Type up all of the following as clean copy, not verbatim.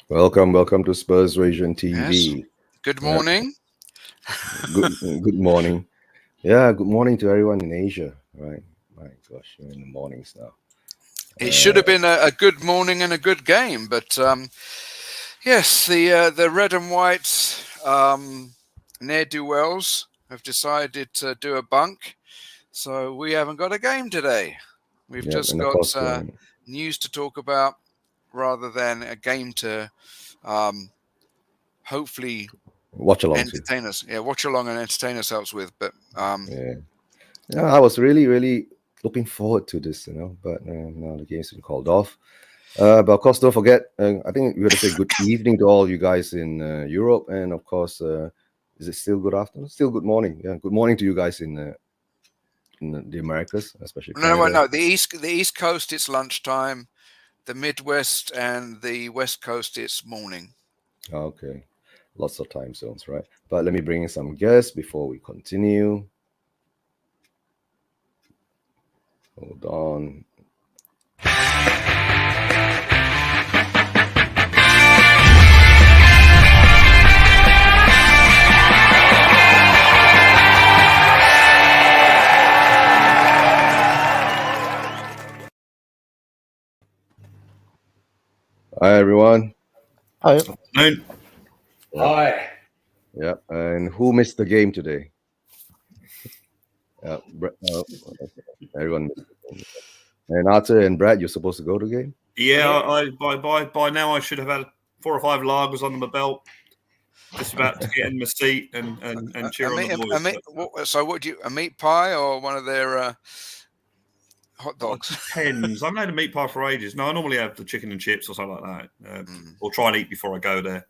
Welcome to Spurs Region Yes. TV. Good Yeah, morning. good morning. Yeah, good morning to everyone in Asia. Right, my gosh, we're in the mornings now. It should have Uh, been a good morning and a good game, but yes, the red and white ne'er-do-wells have decided to do a bunk, so we haven't got a game today. We've yeah, just and of got course, news to talk about rather than a game to um, hopefully watch alongs with. entertain us. Yeah, watch along and entertain ourselves with. But Yeah, yeah, I was really looking forward to this, but now the game's been called off. But of course, don't forget. I think we got to say good evening to all you guys in Europe, and of course, is it still good afternoon? Still good morning. Yeah, good morning to you guys in the Americas, especially no, Canada. the East Coast it's lunchtime. The Midwest and the West Coast, it's morning. Okay, lots of time zones, right? But let me bring in some guests before we continue. Hold on. Hi, everyone. Hi. No, Yeah, Hi. yeah. And who missed the game today? Everyone missed the game. And Arthur and Brad, you're supposed to go to the game? yeah, by now I should have had 4 or 5 lagers under my belt, just about to get in my seat and cheer on the boys. So what do you, a meat pie or one of their hot But dogs? depends. I've had a meat pie for ages. No, I normally have the chicken and chips or something like that, or try and eat before I go there.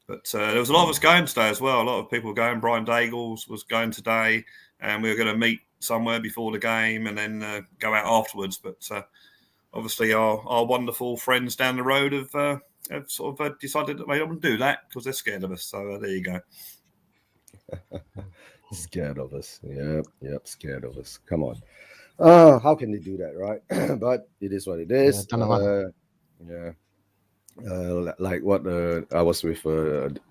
But there was a lot of us going today as well. A lot of people were going. Brian Daigle was going today, and we were going to meet somewhere before the game and then go out afterwards. But obviously, our wonderful friends down the road have sort of decided that they don't want to do that because they're scared of us. So there you go. Scared of us. Yep, scared of us. Come on. How can they do that, right? But it is what it is. Don't know. Yeah. Like what I was with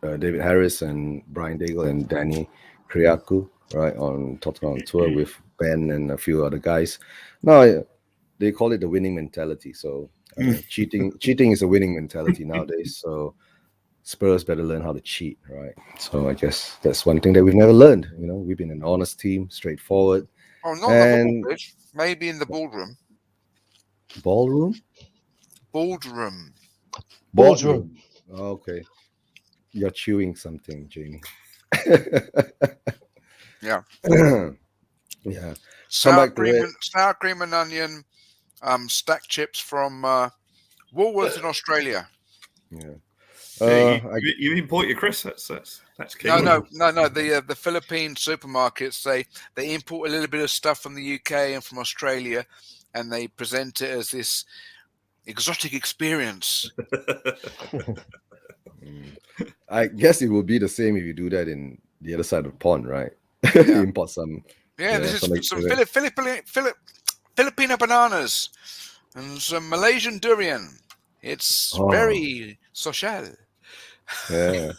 David Harris and Brian Daigle and Danny Kriaku, right, on Tottenham tour with Ben and a few other guys. Now they call it the winning mentality. So cheating is a winning mentality nowadays. So Spurs better learn how to cheat, right? So I guess that's one thing that we've never learned. We've been an honest team, straightforward. Oh, not And in the ball pitch. Maybe in the ballroom. ballroom, Ballroom. Boardroom. Okay, you're chewing something, Jamie. Yeah. Yeah. Sour back to it. cream and onion, stacked chips from Woolworths in Australia. Yeah. You import your Chris. That's key. No. The Philippine supermarkets they import a little bit of stuff from the UK and from Australia, and they present it as this exotic experience. I guess it would be the same if you do that in the other side of the pond, right? Yeah. Import some. Yeah, this is some Filipino bananas and some Malaysian durian. It's very social. Yeah,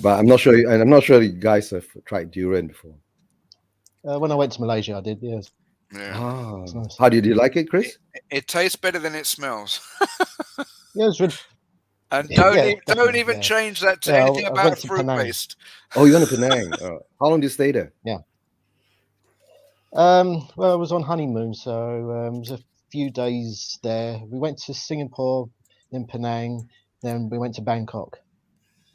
but I'm not sure. And I'm not sure you guys have tried durian before. When I went to Malaysia, I did, yes. Yeah. Nice. How did you like it, Chris? It tastes better than it smells. Yeah, it's really. And Yeah, don't even yeah. change that to Yeah, anything I about went to fruit Penang. based. Oh, you went to Penang. How long did you stay there? Yeah. Well, I was on honeymoon, so it was a few days there. We went to Singapore, then Penang, then we went to Bangkok.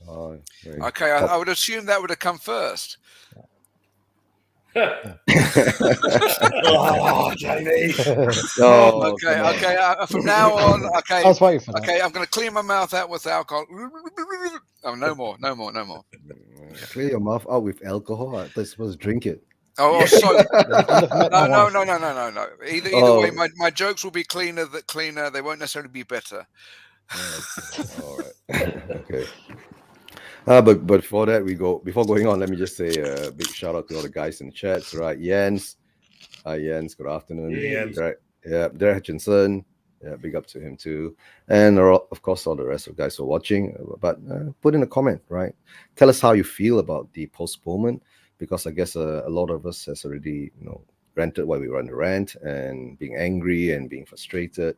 Oh, Okay, I would assume that would have come first. Oh, Jamie. Oh, Okay. From now on, okay. I was waiting for that. Okay, I'm going to clean my mouth out with alcohol. Oh, no more. Clear your mouth out with alcohol. I thought you're supposed to drink it. Oh, sorry. No. No. Either way, my jokes will be cleaner. They won't necessarily be better. All right. Okay. But before that, before going on, let me just say a big shout out to all the guys in the chats, right? Jens, good afternoon. Jens. Derek Hutchinson, Yeah, big up to him too, and of course all the rest of the guys who are watching. But put in a comment, right? Tell us how you feel about the postponement, because I guess a lot of us has already, ranted why we run the rant and being angry and being frustrated,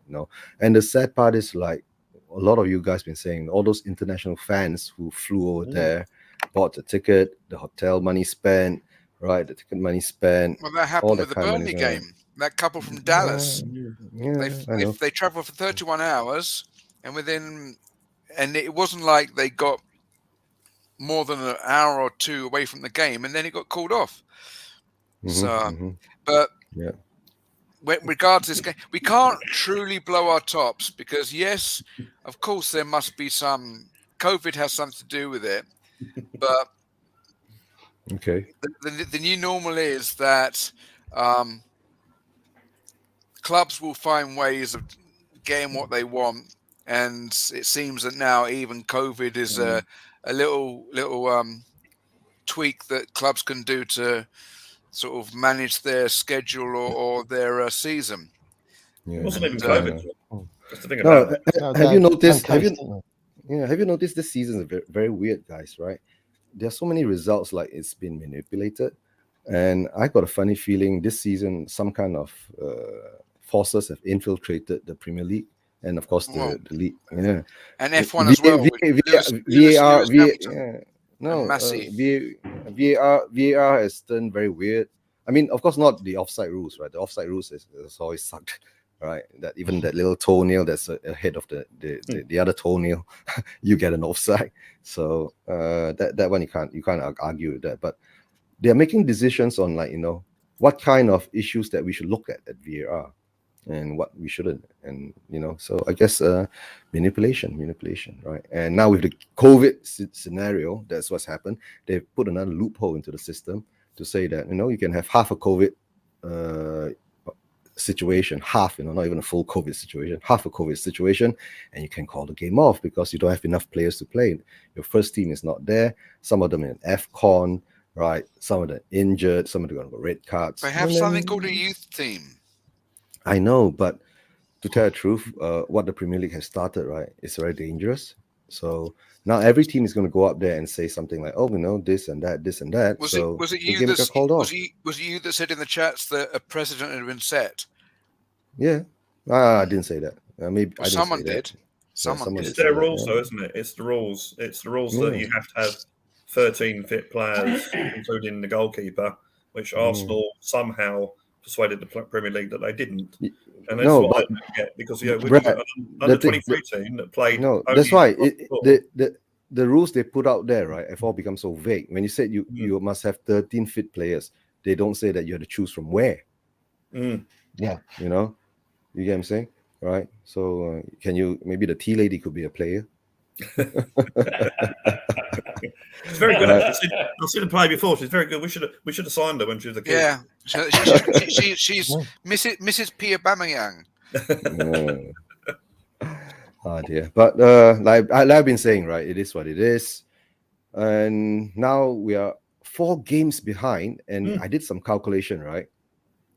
And the sad part is, like, a lot of you guys been saying, all those international fans who flew over there, bought the ticket, the hotel money spent, right? The ticket money spent, Well, that all happened that with the kind of money. Burnley game. That couple from Dallas, Yeah, I know. they travelled for 31 hours, and it wasn't like they got more than an hour or two away from the game, and then it got called off. But yeah. with regards to this game, we can't truly blow our tops because, yes, of course, there must be some COVID has something to do with it, but Okay. the new normal is that clubs will find ways of getting what they want, and it seems that now even COVID is a little tweak that clubs can do to sort of manage their schedule or their season. Yeah. It wasn't even And, COVID. That's the thing No, about it. have you noticed? Have Have you noticed this season is very, very weird, guys? Right? There's so many results like it's been manipulated, and I got a funny feeling this season some kind of forces have infiltrated the Premier League and of course the league. Yeah, and F1 as well. VAR, Hamilton no, and Massey. VAR has turned very weird. I mean, of course, not the offside rules, right? The offside rules has always sucked, right? That even that little toenail that's ahead of the other toenail, you get an offside. So that one you can't argue with that. But they are making decisions on, like, what kind of issues that we should look at VAR and what we shouldn't, and so I guess manipulation, right? And now with the COVID scenario, that's what's happened. They've put another loophole into the system to say that you can have half a COVID situation, half, not even a full COVID situation, half a COVID situation, and you can call the game off because you don't have enough players to play. Your first team is not there. Some of them in AFCON, right? Some of them injured. Some of them got red cards. They have something called a youth team. I know, but to tell the truth, what the Premier League has started, right, is very dangerous. So now every team is going to go up there and say something like, "Oh, this and that, this and that." Was it the game got called off. Was it you that said in the chats that a precedent had been set? Yeah, I didn't say that. Maybe I didn't someone say that. did. Someone It's did. their rules, though, isn't it? It's the rules. It's the rules that you have to have 13 fit players, including the goalkeeper, which Arsenal somehow persuaded the Premier League that they didn't. And that's what I don't get, because we've got an under 23 team that played. No, that's why the rules they put out there, right, have all become so vague. When you said you must have 13 fit players, they don't say that you have to choose from where. Yeah, you get what I'm saying, right? So can you, maybe the tea lady could be a player. She's very good. I've seen her play before. She's very good. We should have signed her when she was a kid. Yeah, she's Mrs. Pia Bamiyang. Oh dear. But like I've been saying, right, it is what it is, and now we are 4 games behind. And I did some calculation, right?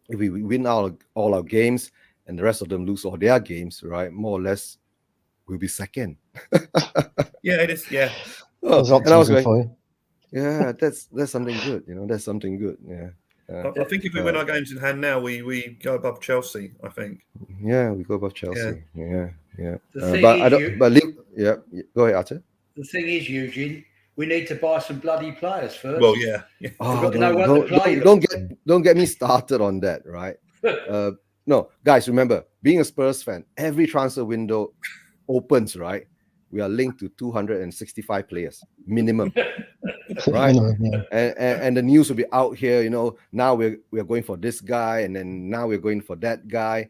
If we win all our games and the rest of them lose all their games, right, more or less we'll be second. Yeah, it is. Yeah. And I was like, yeah, that's something good. That's something good. Yeah. I think if we win our games in hand now, we go above Chelsea. I think. Yeah, we go above Chelsea. Yeah. Go ahead, Arthur. The thing is, Eugene, we need to buy some bloody players first. Well, yeah. Oh, don't get me started on that, right? No, guys, remember, being a Spurs fan, every transfer window opens, right? We are linked to 265 players minimum, right? And the news will be out here. Now we're going for this guy, and then now we're going for that guy.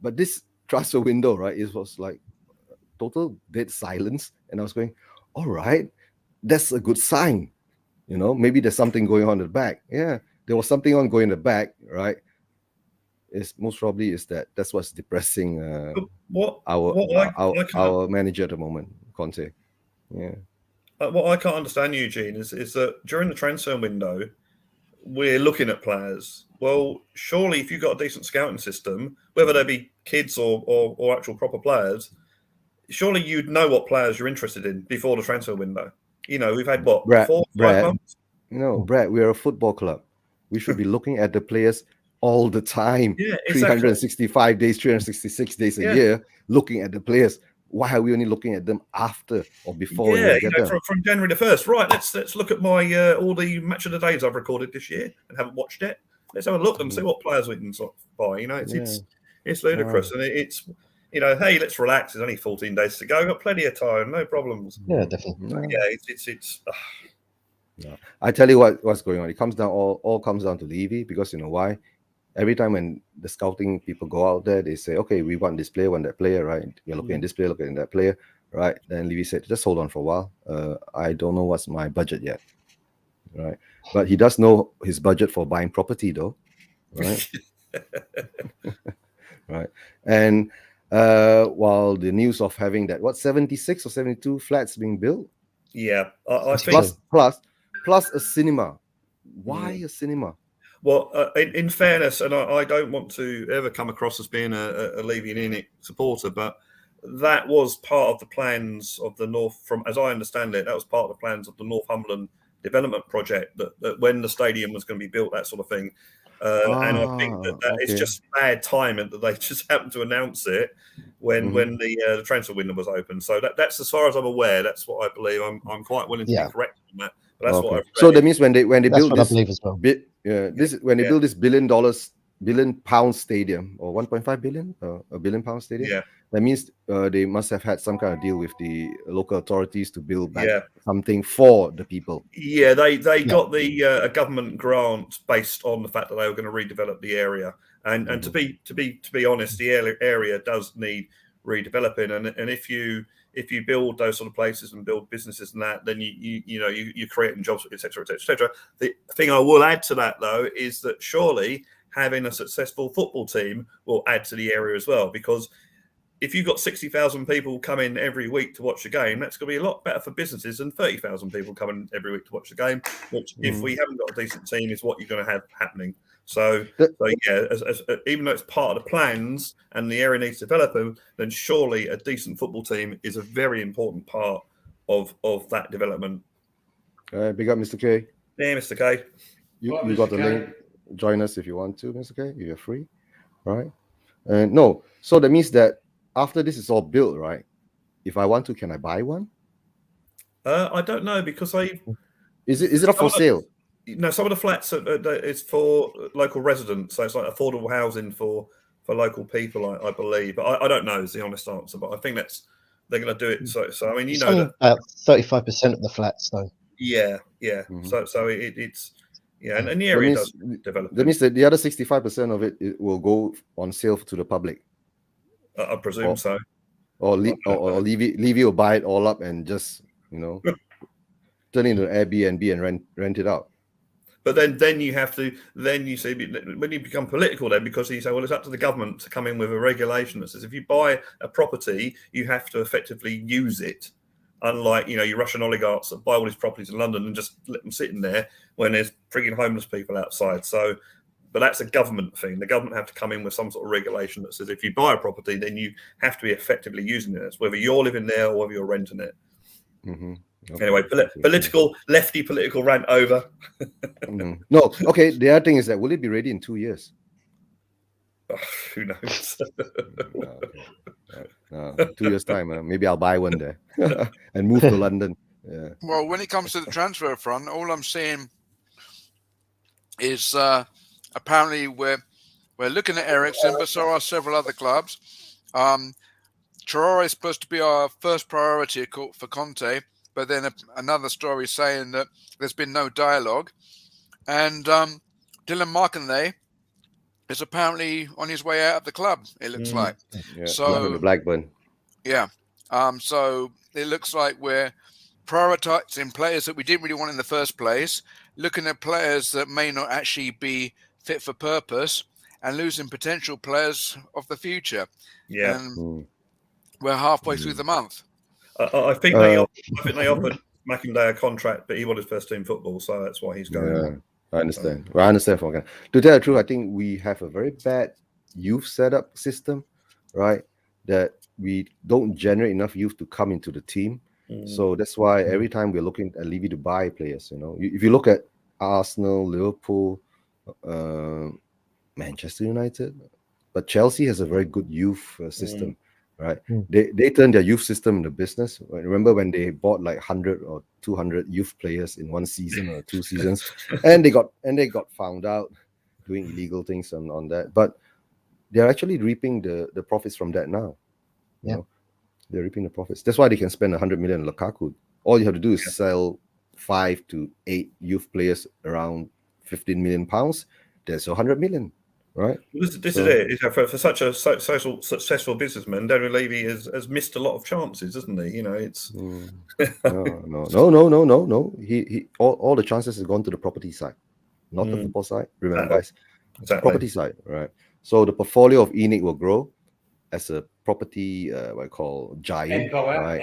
But this transfer window, right, it was like total dead silence, and I was going, all right, that's a good sign. Maybe there's something going on in the back. Yeah, there was something going in the back, right? It's most probably that's what's depressing our manager at the moment, Conte. Yeah. What I can't understand, Eugene, is that during the transfer window, we're looking at players. Well, surely if you've got a decent scouting system, whether they be kids or actual proper players, surely you'd know what players you're interested in before the transfer window. We've had what, Brad, 4 or 5 Brad, months? Brad, we're a football club. We should be looking at the players all the time. Yeah, exactly. 365 days, 366 days a year, looking at the players. Why are we only looking at them after or before? Yeah, from January the 1st. Right, let's look at my all the match of the days I've recorded this year and haven't watched it. Let's have a look and see what players we can sort of buy. It's ludicrous, and it's hey, let's relax. There's only 14 days to go. Got plenty of time, no problems. Yeah, definitely. Yeah, it's. No. I tell you what's going on. It comes down all comes down to Levy, because you know why? Every time when the scouting people go out there, they say, okay, we want this player, want that player, right? We're looking at this player, looking at that player, right? Then Levy said, just hold on for a while. I don't know what's my budget yet, right? But he does know his budget for buying property, though, right? Right. And while the news of having that 76 or 72 flats being built, yeah, I think plus a cinema. Why a cinema? Well, in fairness, and I don't want to ever come across as being a Levy and Enoch supporter, but that was part of the plans of the North, from as I understand it, that was part of the plans of the Northumberland development project, that when the stadium was going to be built, that sort of thing. And I think that it's just bad timing that they just happened to announce it when the transfer window was open. So that's as far as I'm aware. That's what I believe. I'm quite willing to be correct on that. But that's what I've read. So that means when they build this, I believe as well. They build this billion pound stadium, or 1.5 billion, a billion pound stadium. Yeah. That means they must have had some kind of deal with the local authorities to build back something for the people. Yeah, they got the a government grant based on the fact that they were going to redevelop the area, and to be honest, the area does need redeveloping, and if you build those sort of places and build businesses and that, then you're creating jobs, etc., etc., etc. The thing I will add to that, though, is that surely having a successful football team will add to the area as well, because if you've got 60,000 people coming every week to watch a game, that's going to be a lot better for businesses than 30,000 people coming every week to watch the game, which, if we haven't got a decent team, is what you're going to have happening. So yeah, even though it's part of the plans and the area needs developing, then surely a decent football team is a very important part of that development. Big up, Mr. K. Yeah, Mr. K. You got the link. Join us if you want to, Mr. K. If you're free, right? No, so that means that after this is all built, right? If I want to, can I buy one? I don't know, because is it up for sale? No, some of the flats it's for local residents, so it's like affordable housing for local people, I believe. But I don't know is the honest answer. But I think they're going to do it. So I mean, it's only about 35% of the flats, though. Yeah. So it's and the area does develop. That means that the other 65% of it will go on sale to the public. I presume so. Or Levy will buy it all up and just turn it into Airbnb and rent it out. But then you have to, you see, when you become political, then, because you say, well, it's up to the government to come in with a regulation that says if you buy a property, you have to effectively use it. Unlike, your Russian oligarchs that buy all these properties in London and just let them sit in there when there's frigging homeless people outside. So, but that's a government thing. The government have to come in with some sort of regulation that says if you buy a property, then you have to be effectively using it. It's whether you're living there or whether you're renting it. Mm-hmm. Okay. Anyway, lefty political rant over. No, okay. The other thing is that will it be ready in 2 years? Oh, who knows? 2 years time, maybe I'll buy one there and move to London. Yeah. Well, when it comes to the transfer front, all I'm seeing is apparently we're looking at Ericsson, but so are several other clubs. Traore is supposed to be our first priority for Conte, but then another story saying that there's been no dialogue. And Dylan Markenley is apparently on his way out of the club, it looks like. Yeah, so Blackburn. Yeah. So it looks like we're prioritizing players that we didn't really want in the first place, looking at players that may not actually be fit for purpose, and losing potential players of the future. Yeah. And we're halfway through the month. I think they offered McIntyre a contract, but he wanted first team football, so that's why he's going. Yeah, I understand. I understand. To tell the truth, I think we have a very bad youth setup system. right? That we don't generate enough youth to come into the team. So that's why every time we're looking at Levy to buy players, if you look at Arsenal, Liverpool, Manchester United, but Chelsea has a very good youth system, right? They turn their youth system into business. Remember when they bought like 100 or 200 youth players in one season or 2 seasons, and they got found out doing illegal things on that. But they're actually reaping the profits from that now. You know, they're reaping the profits. That's why they can spend 100 million on Lukaku. All you have to do is sell 5 to 8 youth players around 15 million pounds. There's 100 million, right? This is it. For such a successful businessman, Daniel Levy has missed a lot of chances, hasn't he? It's no. He all the chances have gone to the property side, not the football side. Remember, guys, property side, right? So the portfolio of ENIC will grow as a property, what I call giant, right?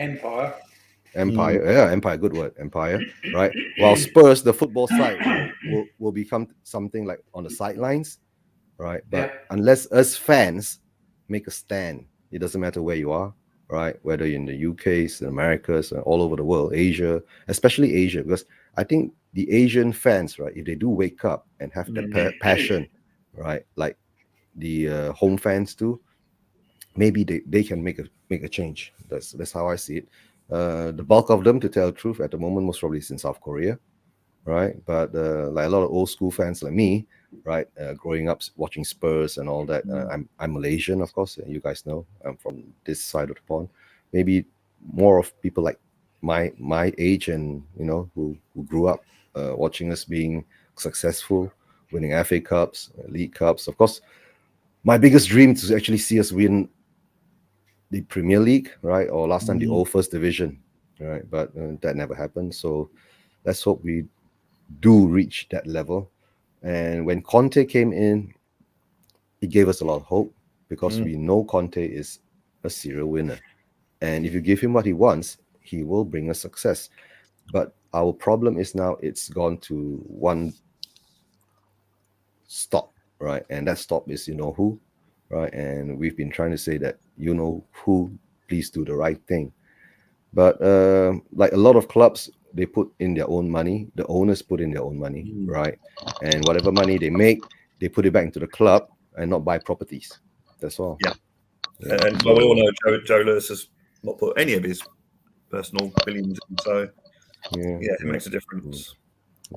Empire, empire, good word, empire, right? While Spurs, the football side, will become something like on the sidelines, right? But unless us fans make a stand, it doesn't matter where you are, right? Whether you're in the UKs, the Americas, all over the world, Asia, especially Asia, because I think the Asian fans, right, if they do wake up and have that passion, right, like the home fans do, maybe they can make a change. That's how I see it. The bulk of them, to tell the truth, at the moment, most probably is in South Korea, right? But like a lot of old school fans like me, right, growing up watching Spurs and all that. I'm Malaysian, of course. You guys know I'm from this side of the pond. Maybe more of people like my age and who grew up watching us being successful, winning FA Cups, League Cups. Of course, my biggest dream is to actually see us win the Premier League, right? Or last time the old First Division, right? But that never happened. So let's hope we do reach that level. And when Conte came in, it gave us a lot of hope because we know Conte is a serial winner. And if you give him what he wants, he will bring us success. But our problem is now it's gone to one stop, right? And that stop is who, right? And we've been trying to say that who, please do the right thing. But like a lot of clubs, they put in their own money. The owners put in their own money, right? And whatever money they make, they put it back into the club and not buy properties. That's all. Yeah. And we all know Joe Lewis has not put any of his personal billions in, so it makes a difference.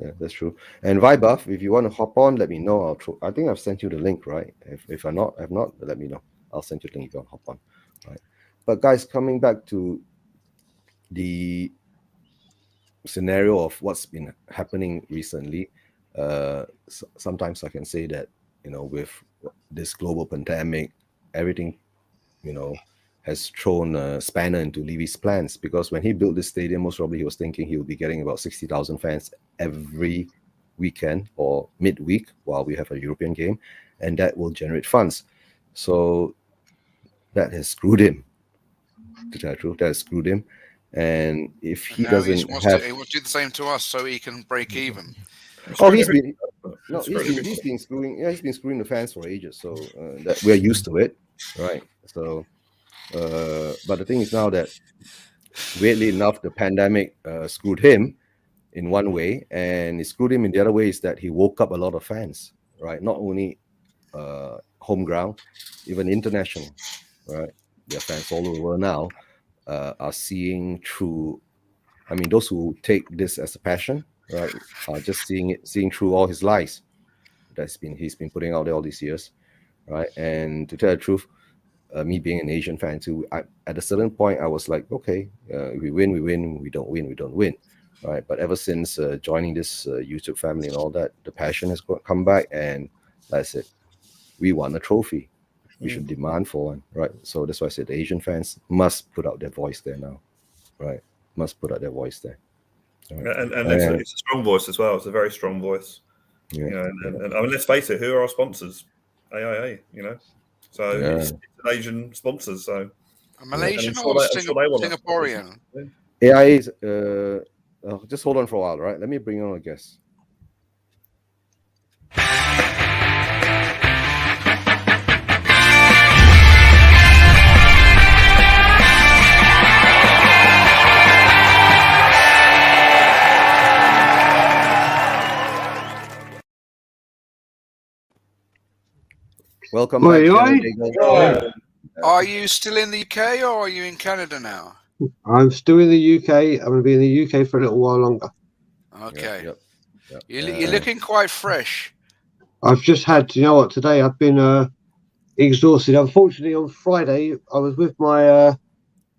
Yeah, that's true. And Vibuff, if you want to hop on, let me know. I think I've sent you the link, right? If I've not, let me know. I'll send you the link if you want to hop on. Right. But guys, coming back to the scenario of what's been happening recently, sometimes I can say that with this global pandemic, everything has thrown a spanner into Levy's plans, because when he built this stadium, most probably he was thinking he would be getting about 60,000 fans every weekend or midweek while we have a European game, and that will generate funds. So that has screwed him. To tell the truth, that has screwed him. And if he doesn't he wants to do the same to us so he can break even. He's been screwing. Yeah, he's been screwing the fans for ages. So that we're used to it, right? So, but the thing is now that, weirdly enough, the pandemic screwed him in one way, and it screwed him in the other way is that he woke up a lot of fans, right? Not only home ground, even international, right? There are fans all over the world now are seeing through. I mean, those who take this as a passion, right, are just seeing through all his lies he's been putting out there all these years, right? And to tell the truth, me being an Asian fan too, at a certain point I was like, okay, we win, we don't win, right? But ever since joining this YouTube family and all that, the passion has come back, and like I said, we won a trophy. We should demand for one, right? So that's why I said the Asian fans must put out their voice there now, right? Must put out their voice there. Right. And it's a strong voice as well. It's a very strong voice. Yeah. And I mean, let's face it, who are our sponsors? AIA, So it's an Asian sponsor. So a Malaysian or Singaporean? AIA is just hold on for a while, right? Let me bring on a guest. Welcome back, Shannon. Right. Are you still in the UK or are you in Canada now? I'm still in the UK. I'm going to be in the UK for a little while longer. Okay. Yep. You're looking quite fresh. I've just had, you know what, today I've been exhausted. Unfortunately, on Friday, I was with my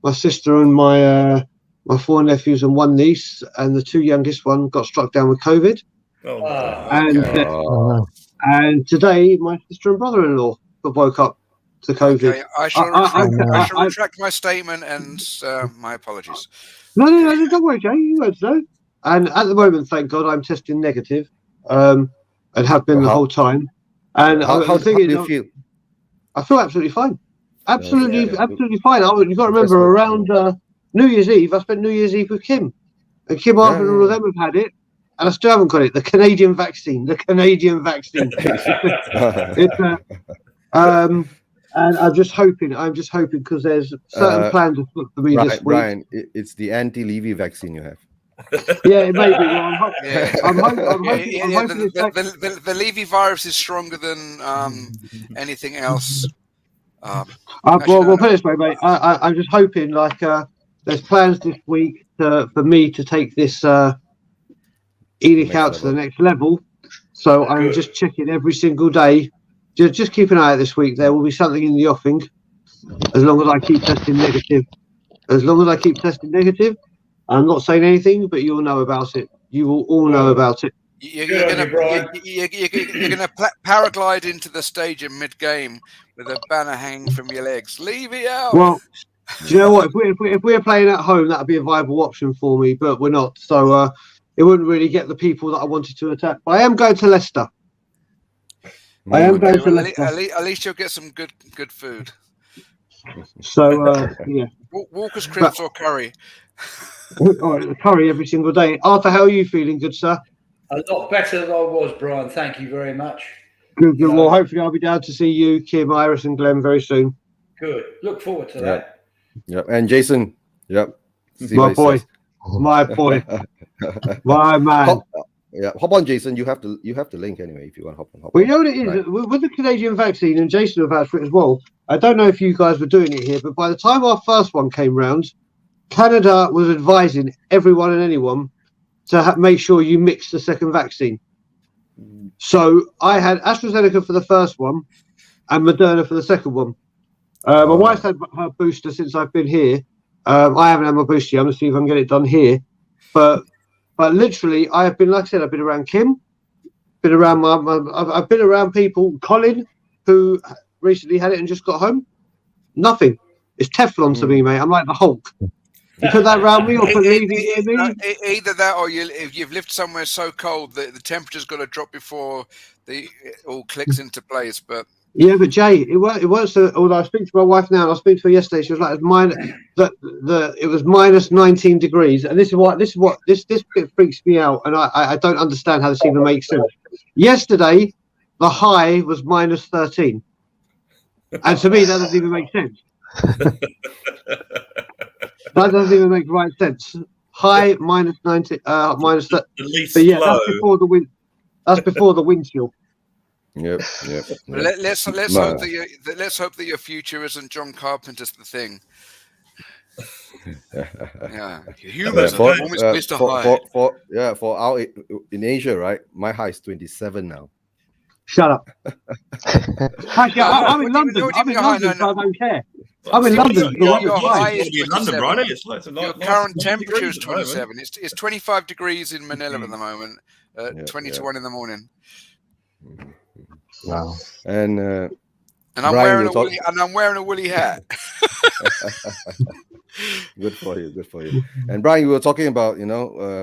my sister and my 4 nephews and 1 niece, and the 2 youngest one got struck down with COVID. Oh, And today, my sister and brother-in-law woke up to COVID. Okay, I shall retract my statement and my apologies. No, don't worry, Jay. You won't know. And at the moment, thank God, I'm testing negative, and have been the whole time. And how do you feel? I feel absolutely fine. Absolutely fine. You've got to That's remember, good. around New Year's Eve, I spent New Year's Eve with Kim. And Kim, after all of them have had it, and I still haven't got it. The Canadian vaccine. And I'm just hoping because there's certain plans afoot for me this week. Brian, it's the anti-Levy vaccine you have. Yeah, it may be. Well, I'm hoping the Levy virus is stronger than anything else. Well, put it this way, mate. I'm just hoping, there's plans this week for me to take this edict out to the next level. So I'm just checking every single day. Just keep an eye out this week. There will be something in the offing, as long as I keep testing negative. I'm not saying anything, but you'll know about it. You will all know about it. You're going to paraglide into the stadium mid-game with a banner hanging from your legs. Leave it out. Well, do you know what? If we're playing at home, that'd be a viable option for me, but we're not. So it wouldn't really get the people that I wanted to attack. But I am going to Leicester. At least you'll get some good food. So yeah. Walker's crisps or curry. Curry every single day. Arthur, how are you feeling, good sir? A lot better than I was, Brian. Thank you very much. Good. Well, hopefully I'll be down to see you, Kim, Iris, and Glenn very soon. Good. Look forward to that. Yep. And Jason. Yep. My boy, my man. Hop on, Jason. You have the link anyway if you want to hop on. Well, you know what it is? Right. With the Canadian vaccine, and Jason have asked for it as well, I don't know if you guys were doing it here, but by the time our first one came round, Canada was advising everyone and anyone to make sure you mix the second vaccine. So I had AstraZeneca for the first one and Moderna for the second one. My wife's had her booster since I've been here. I haven't had my booster yet. I'm going to see if I can get it done here. But literally, I have been, like I said, I've been around Kim, been around I've been around people, Colin, who recently had it and just got home. Nothing. It's Teflon to me, mate. I'm like the Hulk. You put that around me or put Levy near me? Either that or if you've lived somewhere so cold that the temperature's got to drop before it all clicks into place. But yeah, but Jay, it works. Although I speak to my wife now, and I speak to her yesterday. She was like, it was minus 19 degrees, and this bit freaks me out, and I don't understand how this even makes sense. Yesterday, the high was minus 13, and to me that doesn't even make sense. That doesn't even make right sense. High minus 90, minus that. But yeah, that's before the wind. That's before the wind chill. Yep. Let's hope that your future isn't John Carpenter's The Thing. Yeah, humans are always placed to high. For our in Asia, right? My high is 27 now. Shut up. Actually, I'm in London. So I don't care. I'm in London. Your high is in London, Brian. Your current temperature is 27. It's 25 degrees in Manila at the moment. 21 in the morning. Wow. And I'm Brian, wearing a woolly hat. Good for you. And Brian, we were talking about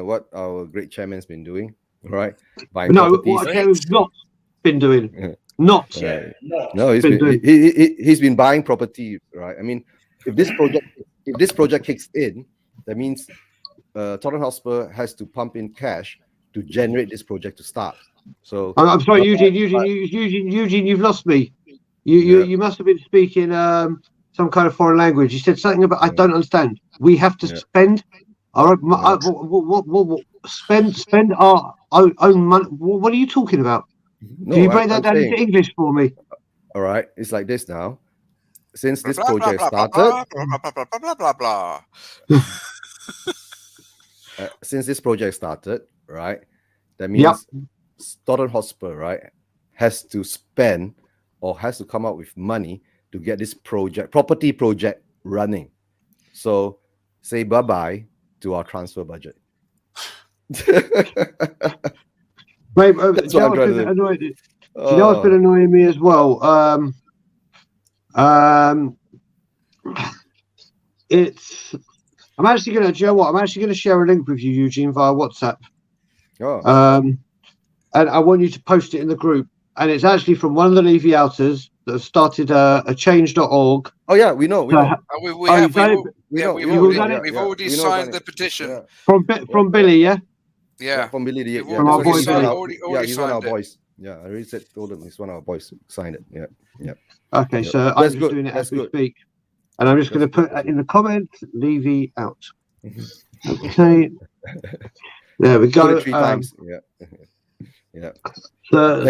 what our great chairman's been doing, right? Buying properties. What chairman's not been doing. No, he's been buying property, right? I mean, if this project kicks in, that means Tottenham Hotspur has to pump in cash to generate this project to start. So I'm sorry, Eugene, you've lost me. You must have been speaking some kind of foreign language. You said something about I don't understand. We have to spend our spend our own money. What are you talking about? No, Can you break that down into English for me? All right, it's like this now. Since this Blah, blah, project blah, blah, started, blah, blah, blah, blah, blah, blah, blah. since this project started, right? That Yep. means Tottenham Hotspur, right, has to spend or has to come up with money to get this property project running. So say bye-bye to our transfer budget. Mate, That's do you what know I'm trying what's to been do. annoying? Do you know what's been annoying me as well? It's. I'm actually gonna. Do you know what? I'm actually gonna share a link with you, Eugene, via WhatsApp. And I want you to post it in the group. And it's actually from one of the Levy Outers that have started a change.org. Oh yeah, we know. We've already signed the petition. Yeah. From Billy, yeah? Yeah. From Billy. Yeah, From our boy he's Billy. he's one of our boys. Yeah, I already told him he's one of our boys. Signed it. Yeah. Okay, Yeah. so That's I'm just good. doing it That's as we good. speak. And I'm just going to put in the comments, Levy out. Okay. There we Put go. it 3 times. Yeah. Yeah. So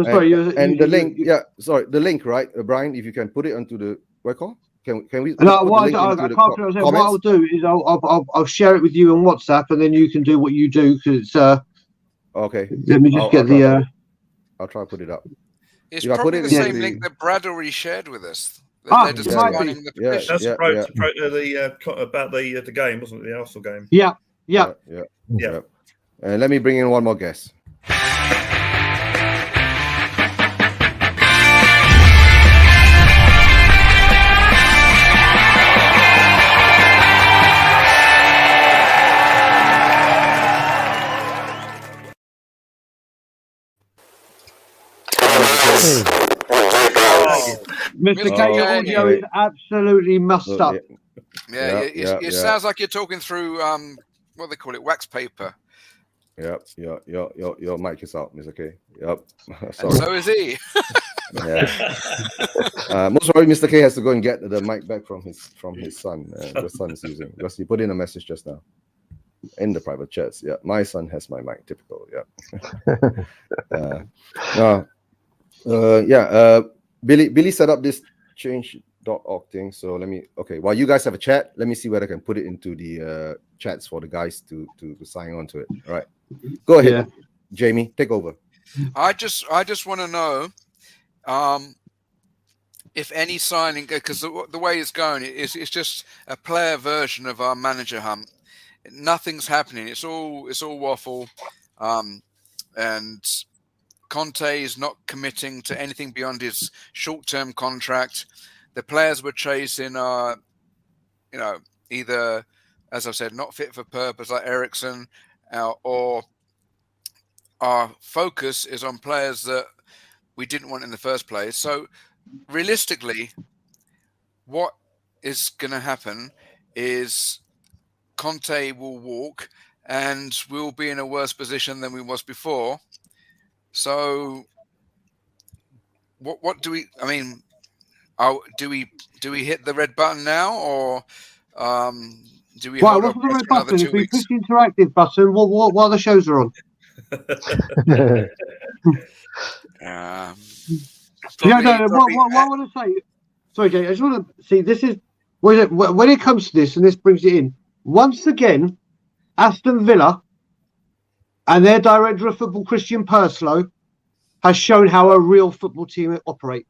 sorry. And the link, sorry, the link, right, Brian? If you can put it onto the what call? Can we? No, put what the link into the what I'll do is I'll share it with you on WhatsApp, and then you can do what you do because okay. Let me just get the. I'll try to put it up. It's If I probably put it the in same the- link that Brad already shared with us. Ah, They're just it might signing the be. Yeah, petition. That's yeah, about the game, wasn't it? The Arsenal game. Yeah. Yeah. And let me bring in one more guest. Mr. K, your audio is absolutely mussed up. Yeah, it sounds like you're talking through what they call it, wax paper. Yep. Your mic is out, Mr. K. Yep. And so is he. Yeah. Most probably, Mr. K has to go and get the mic back from his son. The son is using because he put in a message just now in the private chats. Yeah, my son has my mic. Typical. Yeah. Billy set up this change.org thing. So while you guys have a chat, let me see whether I can put it into the chats for the guys to sign on to it. All right. Go ahead, Jamie, take over. I just want to know if any signing, because the way it's going, it's just a player version of our manager hunt. Nothing's happening. It's all waffle, and Conte is not committing to anything beyond his short-term contract. The players we're chasing are, either, as I've said, not fit for purpose like Ericsson, or our focus is on players that we didn't want in the first place. So realistically, what is going to happen is Conte will walk and we'll be in a worse position than we was before. So what do we, do we hit the red button now, or do we hold What's off the red for another button? 2 If we weeks? push the interactive button, while the shows are on. What I want to say, sorry, Jay, I just want to see, this is, when it comes to this, and this brings it in, once again, Aston Villa and their director of football, Christian Purslow, has shown how a real football team operate.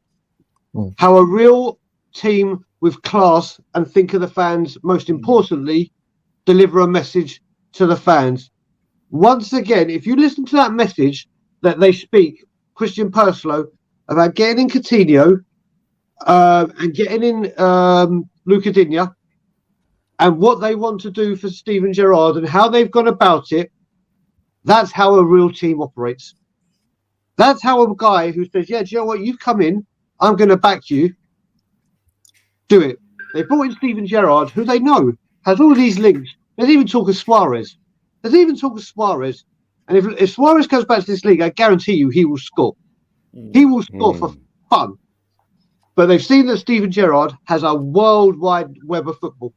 How a real team with class and think of the fans, most importantly, deliver a message to the fans. Once again, if you listen to that message that they speak, Christian Purslow, about getting in Coutinho and getting in Luca Digne, and what they want to do for Steven Gerrard and how they've gone about it, that's how a real team operates. That's how a guy who says, yeah, do you know what, you've come in, I'm going to back you, do it. They brought in Steven Gerrard, who they know has all these links. There's even talk of Suarez. And if Suarez comes back to this league, I guarantee you he will score. He will score for fun. But they've seen that Steven Gerrard has a worldwide web of football.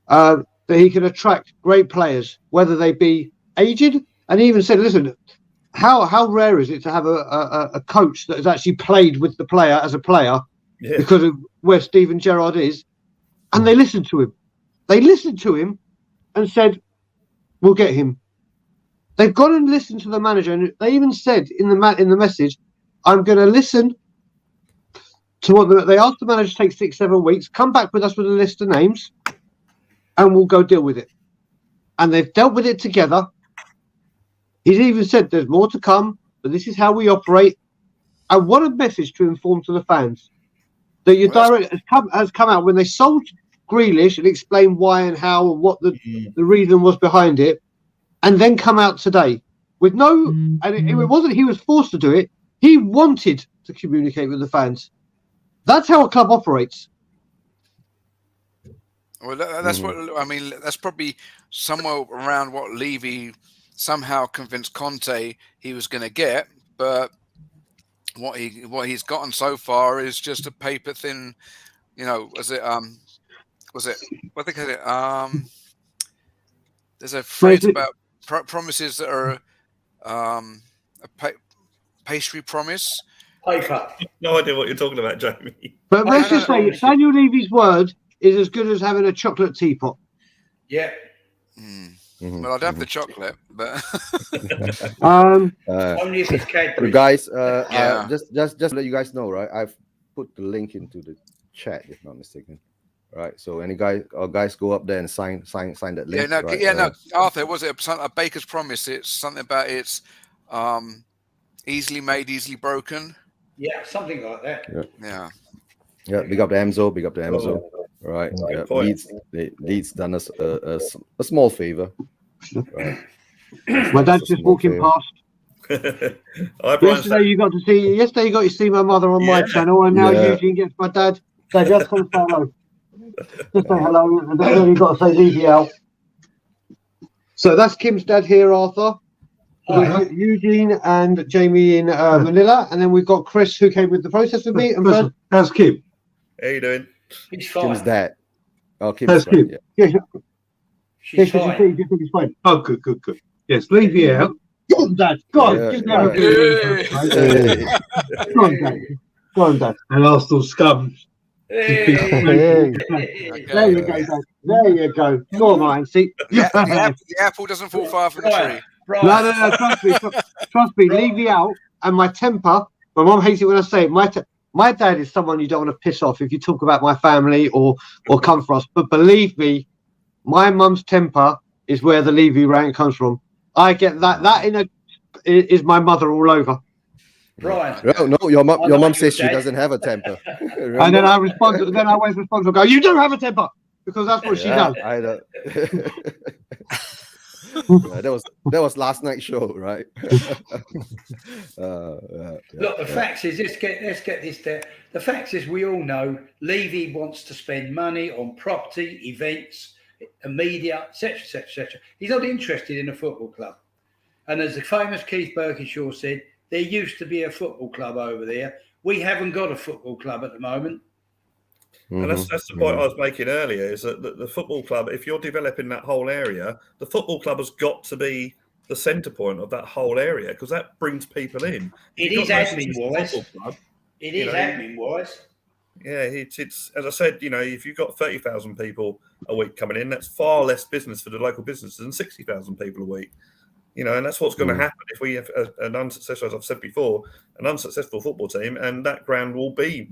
That he can attract great players, whether they be aged. And he even said, listen, how rare is it to have a coach that has actually played with the player as a player because of where Steven Gerrard is, and they listened to him. They listened to him and said, "We'll get him." They've gone and listened to the manager, and they even said in the message, "I'm going to listen to what they asked the manager to take 6-7 weeks. Come back with us with a list of names, and we'll go deal with it." And they've dealt with it together. He's even said there's more to come, but this is how we operate. And what a message to inform to the fans that your director has come out when they sold Grealish and explained why and how and what the reason was behind it, and then come out today with no. And it wasn't he was forced to do it. He wanted to communicate with the fans. That's how a club operates. Well, that's what I mean. That's probably somewhere around what Levy somehow convinced Conte he was going to get, but what he's gotten so far is just a paper thin. Was it what they call it? There's a phrase about promises that are a pastry promise. Paper. No idea what you're talking about, Jamie. But let's just say Daniel Levy's word is as good as having a chocolate teapot. Yeah. Well, I'd have the chocolate, but only if it's Cadbury. Guys, just to let you guys know, right? I've put the link into the chat, if not mistaken. Right. So any guys go up there and sign that link. No, Arthur, was it a baker's promise? It's something about it's easily made, easily broken. Yeah, something like that. Yeah. Big up the Emzo. Right. Yeah. Leeds done us a small favor. Right. My dad's just walking past. Yesterday you got to see my mother on my channel, and now Eugene gets my dad. Dad, just come say hello. Just say hello, and then you got to say Levy out. So that's Kim's dad here, Arthur. Eugene and Jamie in Manila, and then we've got Chris who came with the process with me. And how's Kim? How you doing? He's fine. Kim's dad. Oh, Kim's Kim. Yeah. She's fine. You think he's fine? Oh, good. Yes, Levy out. Go on, Dad. Go on. Give me Go on, Dad. And Arsenal scum. Hey. There you go, Dad. There you go. Go on, Ryan. See, the apple doesn't fall far from the tree. No. Trust me. Levy out, and my temper. My mum hates it when I say it. My dad is someone you don't want to piss off if you talk about my family or come for us. But believe me, my mum's temper is where the Levy rank comes from. I get that. That is my mother all over. Brian. No, your mum says she doesn't have a temper. And then I respond. Then I always respond and go, "You do have a temper," because that's what she does. I don't. That was last night's show, right? Look, the facts is let's get this there. The facts is we all know Levy wants to spend money on property, events, media, etc. He's not interested in a football club. And as the famous Keith Birkinshaw said, there used to be a football club over there. We haven't got a football club at the moment. And that's the point I was making earlier, is that the football club, if you're developing that whole area, the football club has got to be the centre point of that whole area, because that brings people in. It is admin-wise. Yeah, it's as I said, if you've got 30,000 people a week coming in, that's far less business for the local businesses than 60,000 people a week. And that's what's going to happen if we have an unsuccessful, as I've said before, an unsuccessful football team, and that ground will be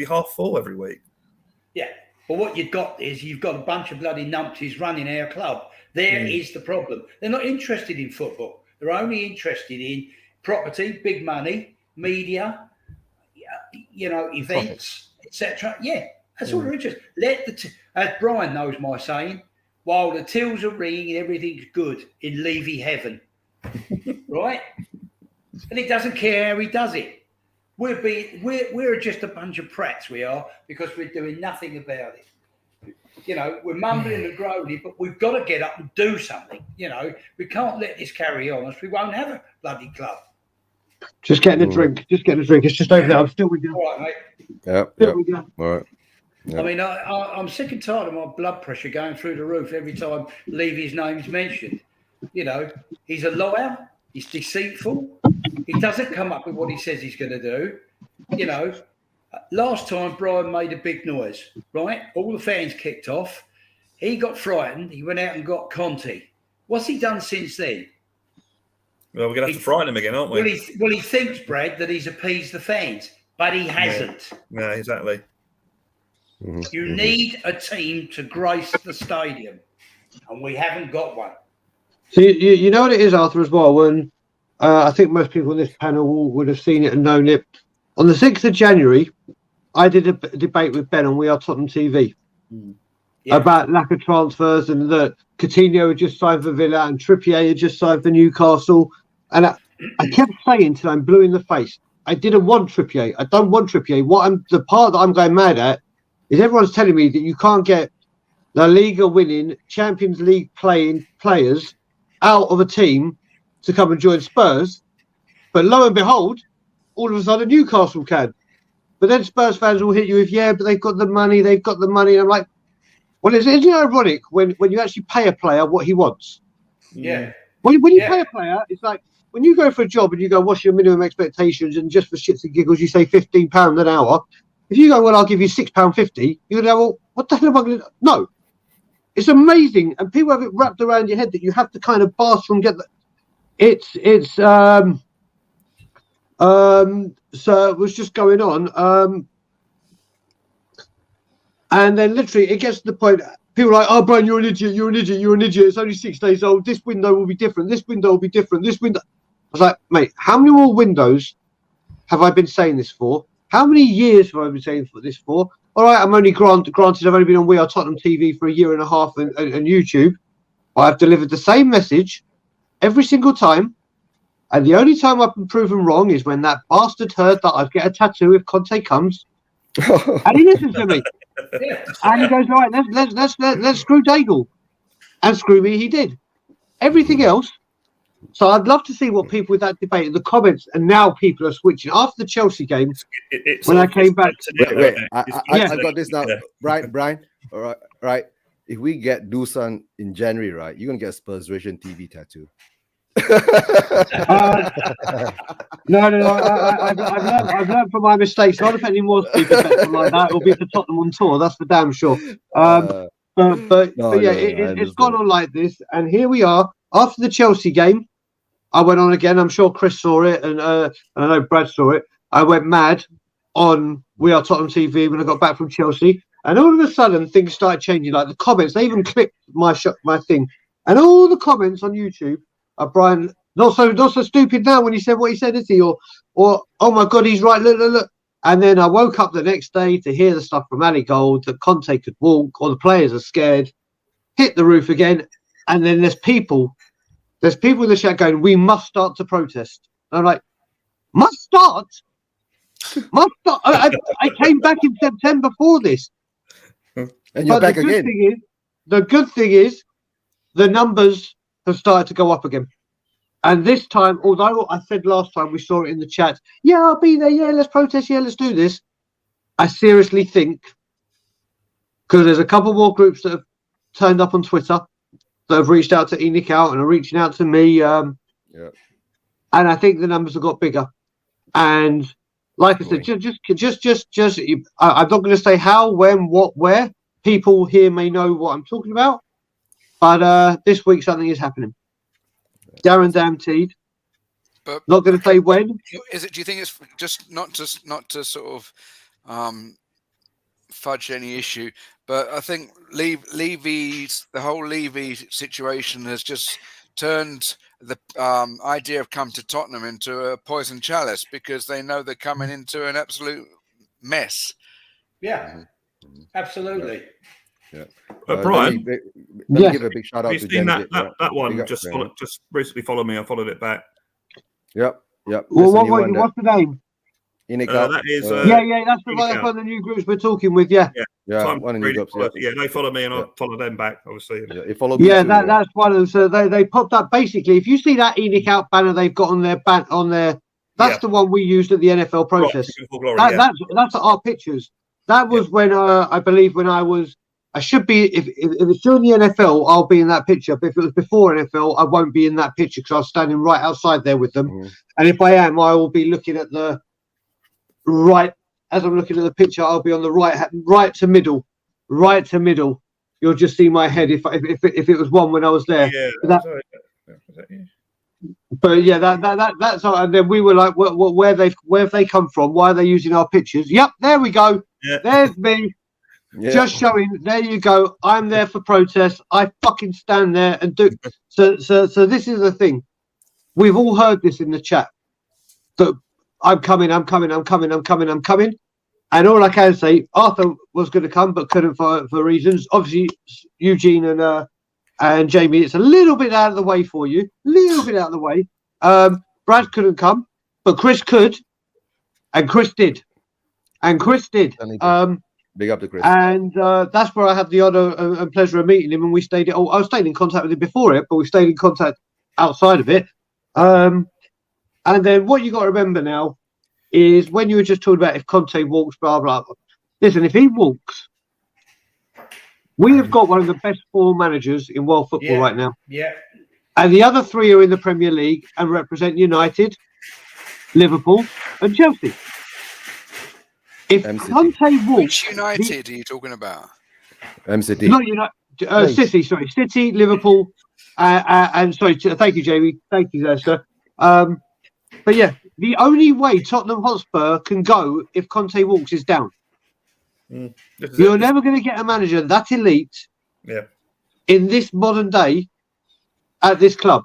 half full every week. Yeah, but what you've got is you've got a bunch of bloody numpties running our club. There is the problem. They're not interested in football. They're only interested in property, big money, media, events, etc. Yeah, that's all they're interested. As Brian knows my saying, while the tills are ringing, everything's good in Levy heaven, right? And he doesn't care how he does it. We're just a bunch of prats, we are, because we're doing nothing about it. We're mumbling and groaning, but we've got to get up and do something. We can't let this carry on, else we won't have a bloody club. Just getting a drink. It's just over there. I'm still with you. All right, mate. Yeah. All right. Yeah. I mean, I'm sick and tired of my blood pressure going through the roof every time Levy's name's mentioned. He's a liar. He's deceitful. He doesn't come up with what he says he's going to do. You know, last time Brian made a big noise, right? All the fans kicked off. He got frightened. He went out and got Conte. What's he done since then? Well, we're going to have to frighten him again, aren't we? Well, he thinks, Brad, that he's appeased the fans, but he hasn't. Yeah, exactly. You need a team to grace the stadium, and we haven't got one. So you know what it is, Arthur, as well. When I think most people on this panel would have seen it and known it. On the 6th of January, I did a debate with Ben on We Are Tottenham TV about lack of transfers and that Coutinho had just signed for Villa and Trippier had just signed for Newcastle. And I kept saying till I'm blue in the face, I didn't want Trippier. I don't want Trippier. The part that I'm going mad at is everyone's telling me that you can't get La Liga winning, Champions League playing players out of a team to come and join Spurs. But lo and behold, all of a sudden Newcastle can. But then Spurs fans will hit you with, but they've got the money. And I'm like, well, isn't it ironic when you actually pay a player what he wants? Yeah. When you pay a player, it's like when you go for a job and you go, what's your minimum expectations? And just for shits and giggles, you say £15 an hour. If you go, well, I'll give you £6.50, you're going to go, well, what the hell am I going to do? No. It's amazing. And people have it wrapped around your head that you have to kind of pass from get the... So it was just going on. And then literally it gets to the point, people are like, oh, Brian, you're an idiot. It's only 6 days old. This window will be different. This window. I was like, mate, how many more windows have I been saying this for? How many years have I been saying this for? All right, I'm only granted I've only been on We Are Tottenham TV for a year and a half and YouTube. I've delivered the same message every single time. And the only time I've been proven wrong is when that bastard heard that I'd get a tattoo if Conte comes. And he listens to me. And he goes, all right, let's screw Daigle. And screw me, he did. Everything else. So I'd love to see what people with that debate in the comments, and now people are switching. After the Chelsea game, when I came back. Wait, I've got this now. Brian, all right. If we get Dusan in January, right, you're going to get a Spurs version TV tattoo. No. I've learned from my mistakes. So I don't put any more speakers like that. It'll be for Tottenham on tour. That's for damn sure. It's gone on like this, and here we are after the Chelsea game. I went on again. I'm sure Chris saw it, and I know Brad saw it. I went mad on We Are Tottenham TV when I got back from Chelsea, and all of a sudden things started changing. Like the comments, they even clipped my thing, and all the comments on YouTube. Brian, not so stupid now when he said what he said, is he? Or oh my God, he's right. Look. And then I woke up the next day to hear the stuff from Ali Gold that Conte could walk, or the players are scared. Hit the roof again, and then there's people in the chat going, "We must start to protest." And I'm like, "Must start? Must start?" I came back in September for this, and you're back again. The good thing is, the numbers have started to go up again. And this time, although I said last time we saw it in the chat, I'll be there, let's protest, let's do this. I seriously think, because there's a couple more groups that have turned up on Twitter that have reached out to Enoch out and are reaching out to me. And I think the numbers have got bigger. And like I said, just I'm not going to say how, when, what, where. People here may know what I'm talking about. But this week something is happening. Guaranteed. But not going to say when. Is it? Do you think it's just not to sort of fudge any issue? But I think the whole Levy situation has just turned the idea of come to Tottenham into a poison chalice, because they know they're coming into an absolute mess. Yeah, absolutely. Yeah. Brian, let me give a big shout out to seen Jenny. that one. Just recently followed me. I followed it back. Yep. Well, what's the name? That is. That's one of the new groups we're talking with. Yeah. One of the new groups. They follow me, and I follow them back. Obviously. Yeah, they follow me. That's one of them. So they popped up. Basically, if you see that Enoch out banner they've got on their that's the one we used at the NFL protest. Glory, that's our pictures. That was when I believe when I was I should be, if it's during the NFL, I'll be in that picture. But if it was before NFL, I won't be in that picture because I was standing right outside there with them. And if I am, I will be looking at the right. As I'm looking at the picture, I'll be on the right to middle. You'll just see my head if it was one when I was there. Yeah. But yeah, that's all. And then we were like, where have they come from? Why are they using our pictures? Yep, there we go. Yeah. There's me. Yeah. Just showing. There you go. I'm there for protest. I fucking stand there and do. So this is the thing. We've all heard this in the chat. That I'm coming. And all I can say, Arthur was going to come but couldn't for reasons. Obviously, Eugene and Jamie, it's a little bit out of the way for you. Brad couldn't come, but Chris could, and Chris did. Big up to Chris. And that's where I had the honour and pleasure of meeting him, and we stayed. I was staying in contact with him before it, but we stayed in contact outside of it. And then what you got to remember now is when you were just talking about if Conte walks, blah blah blah. Listen, if he walks, we have got one of the best form managers in world football right now. Yeah. And the other three are in the Premier League and represent United, Liverpool, and Chelsea. If Conte walks, which United are you talking about? MCT. Not United. City, Liverpool, and sorry. Thank you, Jamie. Thank you, there, sir. But yeah, the only way Tottenham Hotspur can go if Conte walks is down. You're never going to get a manager that elite in this modern day at this club.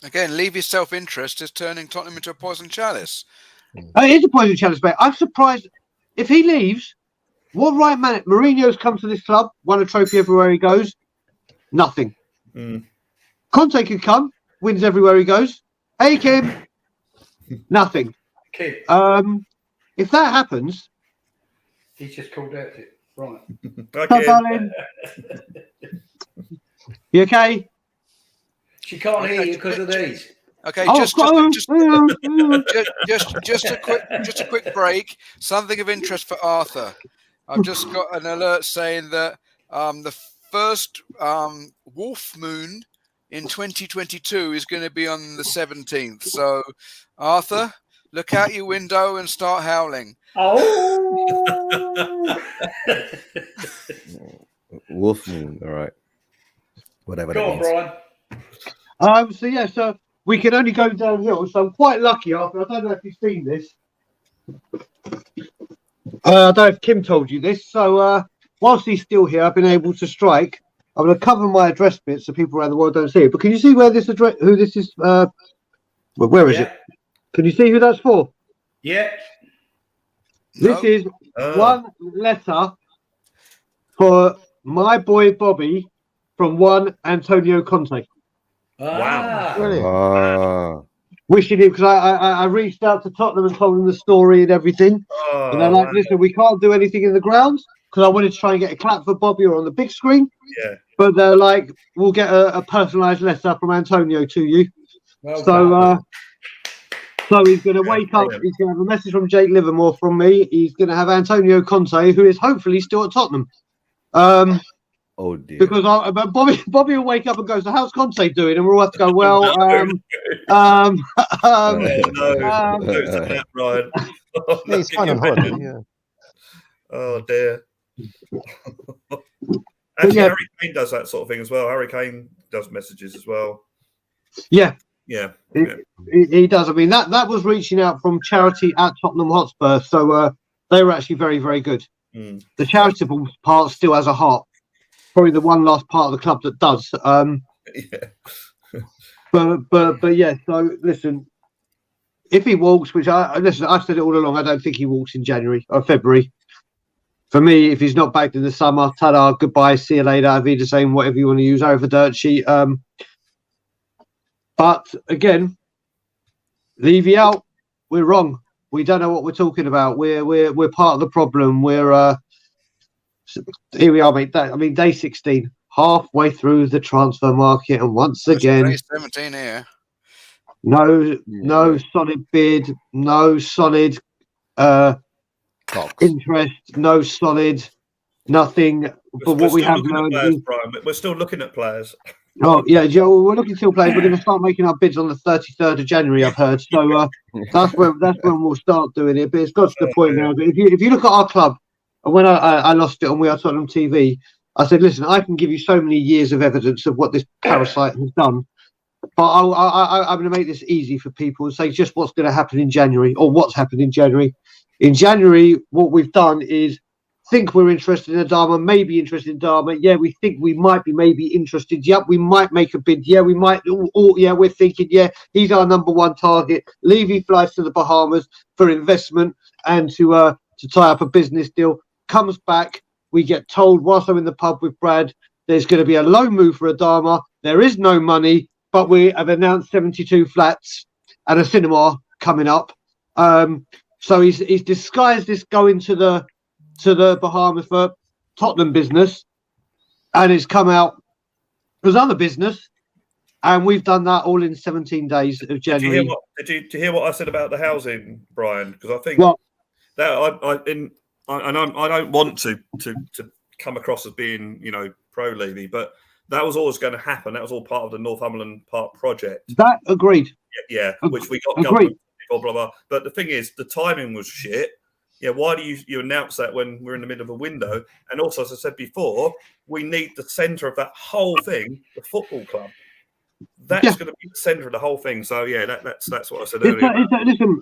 Again, Levy's self-interest is turning Tottenham into a poison chalice. It is a poison chalice, mate. I'm surprised if he leaves. What right man? Mourinho's come to this club, won a trophy everywhere he goes. Nothing. Conte could come, wins everywhere he goes. Hey, Kim. Nothing. Okay. If that happens, he's just called out it. Right. Okay. Darling. You okay? She can't hear you because of these. Okay, just a quick break. Something of interest for Arthur. I've just got an alert saying that the first wolf moon in 2022 is going to be on the 17th. So, Arthur, look out your window and start howling. Oh, wolf moon. All right. Whatever go that on, means. Brian. So we can only go downhill. So I'm quite lucky, Arthur. I don't know if you've seen this. I don't know if Kim told you this. So whilst he's still here, I've been able to strike. I'm going to cover my address bit so people around the world don't see it. But can you see where this address? Who this is? Where is it? Can you see who that's for? Yeah. This is one letter for my boy Bobby from one Antonio Conte. Wow. Wishing him, because I reached out to Tottenham and told them the story and everything. And they're like, listen, we can't do anything in the grounds because I wanted to try and get a clap for Bobby or on the big screen. Yeah. But they're like, we'll get a personalised letter from Antonio to you. So he's going to wake up. He's going to have a message from Jake Livermore from me. He's going to have Antonio Conte, who is hopefully still at Tottenham. Oh dear. Because Bobby will wake up and go, so how's Conte doing? And we'll have to go, well, Brian. He's fine on holiday, yeah. Oh dear. Actually, Harry Kane does that sort of thing as well. Harry Kane does messages as well. Yeah. Yeah. He does. I mean, that was reaching out from charity at Tottenham Hotspur. So they were actually very, very good. The charitable part still has a heart. Probably the one last part of the club that does. But yeah. So listen, if he walks, which I said it all along, I don't think he walks in January or February. For me, if he's not back in the summer, ta-da, goodbye, see you later, Wiedersehen, whatever you want to use over dirt sheet. But again, Levy out. We're wrong. We don't know what we're talking about. We're part of the problem. We're here we are, mate. Day 16, halfway through the transfer market, and once again, 17 here. No solid bid, no solid interest, no solid nothing. But what we have learned players, is, Brian. We're still looking at players. oh yeah, Joe, we're looking to players. We're going to start making our bids on the 33rd of January. I've heard. So that's when we'll start doing it. But it's got to the point now. That if you look at our club, and when I lost it on We Are Tottenham TV, I said, listen, I can give you so many years of evidence of what this parasite has done. But I'm going to make this easy for people and say just what's going to happen in January, or what's happened in January. In January, what we've done is think we're interested in Adama, maybe interested in Adama. Yeah, we think we might be maybe interested. Yep, we might make a bid. Yeah, we might. Yeah, we're thinking, yeah, he's our number one target. Levy flies to the Bahamas for investment and to tie up a business deal. Comes back. We get told whilst I'm in the pub with Brad, there's going to be a low move for Adama. There is no money, but we have announced 72 flats and a cinema coming up. So he's disguised this going to the Bahamas for Tottenham business, and it's come out as other business, and we've done that all in 17 days of January. Did you hear what I said about the housing, Brian? Because I think that I don't want to come across as being, pro Levy, but that was always going to happen. That was all part of the Northumberland Park project. That agreed. Yeah, which we got government, blah, blah, blah. But the thing is, the timing was shit. Yeah, why do you announce that when we're in the middle of a window? And also, as I said before, we need the centre of that whole thing, the football club. That's going to be the centre of the whole thing. So yeah, that's what I said earlier. Listen,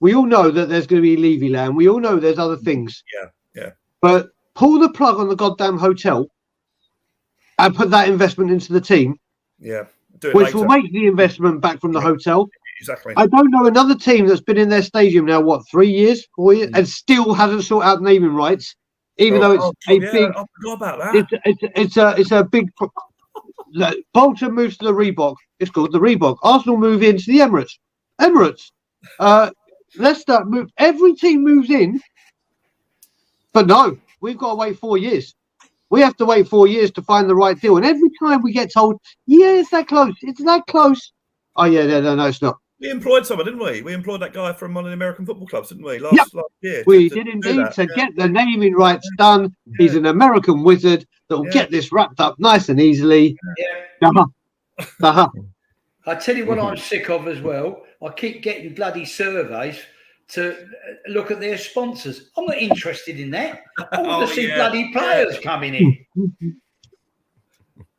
we all know that there's going to be Levy land. We all know there's other things. Yeah. But pull the plug on the goddamn hotel and put that investment into the team. Yeah, which will make the investment back from the hotel. Exactly. I don't know another team that's been in their stadium now, 3 years, 4 years, and still hasn't sorted out naming rights, even though it's big. I forgot about that. It's a big. Bolton moves to the Reebok. It's called the Reebok. Arsenal move into the Emirates. Leicester move. Every team moves in, but no, we've got to wait 4 years. We have to wait 4 years to find the right deal, and every time we get told, "Yeah, it's that close. It's that close." Oh yeah, no, it's not. We employed someone, didn't we? We employed that guy from one of the American football clubs, didn't we? Last year. We did indeed to get the naming rights done. Yeah. He's an American wizard that will get this wrapped up nice and easily. Yeah. I tell you what I'm sick of as well. I keep getting bloody surveys to look at their sponsors. I'm not interested in that. I want to see bloody players coming in.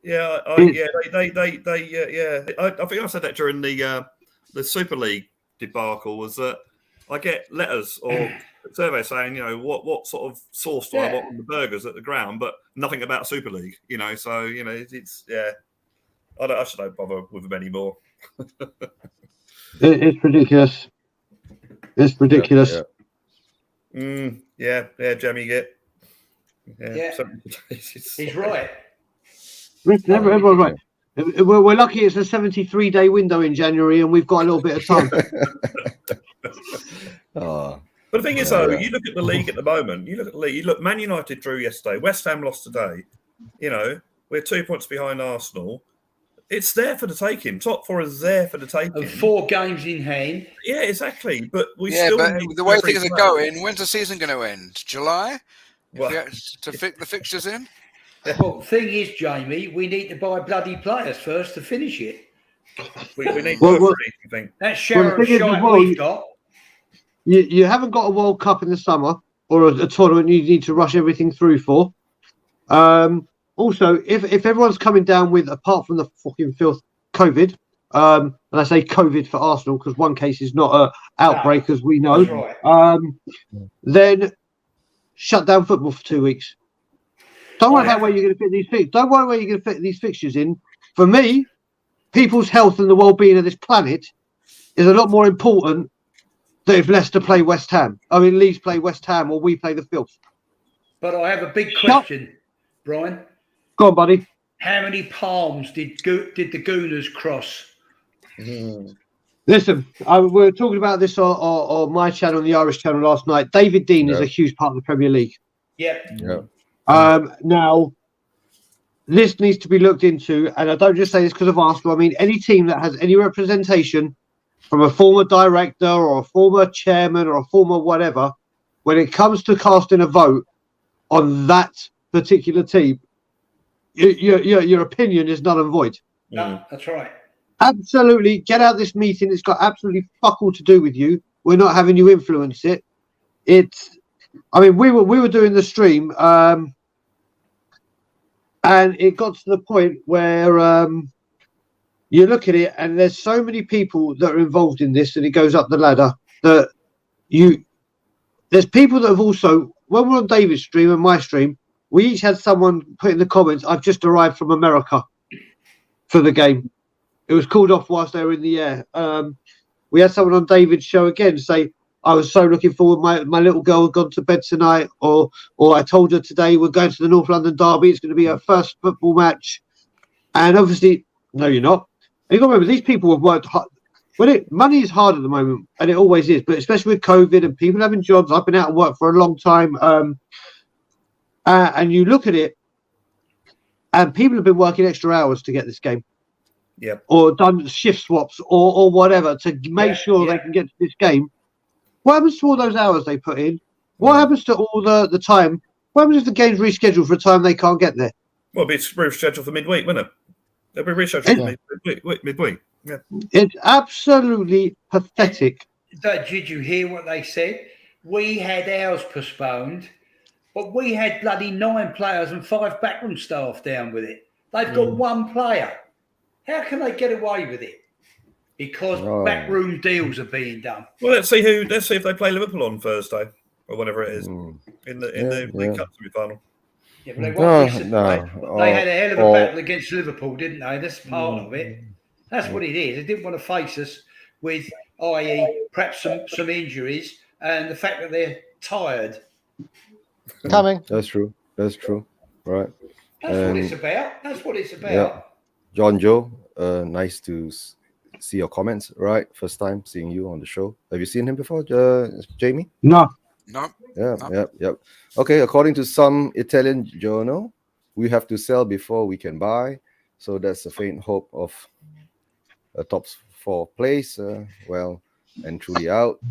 Yeah, I think I said that during the Super League debacle, was that I get letters or surveys saying, what sort of sauce do I want on the burgers at the ground, but nothing about Super League, So it's I shouldn't bother with them anymore. It's ridiculous. It's ridiculous. Jamie Git. He's right. Everyone's right. We're lucky it's a 73-day window in January, and we've got a little bit of time. But the thing is, though, you look at the league at the moment. You look. Man United drew yesterday. West Ham lost today. We're 2 points behind Arsenal. It's there for the taking. Top four is there for the taking. And 4 games in hand. Yeah, exactly. But the way things are going, when's the season going to end? July? To fit the fixtures in? Well, thing is, Jamie, we need to buy bloody players first to finish it. We need to think. That shower of shite we've got. You haven't got a World Cup in the summer or a tournament you need to rush everything through for. Also, if everyone's coming down with, apart from the fucking filth, COVID, and I say COVID for Arsenal because one case is not an outbreak, as we know, then shut down football for 2 weeks. Don't worry about where you're going to fit these fixtures. Don't worry where you're going to fit these fixtures in. For me, people's health and the well-being of this planet is a lot more important than if Leicester play West Ham. Leeds play West Ham or we play the filth. But I have a big question, Brian. Go on, buddy. How many palms did the Gooners cross? Listen, we were talking about this on my channel, the Irish channel, last night. David Dean is a huge part of the Premier League. Yeah. Now, this needs to be looked into, and I don't just say this because of Arsenal. Any team that has any representation from a former director or a former chairman or a former whatever, when it comes to casting a vote, on that particular team, your opinion is null and void. No, that's right. Absolutely, get out of this meeting. It's got absolutely fuck all to do with you. We're not having you influence it. I mean, we were doing the stream, and it got to the point where you look at it, and there's so many people that are involved in this, and it goes up the ladder. That there's people that have also, when we're on David's stream and my stream, we each had someone put in the comments, "I've just arrived from America for the game." It was called off whilst they were in the air. We had someone on David's show again say, "I was so looking forward. My little girl had gone to bed tonight," or I told her today we're going to the North London Derby. It's going to be her first football match. And obviously, no, you're not. And you got to remember, these people have worked hard. Money is hard at the moment, and it always is. But especially with COVID and people having jobs, I've been out of work for a long time. And you look at it, and people have been working extra hours to get this game. Yep. Or done shift swaps or whatever to make sure they can get to this game. What happens to all those hours they put in? What happens to all the time? What happens if the game's rescheduled for a time they can't get there? Well, it'll be rescheduled for midweek, won't it? It'll be rescheduled for midweek. Yeah. It's absolutely pathetic. Did you hear what they said? We had ours postponed, but we had bloody 9 players and 5 backroom staff down with it. They've got 1 player. How can they get away with it? Because backroom deals are being done. Well, let's see if they play Liverpool on Thursday or whatever it is in the League Cup semi-final. Yeah, but they won't listen. No. They had a hell of a battle against Liverpool, didn't they? That's part of it. That's what it is. They didn't want to face us with, i.e., perhaps some injuries and the fact that they're tired. Coming. That's true. Right. That's what it's about. Yeah. John Joe, nice to see your comments. Right, first time seeing you on the show. Have you seen him before, Jamie? No. Yep. Okay, according to some Italian journal, we have to sell before we can buy. So that's a faint hope of a top 4 place. Well, and truly out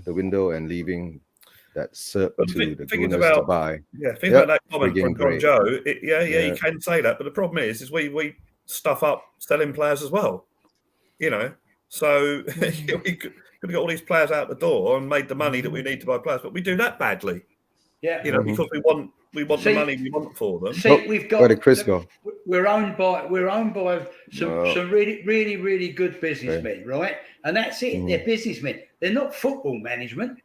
the window and leaving that SERP to the Gunners to buy. Yeah, think about that comment from John Joe. You can say that, but the problem is we stuff up selling players as well. You know, so we could have got all these players out the door and made the money that we need to buy players, but we do that badly. Yeah, you know, because we want the money we want for them. See, we've got. Where did Chris go? We're owned by some really good businessmen, right? And that's it. They're businessmen. They're not football management,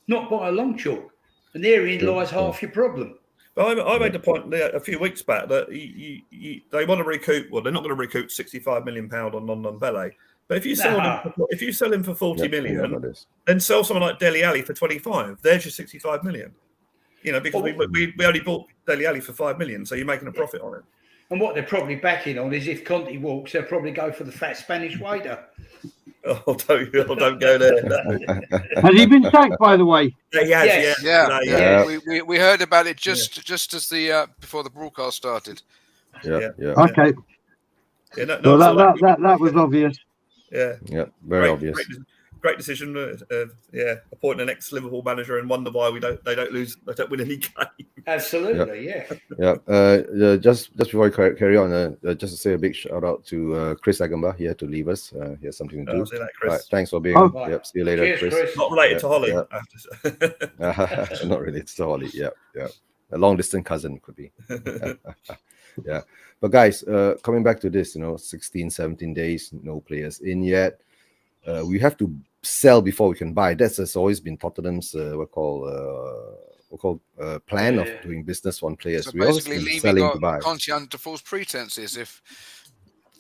not by a long chalk. And therein lies half your problem. But I made the point a few weeks back that they want to recoup. Well, they're not going to recoup £65 million on London Bellet. But if you sell him for 40 million, then sell someone like Dele Alli for 25. There's your 65 million. You know, because we only bought Dele Alli for 5 million, so you're making a profit on it. And what they're probably backing on is if Conte walks, they'll probably go for the fat Spanish waiter. Oh, don't go there. No. Has he been sacked, by the way? Yes. Yeah. We heard about it just as the before the broadcast started. Yeah. Okay. Yeah, that was obvious. Yeah. Very obvious. Great decision. Appointing an ex-Liverpool manager and wonder why they don't win any game. Absolutely, Just before I carry on, just to say a big shout out to Chris Agamba. He had to leave us. He has something to do. See that, Chris. Right, thanks for being. Yep. See you later, Cheers, Chris. Not related to Holly. Not related to Holly. Yep. A long distance cousin could be. Yeah. But guys, coming back to this, 16, 17 days, no players in yet. We have to sell before we can buy. That's has always been Tottenham's plan of doing business on players. So we always basically been selling to buy. Conte under false pretenses.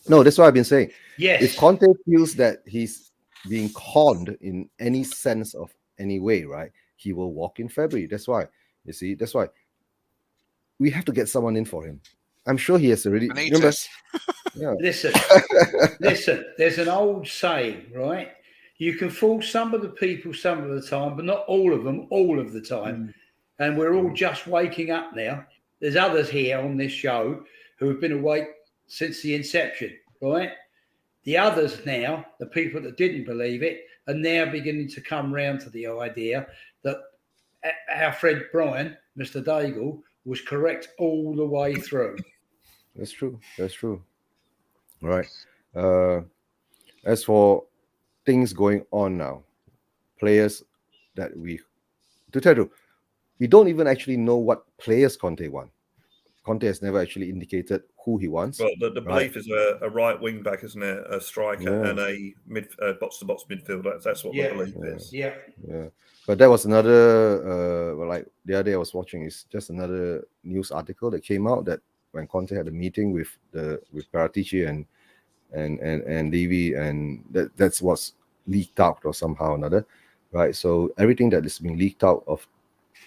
No, that's what I've been saying. Yes. If Conte feels that he's being conned in any sense of any way, right, he will walk in February. That's why. You see, that's why we have to get someone in for him. I'm sure he has already. Remember, Listen. There's an old saying, right? You can fool some of the people some of the time, but not all of them all of the time. And we're all just waking up now. There's others here on this show who have been awake since the inception, right? The others now, the people that didn't believe it, are now beginning to come round to the idea that our friend Brian Mr. Daigle, was correct all the way through. That's true. That's true. All right. As for things going on now, players that we don't even actually know what players Conte want. Conte has never actually indicated who he wants. Well, the belief is a right wing back, isn't it? A striker and a box to box midfielder. That's what the belief is. Yeah. But that was another, like the other day I was watching, is just another news article that came out that when Conte had a meeting with Paratici and Levy, and that's what's leaked out or somehow or another, right? So everything that is being leaked out of,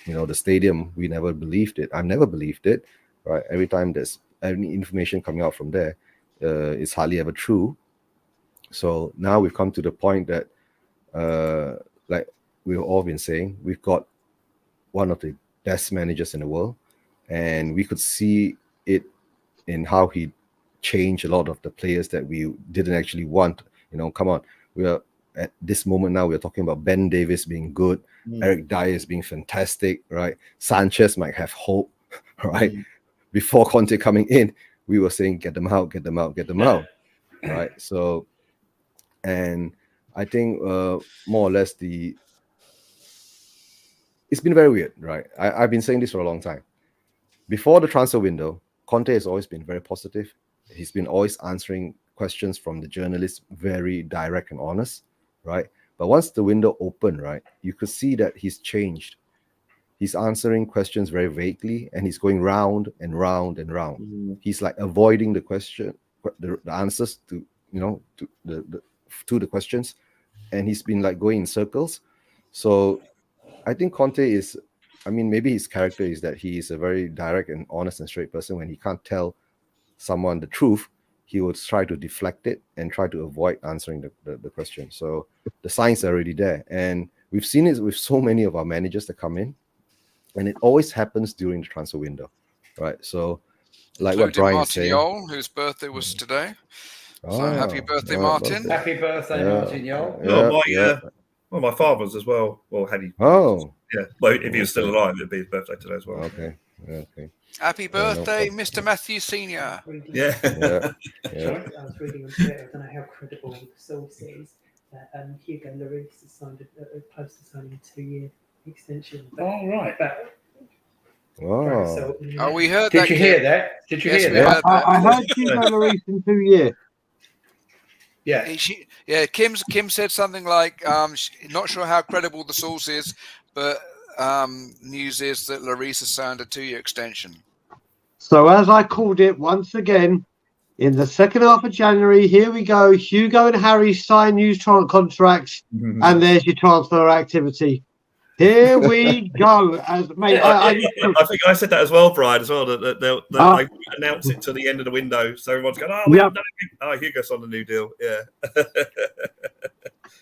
the stadium, we never believed it. I've never believed it, right? Every time there's any information coming out from there, it's hardly ever true. So now we've come to the point that, like we've all been saying, we've got one of the best managers in the world, and we could see it in how he changed a lot of the players that we didn't actually want. Come on, we are at this moment now. We're talking about Ben Davies being good, Eric Dyer being fantastic, right? Sanchez might have hope, right? Before Conte coming in, we were saying get them out, right? So, and I think more or less it's been very weird, right? I've been saying this for a long time. Before the transfer window, Conte has always been very positive. He's been always answering questions from the journalists, very direct and honest, right? But once the window opened, right, you could see that he's changed. He's answering questions very vaguely, and he's going round and round and round. He's like avoiding the question, the answers to the questions, and he's been like going in circles. So I think Conte is, maybe his character is that he is a very direct and honest and straight person. When he can't tell someone the truth, he would try to deflect it and try to avoid answering the question. So the signs are already there. And we've seen it with so many of our managers that come in, and it always happens during the transfer window, right? So like what Brian is saying. Martin Yole, whose birthday was today. So happy birthday, Martin. Happy birthday, Martin Yole. My father's as well. Well, had he? Oh. Yeah. Well, if he was still alive, it'd be his birthday today as well. Okay. Happy birthday, Mr. Matthew Senior. Sorry, I was reading on Twitter. I don't know how credible the source is. Hugo Lloris has signed close to signing a 2-year extension. Right. Wow. Oh, we heard Did that. You hear that? Did you hear that? I heard Hugo Lloris in 2 years. Yeah. Kim said something like, not sure how credible the source is, but news is that Lloris has signed a 2-year extension. So as I called it once again, in the second half of January, here we go. Hugo and Harry sign new contracts, and there's your transfer activity. Here we go. I think I said that as well, Brian, as well. That they'll announce it to the end of the window, so everyone's going, Hugo's on the new deal. Yeah,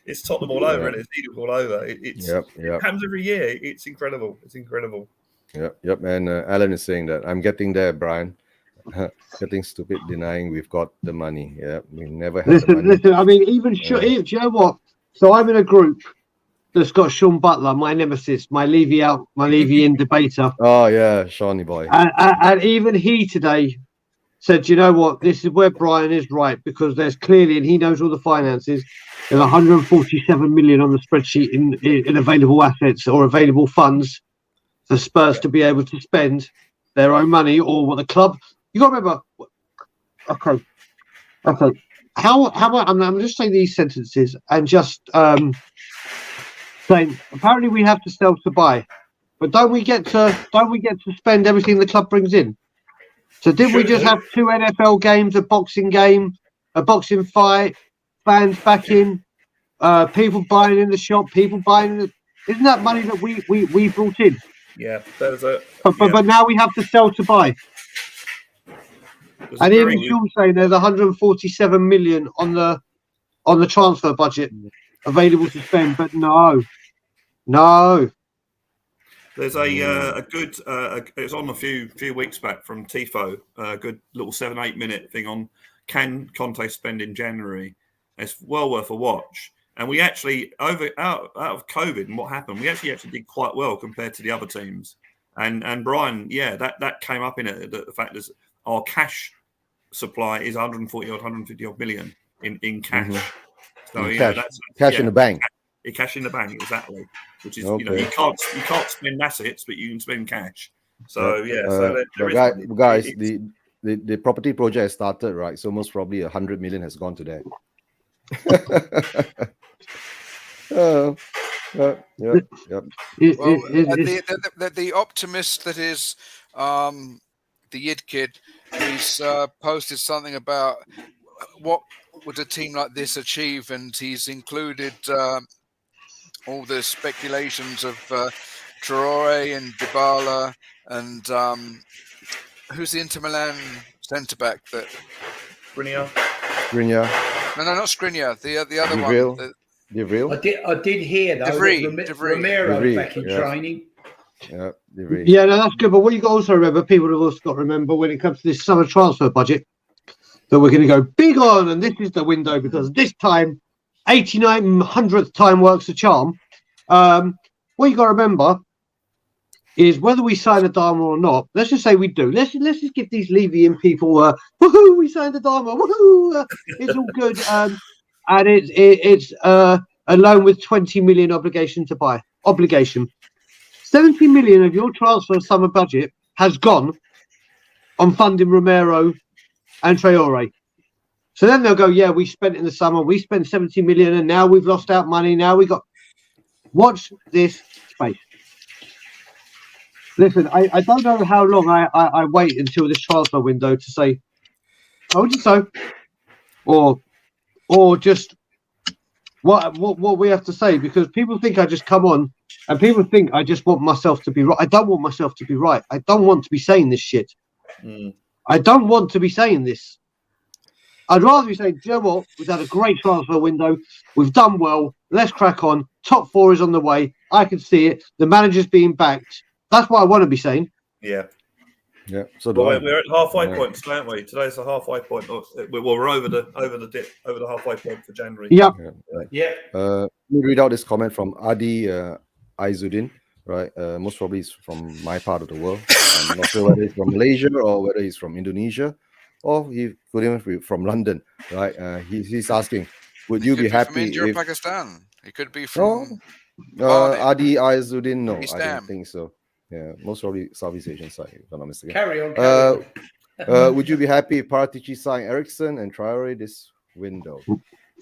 it's Tottenham all over, and it's Needham all over. It happens every year. It's incredible. Yep. And Alan is saying that I'm getting there, Brian. Getting stupid, denying we've got the money. Yeah, we never had the money. Listen. Do you know what? So I'm in a group that's got Sean Butler, my nemesis, my Levy in debater. Oh yeah, Shawnee boy. And even he today said, you know what? This is where Brian is right, because there's clearly, and he knows all the finances. There's 147 million on the spreadsheet in available assets or available funds for Spurs to be able to spend their own money, or what the club. You got to remember. Okay. How about I'm just saying these sentences and just saying apparently we have to sell to buy, but don't we get to spend everything the club brings in? So did we just have 2 NFL games, a boxing game, a boxing fight, fans back in, people buying in the shop, people buying isn't that money that we brought in? Yeah, there's a. But now we have to sell to buy. And even Sean saying there's 147 million on the transfer budget available to spend, but no. There's a good. It was on a few weeks back from Tifo. A good little 7-8 minute thing on can Conte spend in January. It's well worth a watch. And we actually out of COVID and what happened, we actually did quite well compared to the other teams. And Brian, that came up in it. The fact is our cash supply is 140 or 150 odd million in cash. So that's cash in the bank. Cash in the bank, exactly. Which is Okay. you can't spend assets, but you can spend cash. So so there is money. Guys, the property project has started, right? So most probably 100 million has gone to that. The optimist that is the Yid kid, he's posted something about what would a team like this achieve, and he's included all the speculations of Traore and Dybala and who's the Inter Milan centre back that Skriniar. No, not Skriniar. The other DeVril. one. DeVril. I did hear though that Romero back in training. Yeah, DeVril. Yeah, no, that's good. But what you got to also remember, people have also got to remember when it comes to this summer transfer budget, that we're going to go big on, and this is the window because this time, 8900th time works a charm. What you got to remember is whether we sign a Dharma or not. Let's just say we do. Let's just give these Levian people woohoo! We signed a Dharma. Woohoo! It's all good. And it's a loan with 20 million obligation to buy. 70 million of your transfer summer budget has gone on funding Romero and Traore. So then they'll go, yeah, we spent in the summer, we spent 70 million and now we've lost out money. Now we got. Watch this space. Listen, I don't know how long I wait until this transfer window to say, told you so. Or just what we have to say, because people think I just come on and people think I just want myself to be right. I don't want myself to be right. I don't want to be saying this shit. I don't want to be saying this. I'd rather be saying, you know what, we've had a great transfer window. We've done well. Let's crack on. Top 4 is on the way. I can see it. The manager's being backed. That's what I want to be saying. Yeah. So we're at halfway points, aren't we? Today's the halfway point. We're over the halfway point for January. Yeah. Let me read out this comment from Adi Aizuddin. Right, most probably it's from my part of the world. I'm not sure whether it's from Malaysia or whether he's from Indonesia, or he could even be from London. Right, he's asking, would you be happy from India or if Pakistan? He could be from Adi Aizuddin? No, East I Ham. don't think so. Yeah, most probably Southeast Asian side, if I'm not mistaken. Carry on. Would you be happy if Paratici signed Ericsson and Traore this window?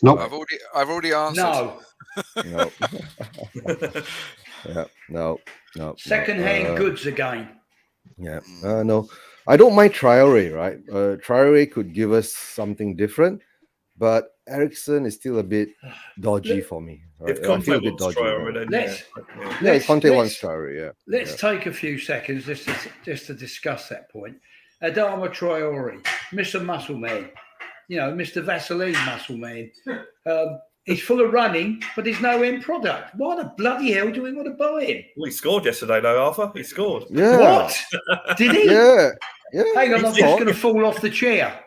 No. I've already answered. No. No. Second-hand goods again. Yeah. No. I don't mind Traore, right? Traore could give us something different, but Ericsson is still a bit dodgy for me. Right? If Conte a bit wants dodgy. Traore, then Conte wants Traore, yeah. Let's take a few seconds just to discuss that point. Adama Traore, Mr. Muscle Man, Mr. Vaseline Muscle Man. He's full of running, but there's no end product. Why the bloody hell do we want to buy him? Well, he scored yesterday, though, Arthur. He scored. Yeah. What? Did he? Yeah. Hang on, I'm just going to fall off the chair.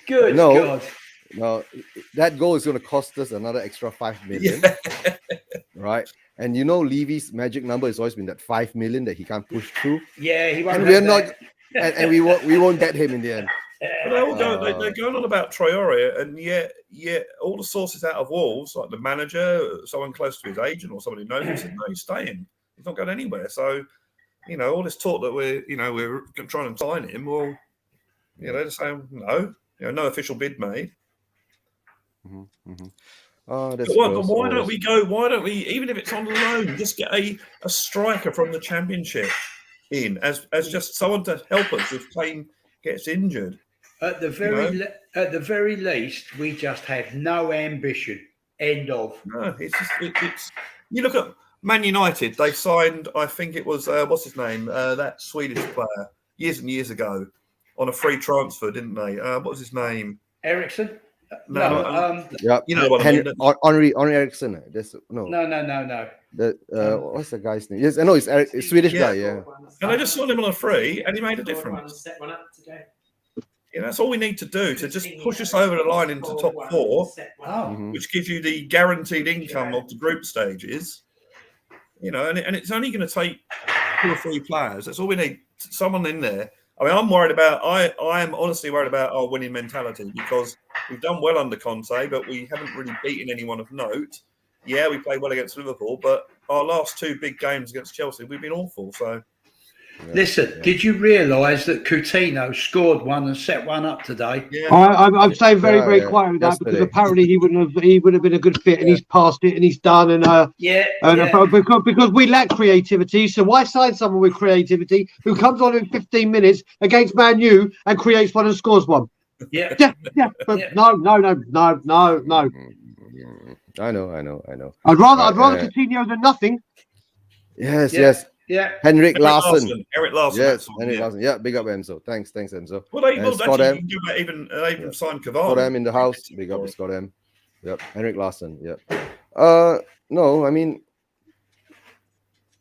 Good God. No, that goal is going to cost us another extra 5 million. Right? And Levy's magic number has always been that 5 million that he can't push through. Yeah, he won't. And we're not, and we won't get him in the end. They're going on about Traore, and yet all the sources out of Wolves, like the manager, someone close to his agent, or somebody who knows him, said, no, he's staying. He's not going anywhere. So, all this talk that we're trying to sign him, well, they're just saying no. No official bid made. But why don't we go? Why don't we, even if it's on loan, just get a striker from the Championship in as just someone to help us if Kane gets injured? At the very least, we just have no ambition. End of. No, it's. You look at Man United. They signed, I think it was what's his name, that Swedish player years and years ago on a free transfer, didn't they? What was his name? Ericsson. No. Yeah. What I mean? Henry Ericsson. No. What's the guy's name? Yes, I know it's Swedish guy. Yeah. And they just signed him on a free, and he made a difference. That's all we need to do to just push us over the line into top 4, which gives you the guaranteed income of the group stages. And it's only going to take 2 or 3 players. That's all we need. Someone in there. I mean, I'm worried about. I am honestly worried about our winning mentality because we've done well under Conte, but we haven't really beaten anyone of note. Yeah, we played well against Liverpool, but our last 2 big games against Chelsea, we've been awful. So, listen, did you realise that Coutinho scored one and set one up today? Yeah, I'm staying very quiet with that because apparently he would have been a good fit, and he's passed it and he's done, because we lack creativity. So why sign someone with creativity who comes on in 15 minutes against Man U and creates one and scores one? Yeah. But no. I know. I'd rather Coutinho than nothing. Yes. Yeah. Henrik Larsson. Eric Larsson. Yes, Henrik Larsson. Yeah, big up Enzo. Thanks Enzo. Well, they even signed Cavani. Scott M in the house. Big up Scott M. Yep, Henrik Larsson. Yep. No, I mean,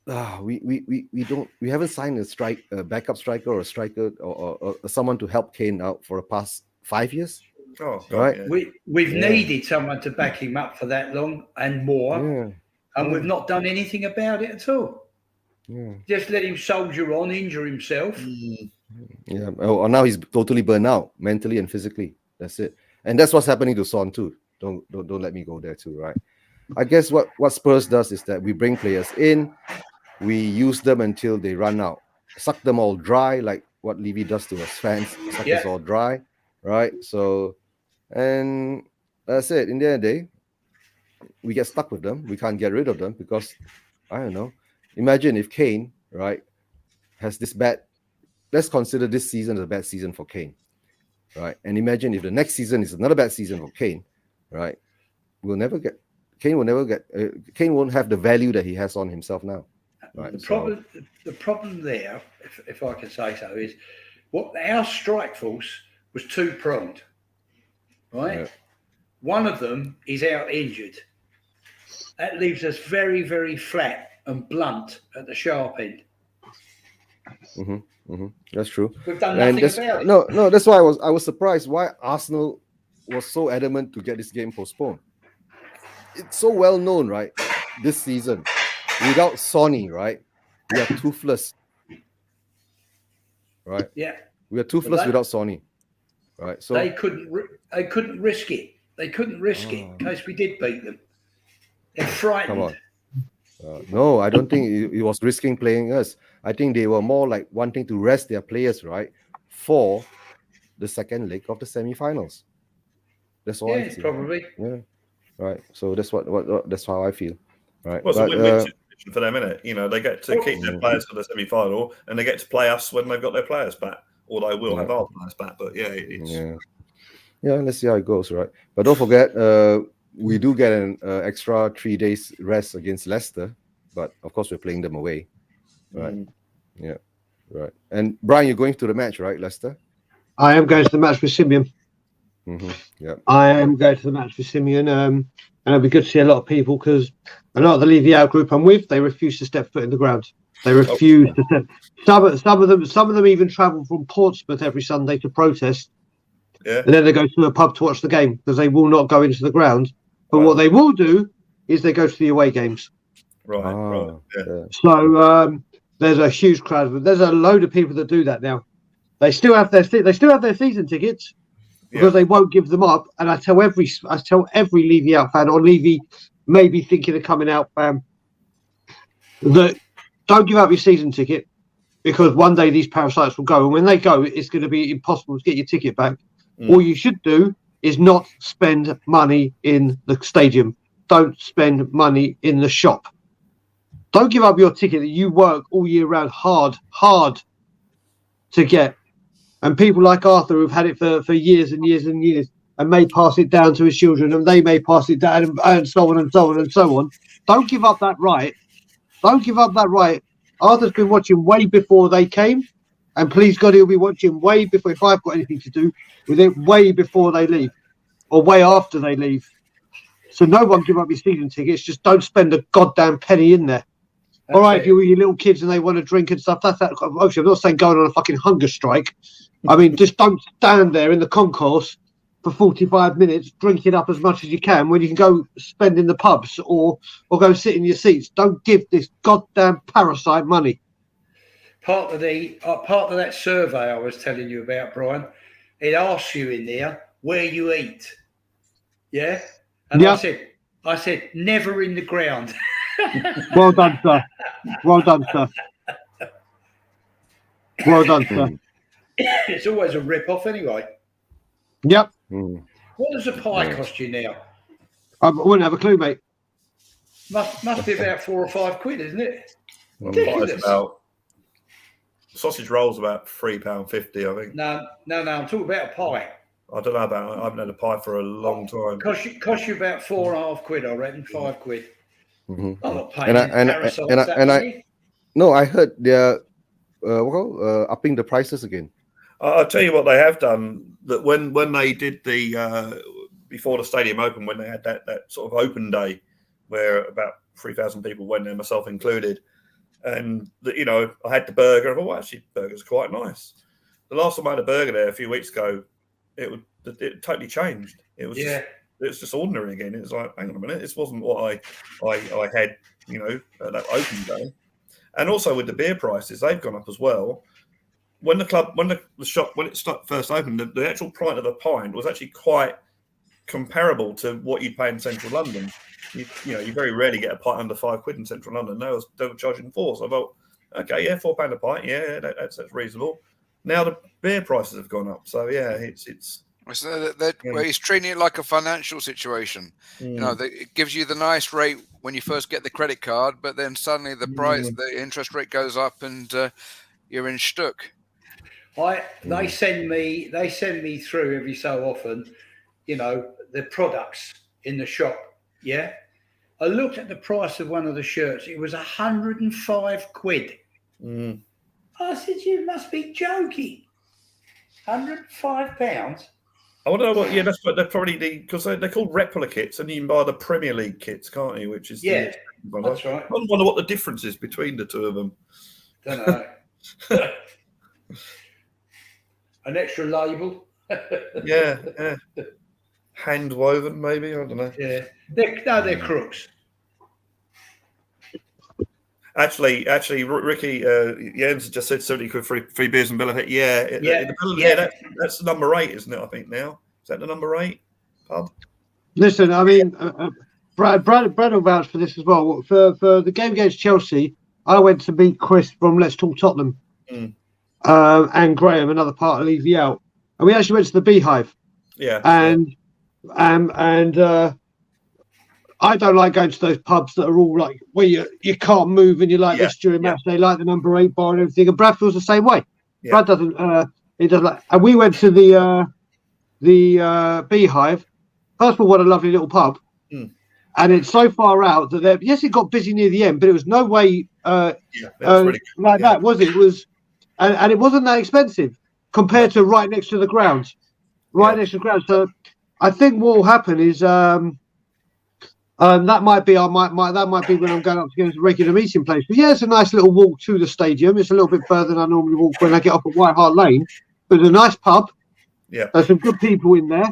we haven't signed a backup striker or a striker or someone to help Kane out for the past 5 years. Oh, God, right. Yeah. We've needed someone to back him up for that long and more, and we've not done anything about it at all. Yeah. Just let him soldier on, injure himself. Yeah. Oh, now he's totally burnt out mentally and physically. That's it. And that's what's happening to Son too. Don't let me go there too, right? I guess what Spurs does is that we bring players in, we use them until they run out, suck them all dry, like what Levy does to us fans, suck us all dry, right? So, and that's it. In the end of the day, we get stuck with them. We can't get rid of them because, I don't know. Imagine if Kane, right, has this bad. Let's consider this season as a bad season for Kane, right? And imagine if the next season is another bad season for Kane, right? Kane won't have the value that he has on himself now. Right? The problem there, if I can say so, is what our strike force was 2-pronged, right? Yeah. One of them is out injured. That leaves us very, very flat and blunt at the sharp end. That's true. We've done nothing about it. No, that's why I was surprised why Arsenal was so adamant to get this game postponed. It's so well known, right? This season, without Sonny, right? We are toothless. Right? Yeah. We are toothless without Sonny. Right. So they couldn't risk it. They couldn't risk it in case we did beat them. They're frightened. Come on. No, I don't think it was risking playing us. I think they were more like wanting to rest their players, right, for the second leg of the semi-finals. That's all I see. Probably. Yeah. Right. So that's that's how I feel. Right. Well, it's a win-win situation for them, isn't it? You know, they get to keep their players for the semi-final, and they get to play us when they've got their players back. Although we'll have our players back, but let's see how it goes, right? But don't forget, we do get an extra 3 days rest against Leicester, but of course we're playing them away, right? Yeah, right. And Brian, you're going to the match, right, Leicester? I am going to the match with Simeon. Yeah, I am going to the match with Simeon, and it'll be good to see a lot of people because a lot of the Levy Out group I'm with, they refuse to step foot in the ground. They refuse to step. Some of them even travel from Portsmouth every Sunday to protest. Yeah. And then they go to a pub to watch the game because they will not go into the ground. But what they will do is they go to the away games. Right. Yeah. So there's a huge crowd. There's a load of people that do that now. They still have their season tickets because they won't give them up. And I tell every Levy Out fan or Levy maybe thinking of coming out fan that don't give up your season ticket because one day these parasites will go. And when they go, it's going to be impossible to get your ticket back. All you should do is not spend money in the stadium. Don't spend money in the shop. Don't give up your ticket that you work all year round hard to get. And people like Arthur who've had it for years and years and years and may pass it down to his children and they may pass it down and so on and so on and so on. Don't give up that right. Don't give up that right. Arthur's been watching way before they came. And please God, he'll be watching way before, if I've got anything to do with it, way before they leave or way after they leave. So no one give up your season tickets. Just don't spend a goddamn penny in there. That's all right, if you're with your little kids and they want to drink and stuff, that's that. Obviously, I'm not saying going on a fucking hunger strike. I mean, just don't stand there in the concourse for 45 minutes drinking up as much as you can when you can go spend in the pubs or go sit in your seats. Don't give this goddamn parasite money. part of that survey I was telling you about, Brian, it asks you in there where you eat. Yeah, and Yep. I said never in the ground. Well done, sir. Well done, sir. Well done, sir. It's always a rip-off anyway. Yep. What does a pie cost you now? I wouldn't have a clue, mate. Must be about £4 or £5, isn't it? Ridiculous. Sausage rolls about £3.50, I think. No, I'm talking about a pie. I don't know about. I haven't had a pie for a long time. Cost you about £4.50, I reckon, £5. Mm-hmm. I'm not paying No, I heard they're upping the prices again. I'll tell you what they have done. That when they did the before the stadium opened, when they had that sort of open day, where about 3,000 people went there, myself included, and I had the burger. I thought, well, actually, burgers are quite nice. The last time I had a burger there a few weeks ago, it totally changed. It was just ordinary again. It was like, hang on a minute, this wasn't what I had, at that open day. And also with the beer prices, they've gone up as well. When the shop first opened, the actual price of a pint was actually quite comparable to what you'd pay in central London. You very rarely get a pint under £5 in central London. They were charging £4. So I thought, okay, yeah, £4 a pint, yeah, that's reasonable. Now the beer prices have gone up, so yeah, it's. So where he's treating it like a financial situation. It gives you the nice rate when you first get the credit card, but then suddenly the interest rate goes up, and you're in stuck. They send me through every so often, the products in the shop. Yeah, I looked at the price of one of the shirts. It was £105. I said, you must be joking. £105. I want to know what. Yeah, that's what they're probably because they're called replica kits, and you can buy the Premier League kits, can't you? Which is that's right. I wonder what the difference is between the two of them. Don't know. An extra label. yeah. Hand woven, maybe, I don't know. Yeah, they're crooks. Actually, Ricky Jens just said 70 quid free beers and bill of it. That's the number 8, isn't it? I think now is that the number 8 pub? Listen, I mean, Brad will vouch for this as well. For the game against Chelsea, I went to meet Chris from Let's Talk Tottenham, and Graham, another part of Levy Out, and we actually went to the Beehive. Yeah, and I don't like going to those pubs that are all like where you can't move and you like this during match. They like the number 8 bar and everything. And Brad feels the same way. Yeah. Brad doesn't. He doesn't like. And we went to the Beehive. First of all, what a lovely little pub. And it's so far out that it got busy near the end, but it was no way that was it. It was, and it wasn't that expensive compared to right next to the ground. Next to the ground. So I think what will happen is. That might be when I'm going up to a regular meeting place. But yeah, it's a nice little walk to the stadium. It's a little bit further than I normally walk when I get off at White Hart Lane. But it's a nice pub. Yeah, there's some good people in there.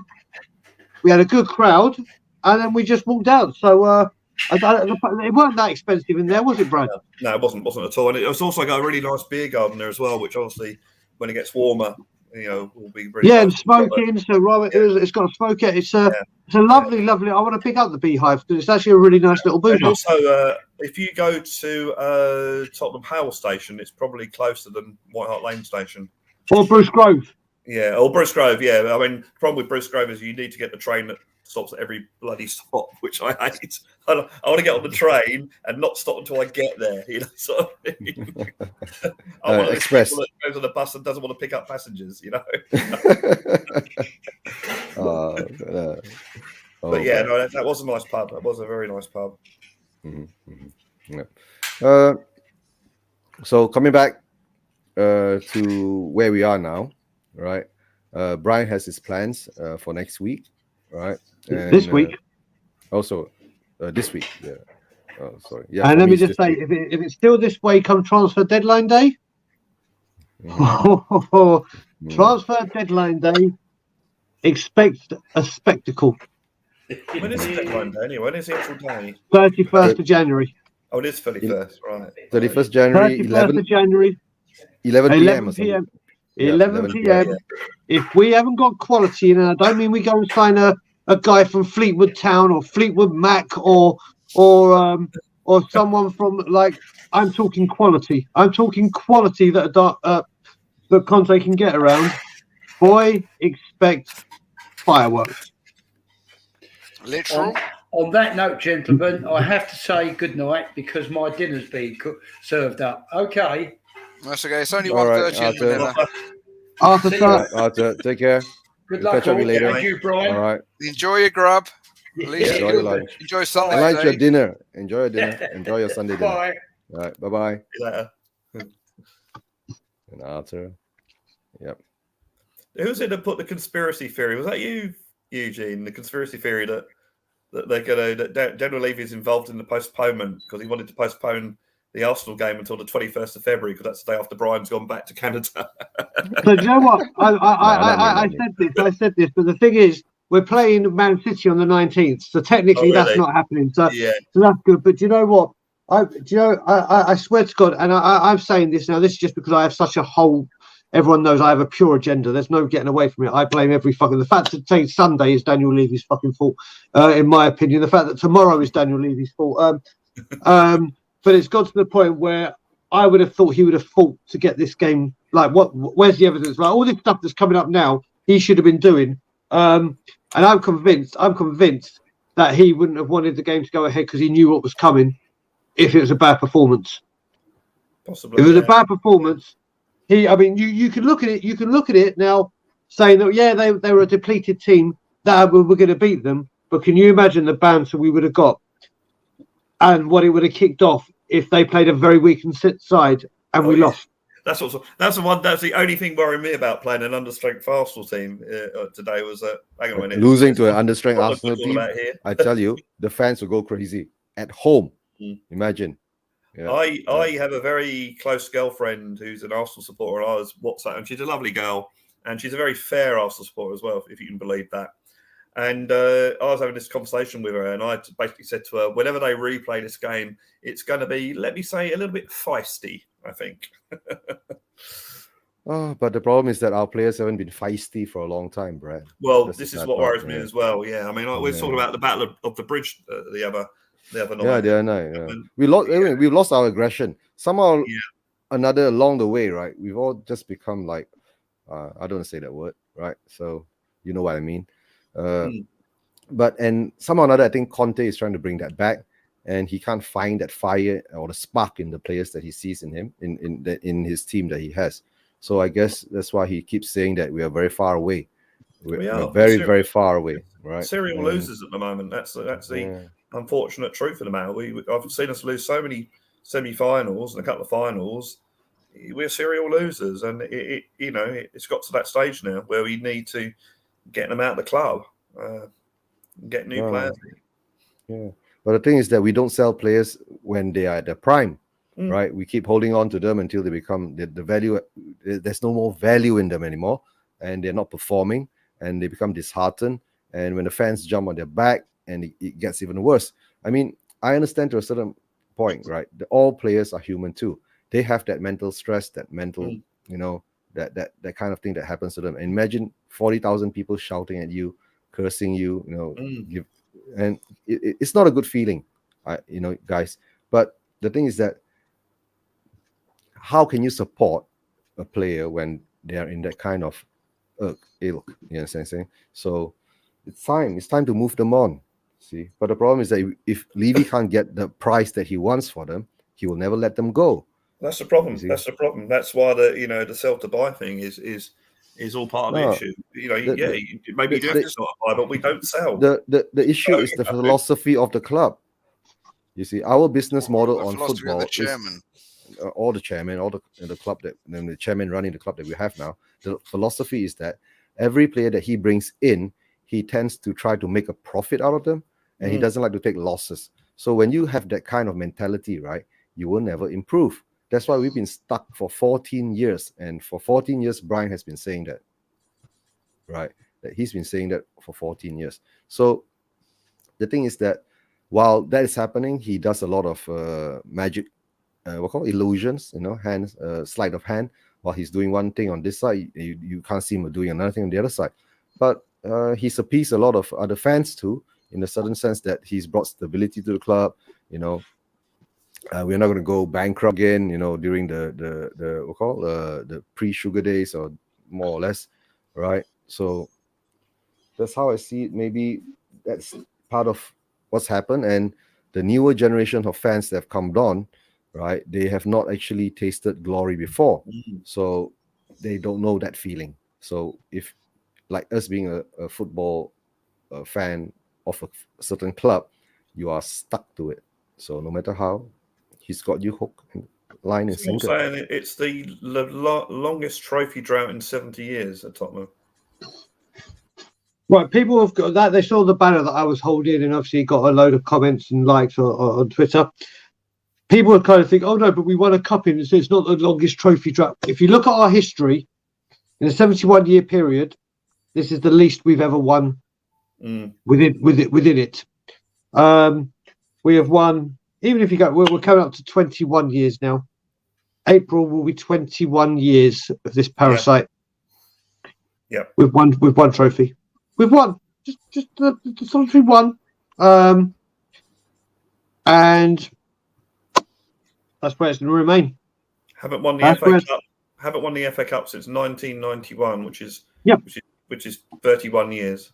We had a good crowd, and then we just walked out. So it wasn't that expensive in there, was it, Brad? No, it wasn't at all. And it was also got a really nice beer garden there as well, which obviously, when it gets warmer, will be really nice. And smoking. It's got a smoker. It's a lovely. I want to pick up the Beehive because it's actually a really nice little booth. And also, if you go to Tottenham Hale Station, it's probably closer than White Hart Lane Station. Or Bruce Grove. Yeah, or Bruce Grove. Yeah, I mean, the problem with Bruce Grove is you need to get the train that stops at every bloody stop, which I hate. I want to get on the train and not stop until I get there. Sort of thing. I want express that goes on the bus and doesn't want to pick up passengers. But yeah, no, that was a nice pub. That was a very nice pub. Yeah. So coming back to where we are now, right? Brian has his plans for next week, right? And, this week. Also, this week. Yeah. Oh, sorry. Yeah. And let me just say, if it's still this way come transfer deadline day, transfer deadline day, expect a spectacle. When is the deadline day anyway? When is the actual day? 31st of January. Oh, it is 31st, right. 31st January, 31st of January. 11 p.m. 11 or something. p.m. Yeah, 11 p.m. yeah. If we haven't got quality, and I don't mean we go and sign a guy from Fleetwood Town or Fleetwood Mac or someone from, like, I'm talking quality. I'm talking quality that that Conte can get around. Boy, expect fireworks. Literal. On that note, gentlemen, I have to say good night because my dinner's being served up. Okay. That's okay. It's only All right, 1:30 in Arthur. Manila. Arthur, See sir. ya. Arthur, take care. Good We'll luck, catch up all. with you later. And you, Brian. All right. Enjoy your grub. At least Enjoy your lunch. enjoy Sunday. Lunch or Dave. dinner. Enjoy your dinner. Enjoy your Sunday dinner. Bye. All right. Bye-bye. See you later. And Arthur. Yep. Who was it that put the conspiracy theory? Was that you, Eugene? The conspiracy theory that they're going to that Daniel Levy is involved in the postponement because he wanted to postpone the Arsenal game until the 21st of February because that's the day after Brian's gone back to Canada. So do you know what? I said this, but the thing is, we're playing Man City on the 19th, so technically that's not happening. So, Yeah. so that's good. But do you know what? I swear to God, and I'm saying this now. This is just because I have such a whole. Everyone knows I have a pure agenda. There's no getting away from it. I blame every fucking. The fact that today's Sunday is Daniel Levy's fucking fault, in my opinion. The fact that tomorrow is Daniel Levy's fault. But it's got to the point where I would have thought he would have fought to get this game. Like, where's the evidence? Like, all this stuff that's coming up now, he should have been doing. And I'm convinced that he wouldn't have wanted the game to go ahead because he knew what was coming if it was a bad performance. Possibly. If it was a bad performance, you can look at it. You can look at it now, saying that they were a depleted team that we're going to beat them. But can you imagine the banter we would have got and what it would have kicked off if they played a very weak and sit side and we lost? That's the only thing worrying me about playing an understrength Arsenal team today was that hang on a minute, Losing to an understrength what Arsenal the football team. about here? I tell you, the fans will go crazy at home. Mm. Imagine. Yeah. I have a very close girlfriend who's an Arsenal supporter. I was WhatsApp, and she's a lovely girl, and she's a very fair Arsenal supporter as well, if you can believe that. And I was having this conversation with her, and I basically said to her, whenever they replay this game, it's going to be, let me say, a little bit feisty, I think. Oh, but the problem is that our players haven't been feisty for a long time, Brad. Well, That's this the is sad what part, worries me as well. Yeah, I mean, we're talking about the Battle of the Bridge the other night. Yeah, the other night. Yeah. We've lost our aggression somehow, another along the way, right? We've all just become like, I don't want to say that word, right? So you know what I mean. But somehow or another, I think Conte is trying to bring that back, and he can't find that fire or the spark in the players that he sees in him, in his team that he has. So I guess that's why he keeps saying that we are very far away. We're very, very far away, right? Serial losers at the moment. That's the unfortunate truth of the matter. I've seen us lose so many semi-finals and a couple of finals. We're serial losers, and it's got to that stage now where we need to get them out of the club, get new players. Yeah, but the thing is that we don't sell players when they are at their prime. Right, we keep holding on to them until they become the value. There's no more value in them anymore, and they're not performing, and they become disheartened. And when the fans jump on their back, and it gets even worse. I mean, I understand to a certain point, right? All players are human too. They have that mental stress, that mental, that kind of thing that happens to them. And imagine 40,000 people shouting at you, cursing you, and it's not a good feeling, guys. But the thing is that, how can you support a player when they are in that kind of ilk? You know what I'm saying? So it's time to move them on. See, but the problem is that if Levy can't get the price that he wants for them, he will never let them go. That's the problem. That's the problem. That's why the sell to buy thing is all part of the issue. Maybe you do have to sell to buy, but we don't sell. The issue is the philosophy of the club. You see, our business model on football is. All the chairman, all the club the chairman running the club that we have now, the philosophy is that every player that he brings in, he tends to try to make a profit out of them, and he doesn't like to take losses. So when you have that kind of mentality, right, you will never improve. That's why we've been stuck for 14 years, and for 14 years, Brian has been saying that, right? That he's been saying that for 14 years. So the thing is that while that is happening, he does a lot of magic. Illusions, hands, sleight of hand, while he's doing one thing on this side, you can't see him doing another thing on the other side. But he's appeased a lot of other fans too, in a certain sense that he's brought stability to the club. You know, we're not going to go bankrupt again. You know, during the pre-sugar days, or more or less, right? So that's how I see it. Maybe that's part of what's happened, and the newer generation of fans that have come on, right? They have not actually tasted glory before, so they don't know that feeling. So if, like us being a football fan of a certain club, you are stuck to it. So no matter how, he's got you hook, line, and So you're sinker. saying it's the longest trophy drought in 70 years at Tottenham. Right, people have got that. They saw the banner that I was holding, and obviously got a load of comments and likes on Twitter. People would kind of think, oh no, but we won a cup in, so it's not the longest trophy drought. If you look at our history, in a 71-year period, this is the least we've ever won within it. We have won, even if you go, we're coming up to 21 years now. April will be 21 years of this parasite. Yeah. We've won trophy. We've won. Just the solitary one. And that's where it's going to remain. Haven't won the FA Cup. Haven't won the FA Cup since 1991, which is 31 years.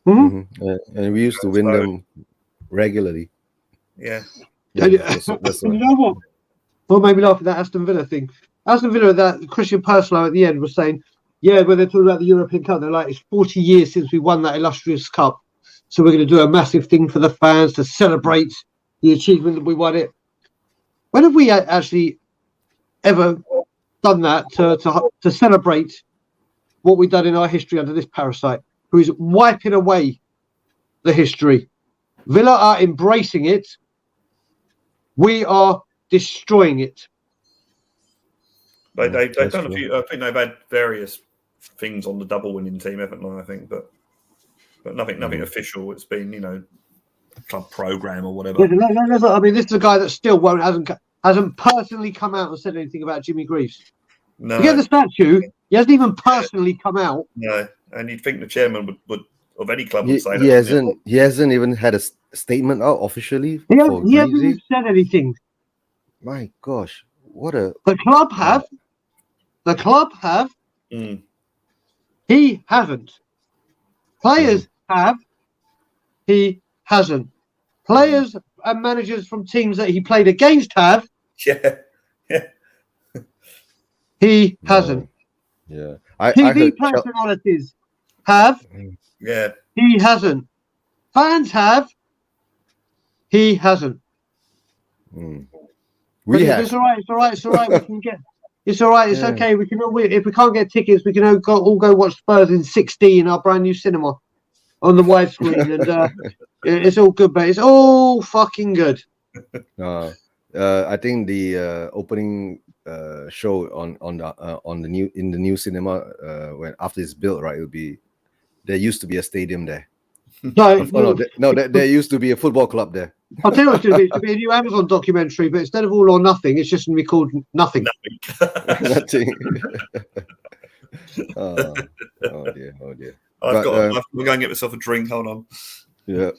Mm-hmm. And we used to win them regularly. Yeah. That's you know what? What made me laugh at that Aston Villa thing? Aston Villa, that Christian Perslow at the end was saying, yeah, when they're talking about the European Cup, they're like, it's 40 years since we won that illustrious cup. So we're going to do a massive thing for the fans to celebrate the achievement that we won it. When have we actually ever done that to celebrate what we've done in our history under this parasite, who is wiping away the history? Villa are embracing it. We are destroying it. They've done a few. I think they've had various things on the double winning team, haven't they? I think, but nothing official. It's been, club program or whatever. I mean, this is a guy that still hasn't personally come out and said anything about Jimmy Greaves. No, forget the statue. He hasn't even personally come out. No, and you'd think the chairman would of any club would say that. He hasn't even had a statement out officially. He hasn't even said anything. My gosh, what a... The club have. The club have. He hasn't. Players have. He hasn't. Players and managers from teams that he played against have. Yeah. He hasn't. Yeah. TV personalities have. Yeah. He hasn't. Fans have. He hasn't. It's all right. It's all right. It's all right. We can get. It's all right. It's okay. We can. If we can't get tickets, we can all go watch Spurs in 6D in our brand new cinema on the widescreen, and it's all good, but it's all fucking good. I think the opening show on the new cinema when after it's built, right? It'll be, there used to be a stadium there. There used to be a football club there. I'll tell you what it's to be a new Amazon documentary, but instead of All or Nothing, it's just going to be called Nothing. Nothing. Oh dear. We're going to get myself a drink. Hold on. Yeah.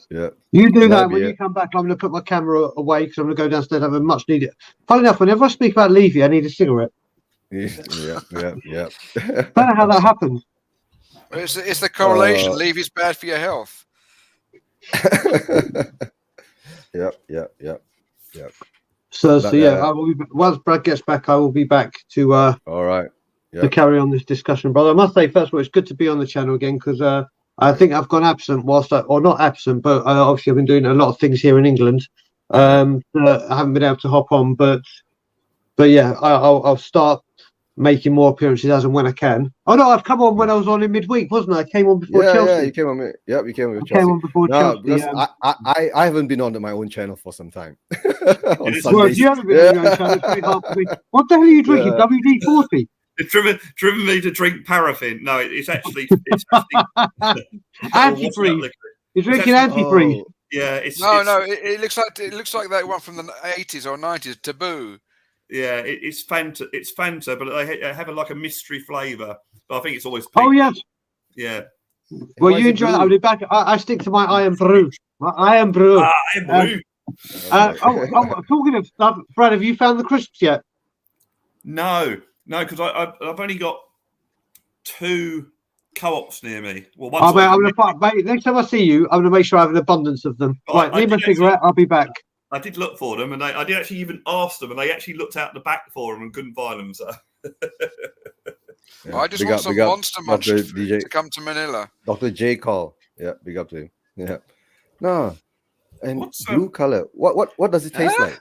You do that. When you come back, I'm going to put my camera away because I'm going to go downstairs and have a much needed. Funny enough, whenever I speak about Levy, I need a cigarette. Yeah. I don't know how that happens. It's the correlation. Levy's bad for your health. Yep. So I will be, once Brad gets back, I will be back to all right. To carry on this discussion, brother. I must say, first of all, it's good to be on the channel again because I think I've gone absent or not absent, but obviously I've been doing a lot of things here in England. I haven't been able to hop on, but yeah, I'll start making more appearances as and when I can. Oh no, I've come on when I was on in midweek, wasn't I? I came on before Chelsea. Yeah, you came on. Yep, you came on with Chelsea. Came on before Chelsea. Because I haven't been on my own channel for some time. Well, you haven't been on your own channel. It's pretty hard for me. What the hell are you drinking? WD-40? It's driven me to drink paraffin. No, it's actually antifreeze. You're drinking antifreeze. Yeah, it's no. It looks like that one from the 80s or 90s. Taboo. Yeah, it's Fanta. It's Fanta, but they have like a mystery flavour. But I think it's always. Oh, peach. yes. Yeah. Well, Why you is it enjoy that. blue? I'll be back. I stick to my iron brew. My iron brew. Blue. Talking of stuff, Brad, have you found the crisps yet? No, because I've only got 2 co-ops near me. Well, one. Oh, mate, I'm gonna find, mate, next time I see you, I'm gonna make sure I have an abundance of them. But Right, I leave my did actually- cigarette. I'll be back. I did look for them, and I did actually even ask them, and they actually looked out the back for them and couldn't find them. So. Yeah. I just Big want up- some big up Monster Munch Dr. food DJ. to come to Manila. Dr. J call. Yeah, big up to him. Yeah. No. And What's, blue color. What does it taste Huh? like?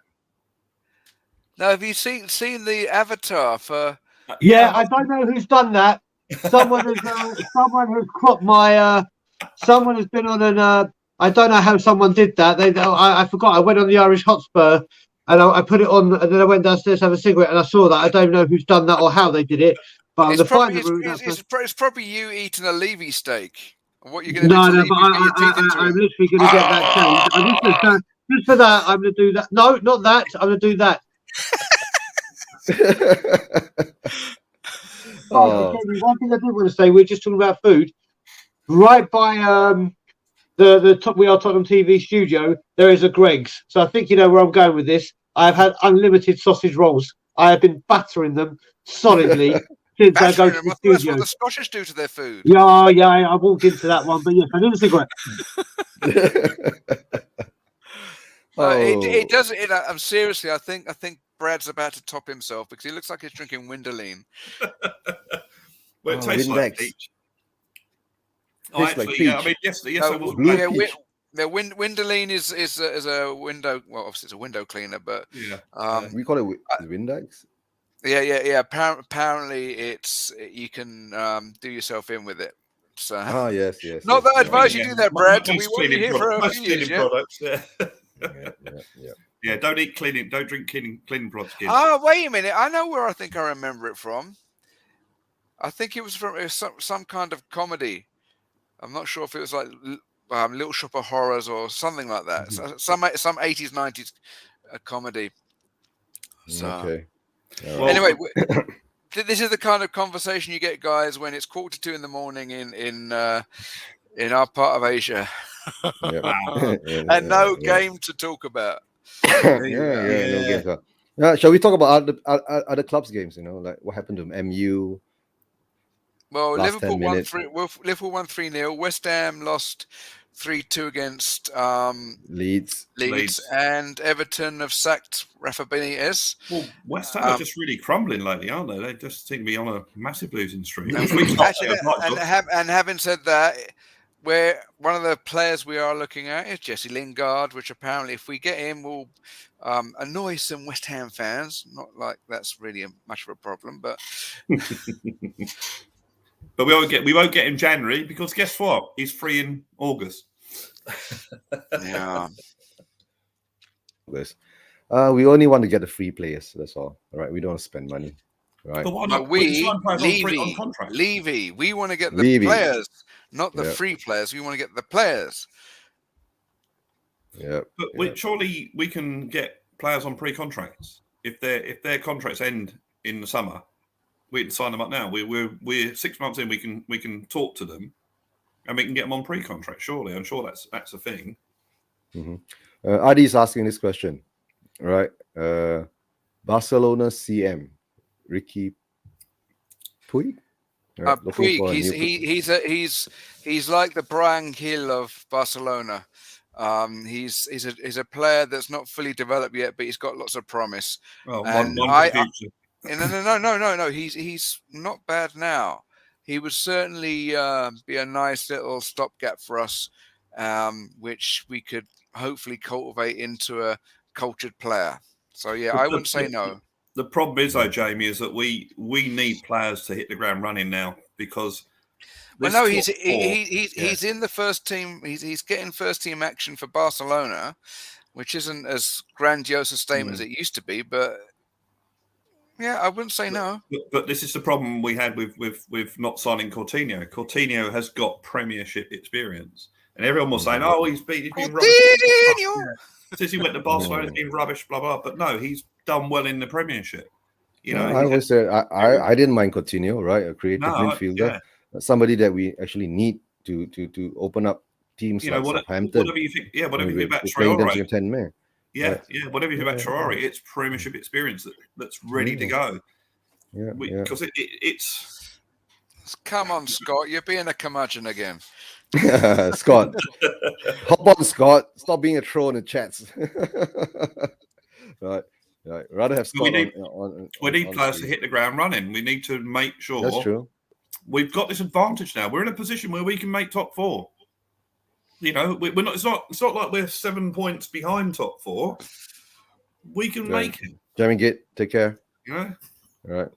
Now, have you seen the avatar for? Yeah, I don't know who's done that. Someone has cropped my. Someone has been on an. I don't know how someone did that. I forgot. I went on the Irish Hotspur, and I put it on, and then I went downstairs to have a cigarette, and I saw that. I don't know who's done that or how they did it, but I'm It's gonna find probably, the route. it's probably you eating a Levy steak. And what you're going to No, do to no, Levy but is get your teeth into I'm him. literally going to get that changed. Just for that, I'm going to do that. No, not that. I'm going to do that. Oh. One thing I did want to say, we're just talking about food. Right by the top We Are Tottenham TV studio, there is a Greg's. So I think you know where I'm going with this. I've had unlimited sausage rolls. I have been battering them solidly since I go to the That's studio. what the Scottish do to their food. Yeah, I walked into that one, but yes, I need a cigarette. It does. I'm seriously. I think Brad's about to top himself because he looks like he's drinking Winderline. Well, it tastes like Windex. peach. Tastes like Actually, yeah, I peach. mean, yes, I was. blue Yeah, peach. the Winderline is a window. Well, obviously it's a window cleaner, but Yeah. We call it Windex. yeah. Apparently, you can do yourself in with it. So Yes. not that I yes. advise you do that, Brad. We Most won't be here for a most few years. cleaning Yeah? products. Yeah. Yeah. Yeah, don't drink cleaning products, kids. Oh, wait a minute. I know where I think I remember it from. I think it was from some kind of comedy. I'm not sure if it was like Little Shop of Horrors or something like that. Mm-hmm. Some 80s, 90s comedy. So Okay. Well, anyway, this is the kind of conversation you get, guys, when it's 1:45 in the morning in our part of Asia, and no game to talk about. No games. Shall we talk about other clubs' games? You know, like what happened to MU? Well, Last Liverpool 10 won minutes. 3. Liverpool won 3-0. West Ham lost 3-2 against Leeds. Leeds, and Everton have sacked Rafa Benitez. Well, West Ham are just really crumbling lately, aren't they? They just seem to be on a massive losing streak. Actually, and having said that, where one of the players we are looking at is Jesse Lingard, which apparently, if we get him, will annoy some West Ham fans. Not like that's really much of a problem, but But we won't get him January because guess what? He's free in August. yeah. We only want to get the free players. That's all. All right. We don't want to spend money. Right. But why No, not? put some players on Levy, contract? Levy, we want to get the Levy. players, not the Yeah. free players. We want to get the players. Yeah. But surely we can get players on pre-contracts if their contracts end in the summer. We can sign them up now. We're 6 months in. We can talk to them, and we can get them on pre-contract. Surely, I'm sure that's a thing. Mm-hmm. Adi's asking this question, right? Barcelona CM Ricky Puig. Right, Puig. He's like the Brian Hill of Barcelona. He's a player that's not fully developed yet, but he's got lots of promise. Well, And one for the future. No. He's not bad now. He would certainly be a nice little stopgap for us, which we could hopefully cultivate into a cultured player. So yeah, I wouldn't say no. The problem is though, Jamie, is that we need players to hit the ground running now because. Well, no, he's in the first team. He's getting first team action for Barcelona, which isn't as grandiose a statement as it used to be, but. Yeah, I wouldn't say no. But this is the problem we had with not signing Coutinho. Coutinho has got Premiership experience, and everyone was saying, "Oh, he's been rubbish." Coutinho. Since he went to Barcelona, he's been rubbish, blah blah. But no, he's done well in the Premiership. You know, I always say I didn't mind Coutinho, right? A creative midfielder, somebody that we actually need to open up teams like Southampton. Whatever you think, whatever you think about Traore. 10 men. Whatever you think about Traore, it's Premiership experience that's ready to go. Because it's. Come on, Scott, you're being a curmudgeon again. Scott, hop on, Scott. Stop being a troll in the chats. Right. Rather have Scott we need players to hit the ground running. We need to make sure. That's true. We've got this advantage now. We're in a position where we can make top 4. You know, we're not. It's not like we're 7 points behind top 4. We can make it. Jeremy Gate, take care. You know. Right.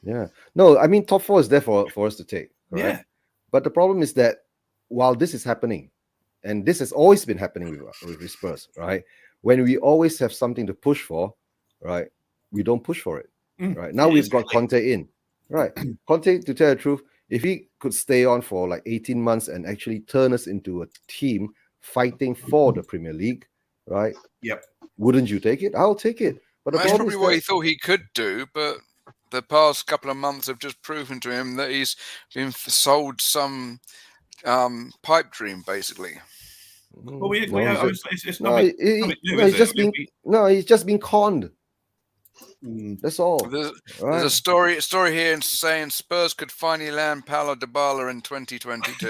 Yeah. No, I mean top 4 is there for us to take. Right? Yeah. But the problem is that while this is happening, and this has always been happening with Spurs, right? When we always have something to push for, right? We don't push for it. Right. Now we've got Conte in. Right. Conte, to tell the truth, if he could stay on for like 18 months and actually turn us into a team fighting for the Premier League, right? Yep. Wouldn't you take it? I'll take it. But that's probably what he thought he could do, but the past couple of months have just proven to him that he's been sold some pipe dream, basically. Well, it's nothing new, he's just been conned. That's all. There's a story here saying Spurs could finally land Paulo Dybala in 2022.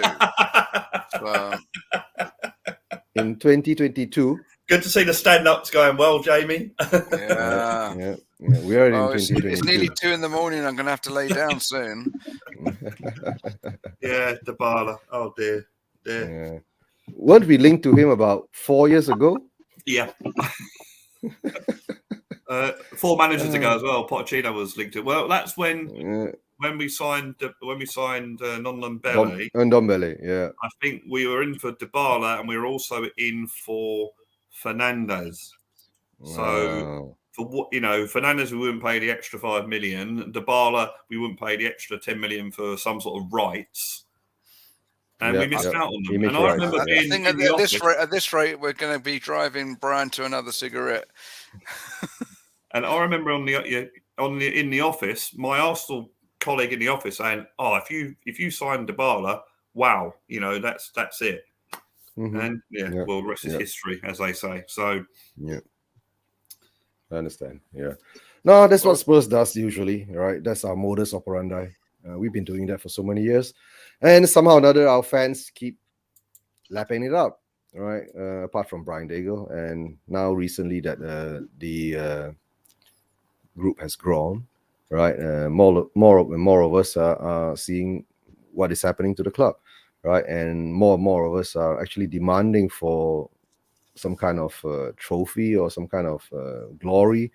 In 2022. Good to see the stand-ups going well, Jamie. Yeah. We are in 2022. It's nearly 2 a.m. I'm going to have to lay down soon. Yeah, Dybala. Oh dear. Yeah. Weren't we linked to him about 4 years ago? Yeah. 4 managers ago as well. Pochettino was linked to. Well, that's when we signed Ndombele. Ndombele, yeah. I think we were in for Dybala and we were also in for Fernandes. So for what Fernandes, we wouldn't pay the extra 5 million. Dybala, we wouldn't pay the extra 10 million for some sort of rights. And we missed out on them. And I remember being at this rate, we're going to be driving Brian to another cigarette. And I remember in the office, my Arsenal colleague in the office saying, "Oh, if you sign Dybala, wow, that's it." And well, the rest is history, as they say. So I understand. Yeah, no, that's what Spurs does usually, right? That's our modus operandi. We've been doing that for so many years, and somehow or another, our fans keep lapping it up, right? Apart from Brian Daigle, and now recently that the group has grown, right? More of us are seeing what is happening to the club, right? And more of us are actually demanding for some kind of trophy or some kind of glory,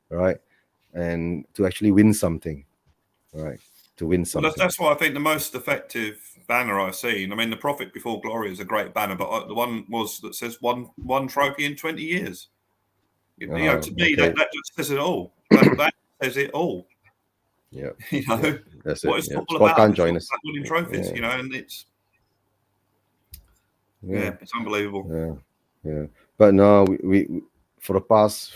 right? And to actually win something, right? To win something. Well, that's why I think the most effective banner I've seen. I mean, the Profit Before Glory is a great banner, but the one that says one trophy in 20 years. To me, that just says it all. That says it all. Yeah. That's what it's all about. Can't join us. Winning trophies, and it's it's unbelievable. Yeah. But no, we for the past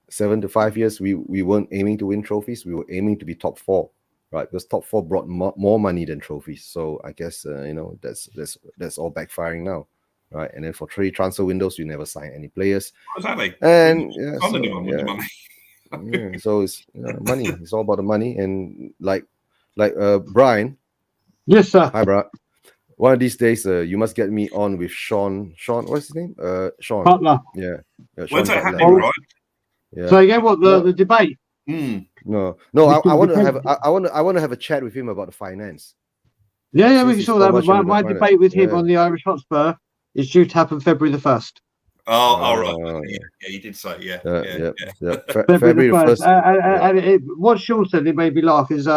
7 to 5 years, we weren't aiming to win trophies. We were aiming to be top 4, right? Because top 4 brought more money than trophies. So I guess that's all backfiring now. Right, and then for 3 transfer windows, you never sign any players. Exactly. And so it's money. It's all about the money. And like Brian. Yes, sir. Hi, bro. One of these days, you must get me on with Sean. What's his name? Sean Butler. Yeah. When's that happening, right? Yeah. So again, what the debate? No. I want to have a chat with him about the finance. Yeah, we saw that. My debate with him on the Irish Hotspur is due to happen February the 1st. All right. Yeah, you did say, yeah. February the 1st. And what Sean said, it made me laugh, is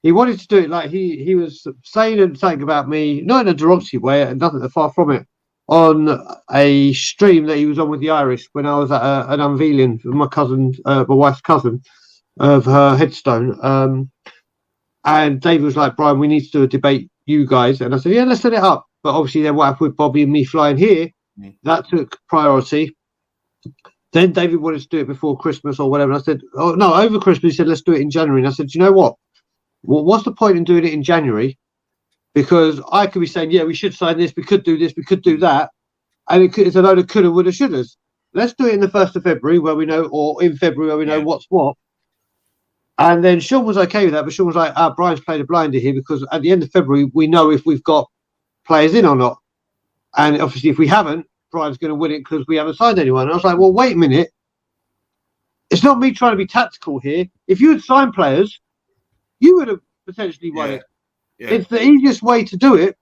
he wanted to do it like he was saying about me, not in a derogatory way, and nothing far from it, on a stream that he was on with the Irish when I was at an unveiling with my wife's cousin, of her headstone. And David was like, "Brian, we need to do a debate, you guys." And I said, "Yeah, let's set it up." but obviously then what happened with Bobby and me flying here, that took priority. Then David wanted to do it before Christmas or whatever. And I said, oh, no, over Christmas. He said, let's do it in January. And I said, you know what? Well, what's the point in doing it in January? Because I could be saying, yeah, we should sign this. We could do this. We could do that. And it's a load of coulda, woulda, shouldas. Let's do it in the 1st of February where we know, or in February where we know what's what. And then Sean was okay with that. But Sean was like, Brian's played a blinder here because at the end of February, we know if we've got players in or not. And obviously, if we haven't, Brian's going to win it because we haven't signed anyone. And I was like, well, wait a minute. It's not me trying to be tactical here. If you had signed players, you would have potentially won it. Yeah. It's the easiest way to do it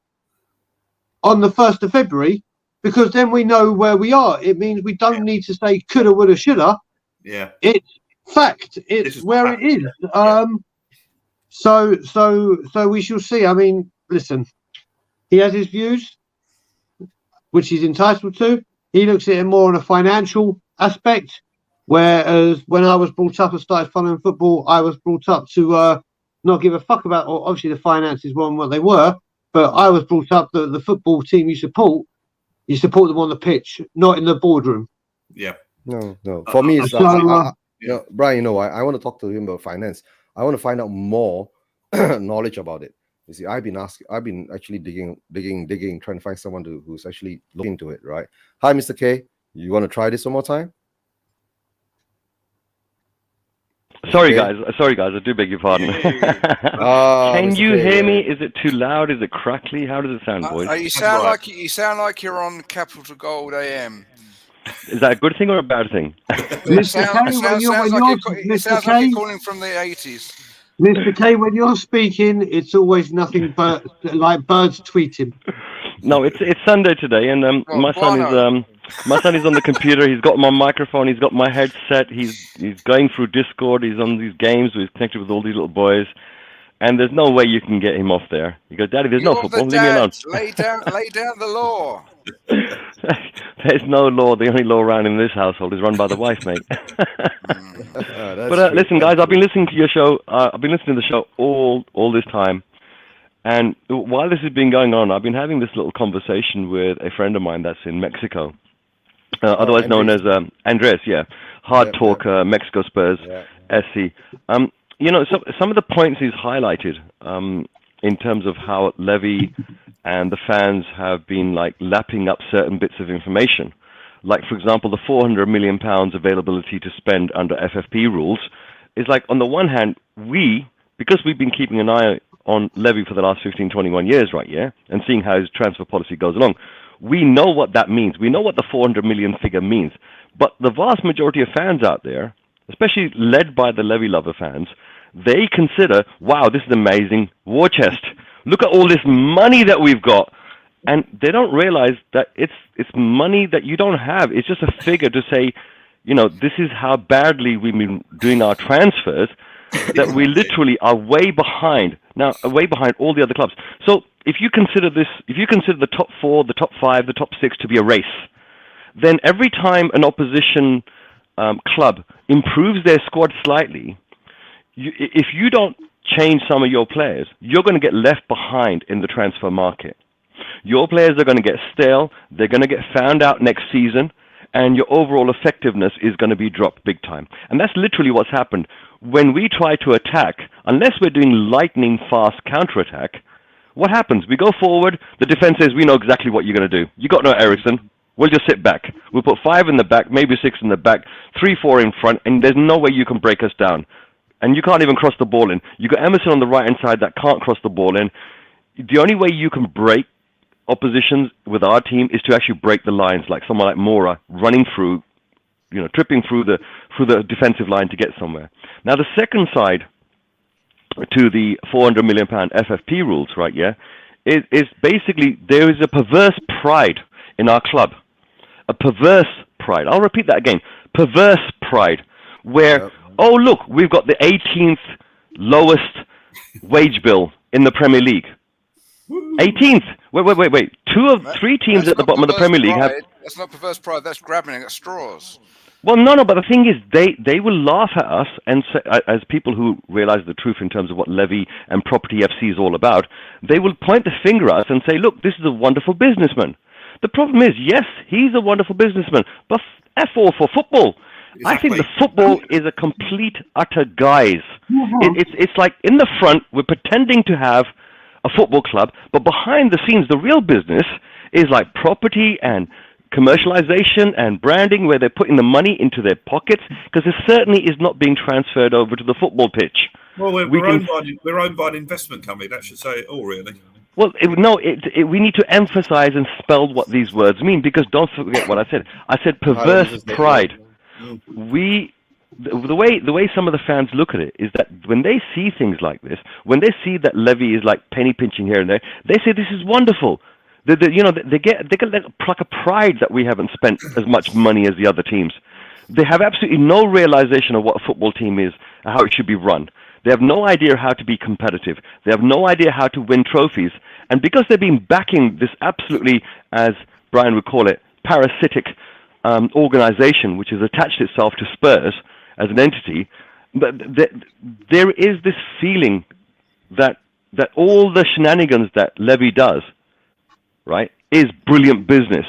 on the 1st of February because then we know where we are. It means we don't need to say coulda, woulda, shoulda. Yeah. It's fact. It's where it is. Yeah. So we shall see. I mean, listen, he has his views, which he's entitled to. He looks at it more on a financial aspect, whereas when I was brought up and started following football, I was brought up to not give a fuck about, or obviously the finances weren't what they were, but I was brought up that the football team you support them on the pitch, not in the boardroom. Yeah. No. For me, it's Brian, I want to talk to him about finance. I want to find out more knowledge about it. You see, I've been actually digging, trying to find someone who's actually looking into it, right? Hi, Mr. K. You want to try this one more time? Sorry, guys. I do beg your pardon. Can you hear me? Is it too loud? Is it crackly? How does it sound, boys? You sound like you're on Capital Gold AM. Is that a good thing or a bad thing? It sounds like you're calling from the 80s. Mr. K, when you're speaking, it's always nothing but like birds tweeting. No, it's Sunday today, and my son is on the computer. He's got my microphone. He's got my headset. He's going through Discord. He's on these games. He's connected with all these little boys, and there's no way you can get him off there. You go, Daddy, there's no football. Leave me alone. Lay down the law. There's no law. The only law around in this household is run by the wife, mate. But listen, guys, I've been listening to your show. I've been listening to the show all this time. And while this has been going on, I've been having this little conversation with a friend of mine that's in Mexico, otherwise known as Andres, Hard Talk, Mexico Spurs, SC. Some of the points he's highlighted in terms of how Levy and the fans have been like lapping up certain bits of information. Like, for example, the £400 million availability to spend under FFP rules is like, on the one hand, because we've been keeping an eye on Levy for the last 15, 21 years, right, and seeing how his transfer policy goes along, we know what that means. We know what the 400 million figure means. But the vast majority of fans out there, especially led by the Levy lover fans, they consider, wow, this is amazing, war chest. Look at all this money that we've got. And they don't realize that it's money that you don't have. It's just a figure to say, this is how badly we've been doing our transfers, that we literally are way behind all the other clubs. So if you consider the top 4, the top 5, the top 6 to be a race, then every time an opposition club improves their squad slightly, if you don't change some of your players, you're going to get left behind in the transfer market. Your players are going to get stale, they're going to get found out next season, and your overall effectiveness is going to be dropped big time. And that's literally what's happened. When we try to attack, unless we're doing lightning fast counterattack, what happens? We go forward, the defense says, we know exactly what you're going to do. You got no Ericsson, we'll just sit back. We'll put 5 in the back, maybe 6 in the back, 3, 4 in front, and there's no way you can break us down. And you can't even cross the ball in. You got Emerson on the right-hand side that can't cross the ball in. The only way you can break oppositions with our team is to actually break the lines, like someone like Mora running through, tripping through the defensive line to get somewhere. Now, the second side to the £400 million FFP rules, right, is basically there is a perverse pride in our club. A perverse pride. I'll repeat that again. Perverse pride, where, oh, look, we've got the 18th lowest wage bill in the Premier League. 18th. Wait. 3 teams at the bottom of the Premier League have. That's not perverse pride. That's grabbing at straws. Well, no, but the thing is, they will laugh at us and say, as people who realize the truth in terms of what Levy and Property FC is all about, they will point the finger at us and say, look, this is a wonderful businessman. The problem is, yes, he's a wonderful businessman, but F all for football. Exactly. I think the football is a complete, utter guise. It's like in the front, we're pretending to have a football club, but behind the scenes, the real business is like property and commercialization and branding, where they're putting the money into their pockets, because it certainly is not being transferred over to the football pitch. Well, we're owned by an investment company. That should say it all, really. Well, we need to emphasize and spell what these words mean, because don't forget what I said. I said perverse pride. The way some of the fans look at it is that when they see things like this, when they see that Levy is like penny pinching here and there, they say this is wonderful. They get that pluck of pride that we haven't spent as much money as the other teams. They have absolutely no realization of what a football team is and how it should be run. They have no idea how to be competitive. They have no idea how to win trophies. And because they've been backing this absolutely, as Brian would call it, parasitic organization, which has attached itself to Spurs as an entity, but there is this feeling that all the shenanigans that Levy does, right, is brilliant business.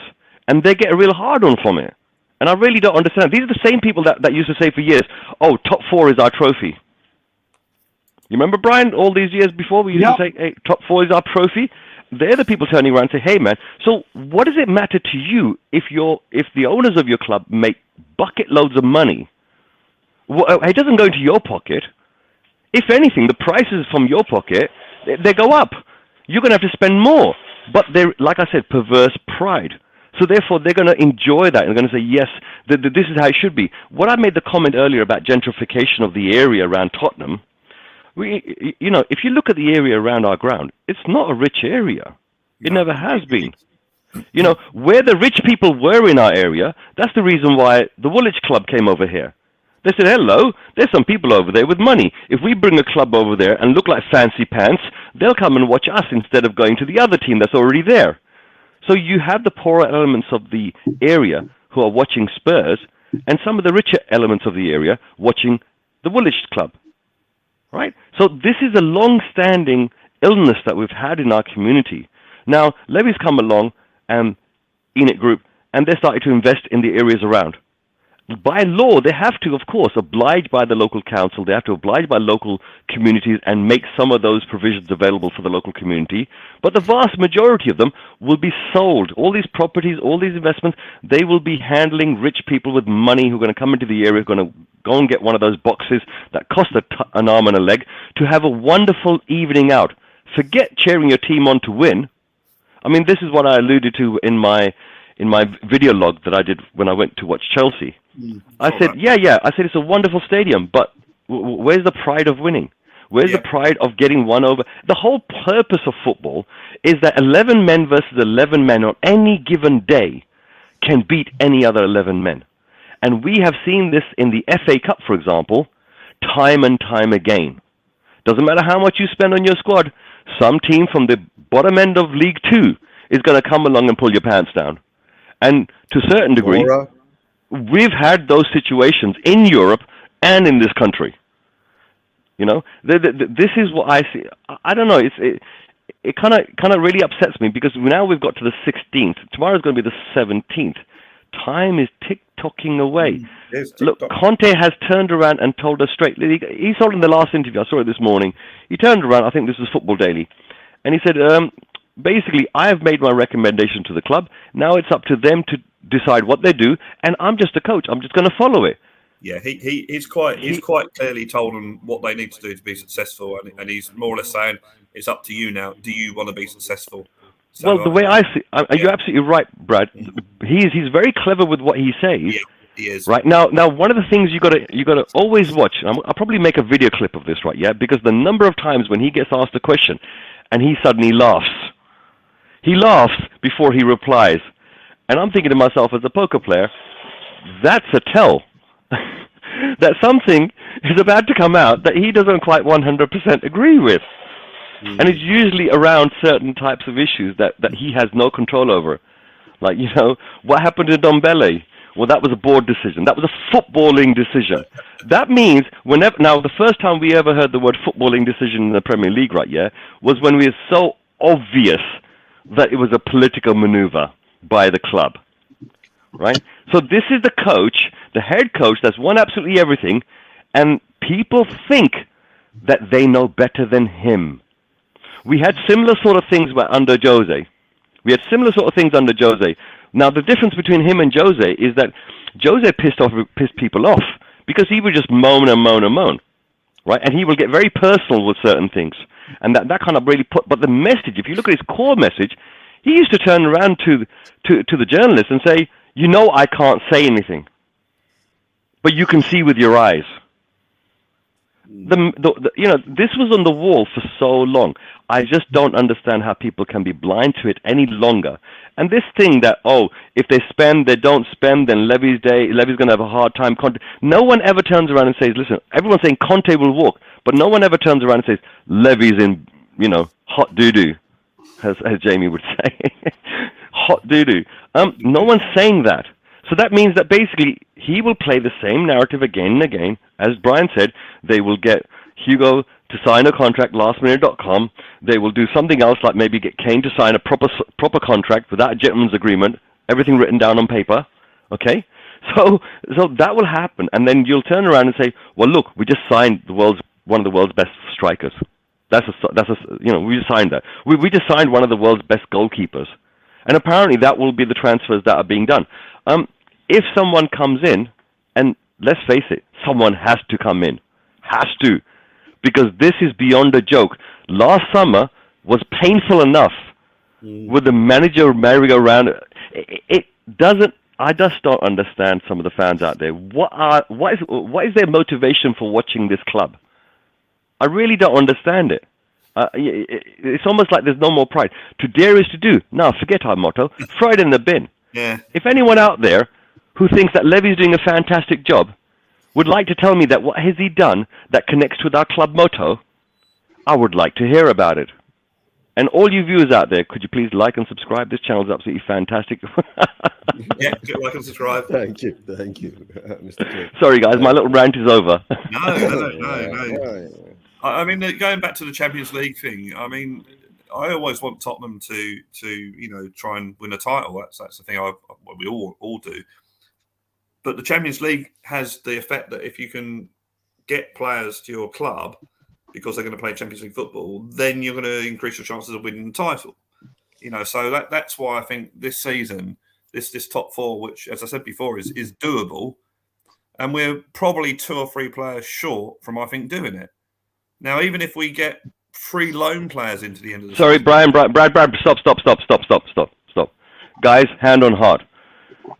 And they get a real hard-on from it. And I really don't understand. These are the same people that used to say for years, oh, top four is our trophy. You remember, Brian, all these years before, we used to say, hey, top four is our trophy? They're the people turning around and say, hey, man, so what does it matter to you if the owners of your club make bucket loads of money? Well, it doesn't go into your pocket. If anything, the prices from your pocket, they go up. You're going to have to spend more. But they're, like I said, perverse pride. So therefore, they're going to enjoy that and they're going to say, yes, this is how it should be. What I made the comment earlier about gentrification of the area around Tottenham, if you look at the area around our ground, it's not a rich area. It never has been. Where the rich people were in our area, that's the reason why the Woolwich Club came over here. They said, hello, there's some people over there with money. If we bring a club over there and look like fancy pants, they'll come and watch us instead of going to the other team that's already there. So you have the poorer elements of the area who are watching Spurs, and some of the richer elements of the area watching the Woolwich Club. Right? So this is a long-standing illness that we've had in our community. Now, Levy's come along, and Enid Group, and they started to invest in the areas around. By law, they have to, of course, oblige by the local council. They have to oblige by local communities and make some of those provisions available for the local community. But the vast majority of them will be sold. All these properties, all these investments, they will be handling rich people with money who are going to come into the area, who are going to go and get one of those boxes that cost an arm and a leg to have a wonderful evening out. Forget cheering your team on to win. I mean, this is what I alluded to in my video log that I did when I went to watch Chelsea. I said, I said, it's a wonderful stadium, but where's the pride of winning? Where's the pride of getting one over? The whole purpose of football is that 11 men versus 11 men on any given day can beat any other 11 men. And we have seen this in the FA Cup, for example, time and time again. Doesn't matter how much you spend on your squad, some team from the bottom end of League 2 is going to come along and pull your pants down. And to a certain degree, we've had those situations in Europe and in this country. This is what I see. I don't know. It kind of really upsets me because now we've got to the 16th. Tomorrow's going to be the 17th. Time is tick-tocking away. Look, Conte has turned around and told us straight. He told in the last interview, I saw it this morning, he turned around, I think this was Football Daily, and he said, basically, I have made my recommendation to the club. Now it's up to them to decide what they do, and I'm just a coach. I'm just going to follow it. Yeah, he's quite clearly told them what they need to do to be successful, and he's more or less saying it's up to you now. Do you want to be successful? So, well, the way I see, you're absolutely right, Brad. He's very clever with what he says. Yeah, he is. Right now, one of the things you got to always watch. I'll probably make a video clip of this, right? Yeah, because the number of times when he gets asked a question, and he suddenly laughs. He laughs before he replies. And I'm thinking to myself, as a poker player, that's a tell that something is about to come out that he doesn't quite 100% agree with. And it's usually around certain types of issues that he has no control over. Like, what happened to Dombele? well, that was a board decision. That was a footballing decision. That means whenever, now the first time we ever heard the word footballing decision in the Premier League, right, yeah, was when we were so obvious that it was a political maneuver by the club, right? So this is the coach, the head coach, that's won absolutely everything, and people think that they know better than him. We had similar sort of things under Jose. Now, the difference between him and Jose is that Jose pissed people off because he would just moan and moan and moan, right? And he will get very personal with certain things. And that kind of really but the message, if you look at his core message, he used to turn around to the journalists and say, you know, I can't say anything, but you can see with your eyes. This was on the wall for so long. I just don't understand how people can be blind to it any longer. And this thing that, if they spend, they don't spend, then Levy's going to have a hard time. No one ever turns around and says, listen, everyone's saying Conte will walk, but no one ever turns around and says, Levy's in, hot doo-doo, as Jamie would say. Hot doo-doo. No one's saying that. So that means that basically he will play the same narrative again and again. As Brian said, they will get Hugo to sign a contract, lastminute.com. They will do something else, like maybe get Kane to sign a proper contract without a gentleman's agreement, everything written down on paper. Okay? So that will happen. And then you'll turn around and say, well, look, we just signed one of the world's best strikers. We just signed that. We just signed one of the world's best goalkeepers. And apparently that will be the transfers that are being done. If someone comes in, and let's face it, someone has to come in. Has to. Because this is beyond a joke. Last summer was painful enough with the manager merry-go-round. I just don't understand some of the fans out there. What is their motivation for watching this club? I really don't understand it. It's almost like there's no more pride. To dare is to do. Now, forget our motto. Throw it in the bin. Yeah. If anyone out there who thinks that Levy's doing a fantastic job would like to tell me that what has he done that connects with our club motto, I would like to hear about it. And all you viewers out there, could you please like and subscribe? This channel is absolutely fantastic. Yeah, like and subscribe. Thank you, Mr. K. Sorry, guys, my little rant is over. No. I mean, going back to the Champions League thing, I mean, I always want Tottenham to try and win a title. That's the thing we all do. But the Champions League has the effect that if you can get players to your club because they're going to play Champions League football, then you're going to increase your chances of winning the title. So that's why I think this season, this top four, which, as I said before, is doable, and we're probably 2 or 3 players short from, I think, doing it. Now, even if we get 3 loan players into the end of the season. Brad, stop. Guys, hand on heart.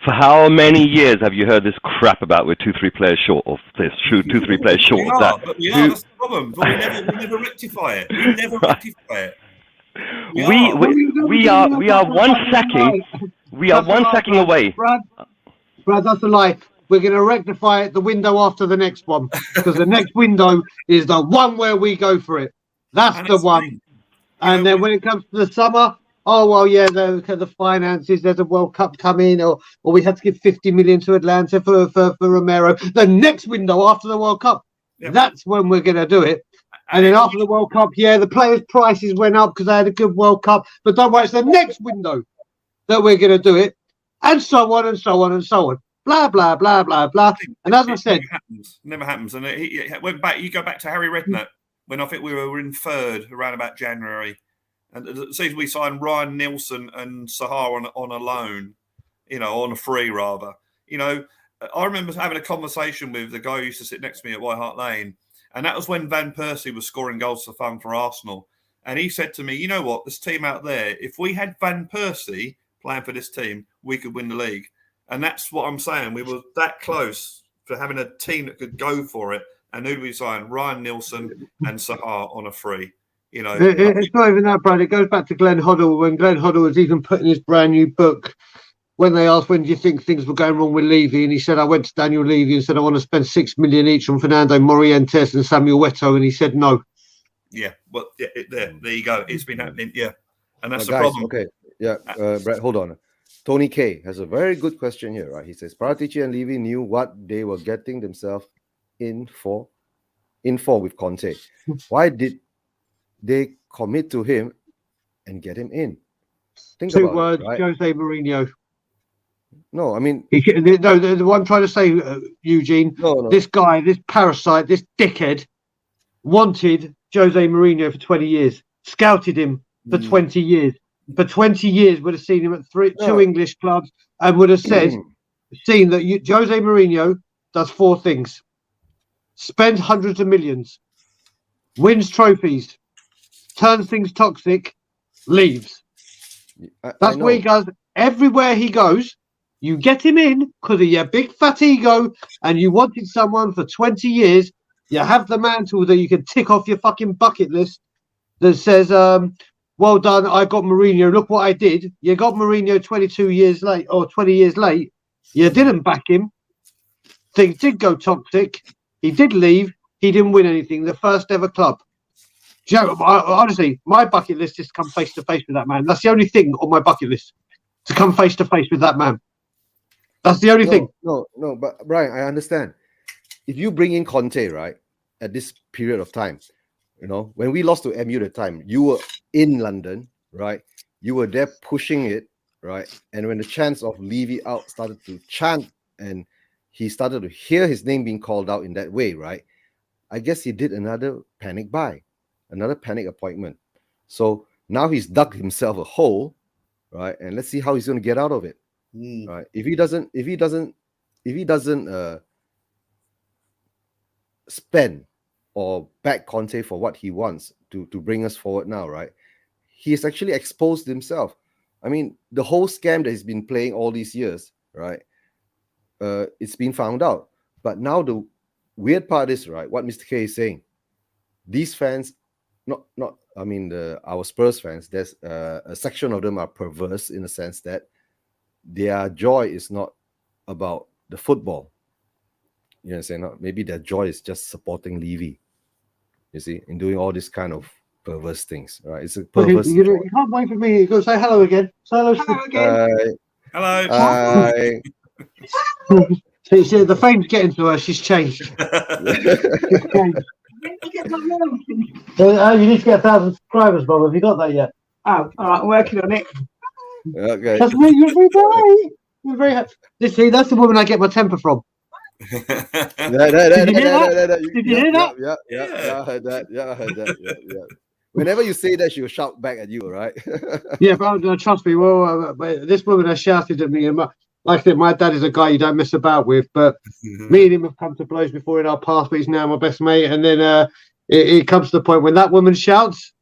For how many years have you heard this crap about we're 2-3 players short of this, 2-3 players short of that? But we are, that's the problem. But we never rectify it. We are one sacking away. Brad, that's a lie. We're going to rectify it the window after the next one, because the next window is the one where we go for it. That's the one. And then when it comes to the summer, the finances, there's a World Cup coming, or we had to give 50 million to Atlanta for Romero. The next window after the World Cup, that's when we're going to do it. And then after the World Cup, the players' prices went up because they had a good World Cup. But don't worry, it's the next window that we're going to do it, and so on and so on and so on. Blah, blah, blah, blah, blah. And as I said... Never happens. And it went back. You go back to Harry Redknapp, when I think we were in third around about January. And the season we signed Ryan Nielsen and Sahar on a loan, on a free rather. I remember having a conversation with the guy who used to sit next to me at White Hart Lane, and that was when Van Persie was scoring goals for fun for Arsenal. And he said to me, you know what, this team out there, if we had Van Persie playing for this team, we could win the league. And that's what I'm saying. We were that close for having a team that could go for it. And who did we sign? Ryan Nielsen and Sahar on a free. It's not even that, Brad. It goes back to Glenn Hoddle, when Glenn Hoddle was even putting his brand new book, when they asked, when do you think things were going wrong with Levy? And he said, I went to Daniel Levy and said, I want to spend 6 million each on Fernando Morientes and Samuel Eto'o. And he said, no. Yeah, well, there you go. It's been happening, and that's the problem. Okay, Brett, hold on. Tony K has a very good question here, right? He says Paratici and Levy knew what they were getting themselves in for with Conte. Why did they commit to him and get him in? Think Two about words, it, right? Jose Mourinho. No, I mean, No, what I'm trying to say, Eugene, no. This guy, this parasite, this dickhead, wanted Jose Mourinho for 20 years, scouted him for 20 years. For 20 years, would have seen him at two English clubs and would have seen that Jose Mourinho does four things: spends hundreds of millions, wins trophies, turns things toxic, leaves. That's what he does everywhere he goes. You get him in because of your big fat ego and you wanted someone for 20 years. You have the mantle that you can tick off your fucking bucket list that says, well done, I got Mourinho. Look what I did. You got Mourinho 22 years late or 20 years late. You didn't back him. Things did go toxic. He did leave. He didn't win anything. The first ever club. Joe, honestly, my bucket list is to come face to face with that man. That's the only thing on my bucket list, to come face to face with that man. That's the only thing. No, but Brian, I understand. If you bring in Conte, right, at this period of time, you know, when we lost to MU at the time, you were in London, right? You were there pushing it, right? And when the chants of Levy out started to chant and he started to hear his name being called out in that way, right? I guess he did another panic buy, another panic appointment. So now he's dug himself a hole, right? And let's see how he's going to get out of it. Right? If he doesn't spend or back Conte for what he wants to bring us forward now, right? He has actually exposed himself. I mean, the whole scam that he's been playing all these years, right? It's been found out. But now the weird part is, right, what Mr. K is saying. These fans, our Spurs fans, there's a section of them are perverse in the sense that their joy is not about the football. You know what I'm saying? Maybe their joy is just supporting Levy, you see, in doing all this kind of perverse things, right? It's a perverse. You can't wait for me to go say hello again. Say hello again. Hello. Hi. See, the fame's getting to her. She's changed. She's changed. You need to get 1,000 subscribers, Bob. Have you got that yet? Oh, all right, I'm working on it. Okay. That's what you're very happy. See, that's the woman I get my temper from. Did you hear that? Yeah, I heard that. Yeah. Whenever you say that, she will shout back at you, right? Yeah, but trust me. Well, this woman has shouted at me, and like I said, my dad is a guy you don't mess about with. But me and him have come to blows before in our past. But he's now my best mate. And then it comes to the point when that woman shouts,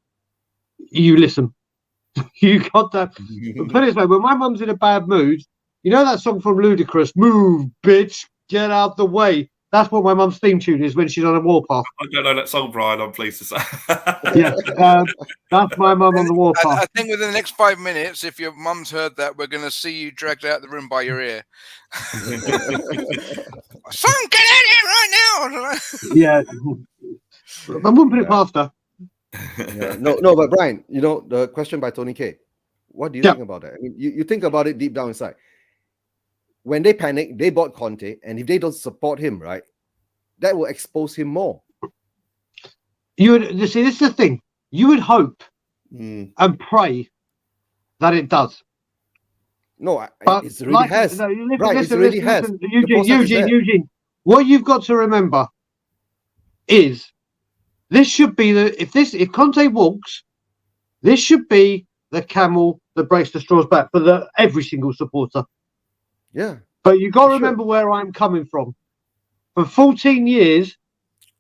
you listen. You got that. But put it this way: when my mum's in a bad mood, you know that song from Ludacris, "Move, bitch, get out the way." That's what my mum's theme tune is when she's on a warpath. I don't know that song, Brian. I'm pleased to say. Yeah, that's my mum on the warpath. I think within the next 5 minutes, if your mum's heard that, we're going to see you dragged out of the room by your ear. Son, get out of here right now! Yeah, I wouldn't put it past her. Yeah. No, but Brian, you know, the question by Tony K. What do you think about that? I mean, you think about it deep down inside. When they panic, they bought Conte, and if they don't support him, right, that will expose him more. You see, this is the thing. You would hope and pray that it does. No, it really has. No, listen, Eugene, what you've got to remember is this should be if Conte walks, this should be the camel that breaks the straws back for every single supporter. Yeah. But you got to remember where I'm coming from. For 14 years,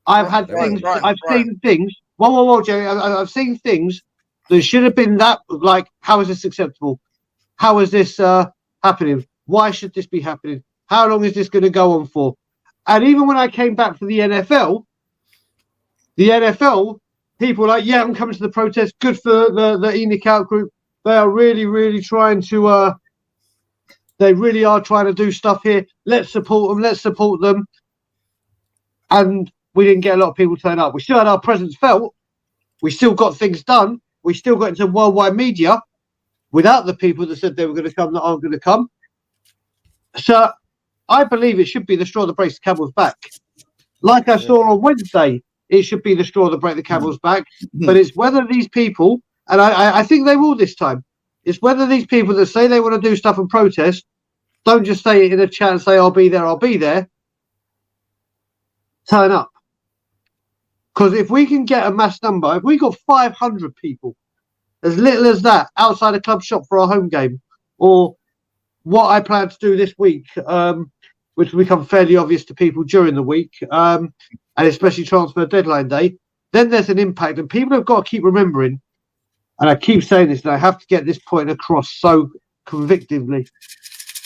I've had things. I've seen things. Whoa, Jerry! I've seen things that should have been that. Like, how is this acceptable? How is this happening? Why should this be happening? How long is this going to go on for? And even when I came back for the NFL people were like, yeah, I'm coming to the protest. Good for the ENIC out group. They are really, really trying to. They really are trying to do stuff here. Let's support them. And we didn't get a lot of people turn up. We still had our presence felt. We still got things done. We still got into worldwide media. without the people that said they were going to come that aren't going to come. So I believe it should be the straw that breaks the camel's back. Like I saw on Wednesday, it should be the straw that breaks the camel's back. But it's whether these people, and I think they will this time, it's whether these people that say they want to do stuff and protest don't just say it in a chat and say, I'll be there, turn up. Because if we can get a mass number, if we got 500 people, as little as that, outside a club shop for a home game, or what I plan to do this week, which will become fairly obvious to people during the week, and especially transfer deadline day, then there's an impact. And people have got to keep remembering, and I keep saying this, and I have to get this point across so convictively.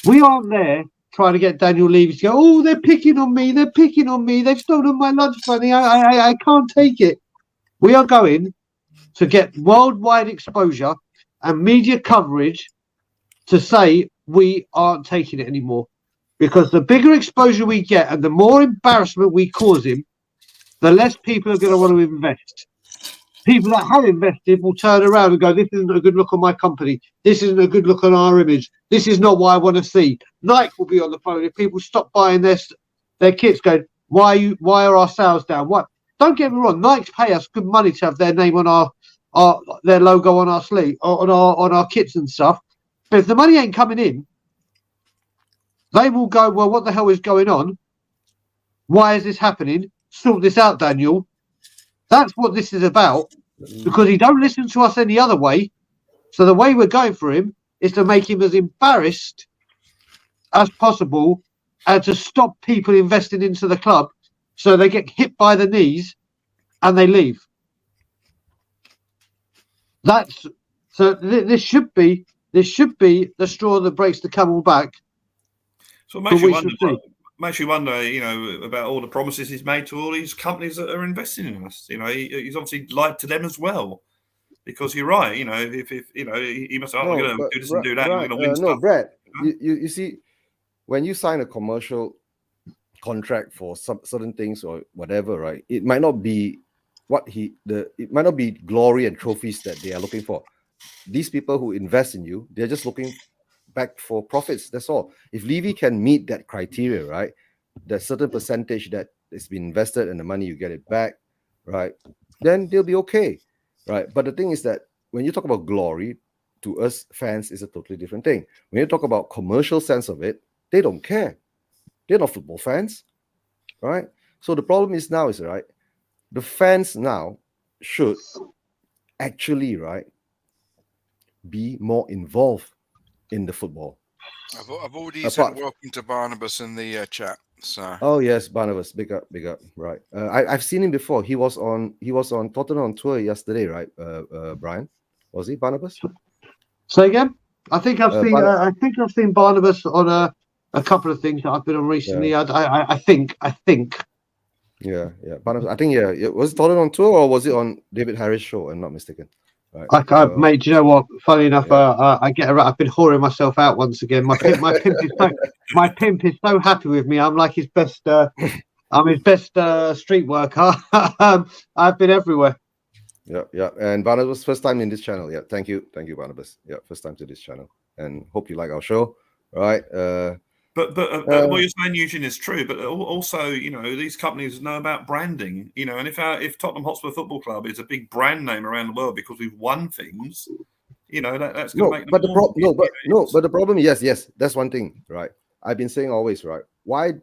We aren't there trying to get Daniel Levy to go, oh, they're picking on me, they've stolen my lunch money, I can't take it. We are going to get worldwide exposure and media coverage to say we aren't taking it anymore. Because the bigger exposure we get and the more embarrassment we cause him, the less people are going to want to invest. People that have invested will turn around and go, this isn't a good look on my company. This isn't a good look on our image. This is not what I want to see. Nike will be on the phone if people stop buying their kits going, why are our sales down? What? Don't get me wrong, Nike pay us good money to have their name on their logo on our sleeve, on our kits and stuff. But if the money ain't coming in, they will go, well, what the hell is going on? Why is this happening? Sort this out, Daniel. That's what this is about, because he don't listen to us any other way. So the way we're going for him is to make him as embarrassed as possible and to stop people investing into the club so they get hit by the knees and they leave. This should be the straw that breaks the camel back. So it makes you wonder, you know, about all the promises he's made to all these companies that are investing in us. You know, he's obviously lied to them as well, because you're right. You know, if you know, he must say, "Oh, we're going to do this and do that. We're going to win stuff." No, Brad, you see, when you sign a commercial contract for some certain things or whatever, right? It might not be it might not be glory and trophies that they are looking for. These people who invest in you, they're just looking back for profits. That's all. If Levy can meet that criteria, right, that certain percentage that has been invested and the money you get it back, right, then they'll be okay, right? But the thing is that when you talk about glory, to us fans is a totally different thing. When you talk about commercial sense of it, they don't care. They're not football fans, right? So the problem is now is, right, the fans now should actually, right, be more involved in the football. I've already said welcome to Barnabas in the chat. So. Oh yes, Barnabas, big up, right? I've seen him before. He was on Tottenham on tour yesterday, right? Brian, was he Barnabas? Say again? I think I've seen Barnabas on a couple of things that I've been on recently. Yeah. I think. Yeah. Barnabas, I think was it Tottenham on tour or was it on David Harris' show? I'm not mistaken. Right. Mate, do you know what? Funny enough, I get around. I've been whoring myself out once again. My pimp is so happy with me. I'm like his best. I'm his best street worker. I've been everywhere. Yeah. And Barnabas, first time in this channel. Yeah, thank you, Barnabas. Yeah, first time to this channel, and hope you like our show. Right. But what you're saying, Eugene, is true. But also, you know, these companies know about branding. You know, and if Tottenham Hotspur Football Club is a big brand name around the world because we've won things, you know, that's going to make them. But the problem, yes, that's one thing, right? I've been saying always, right? Why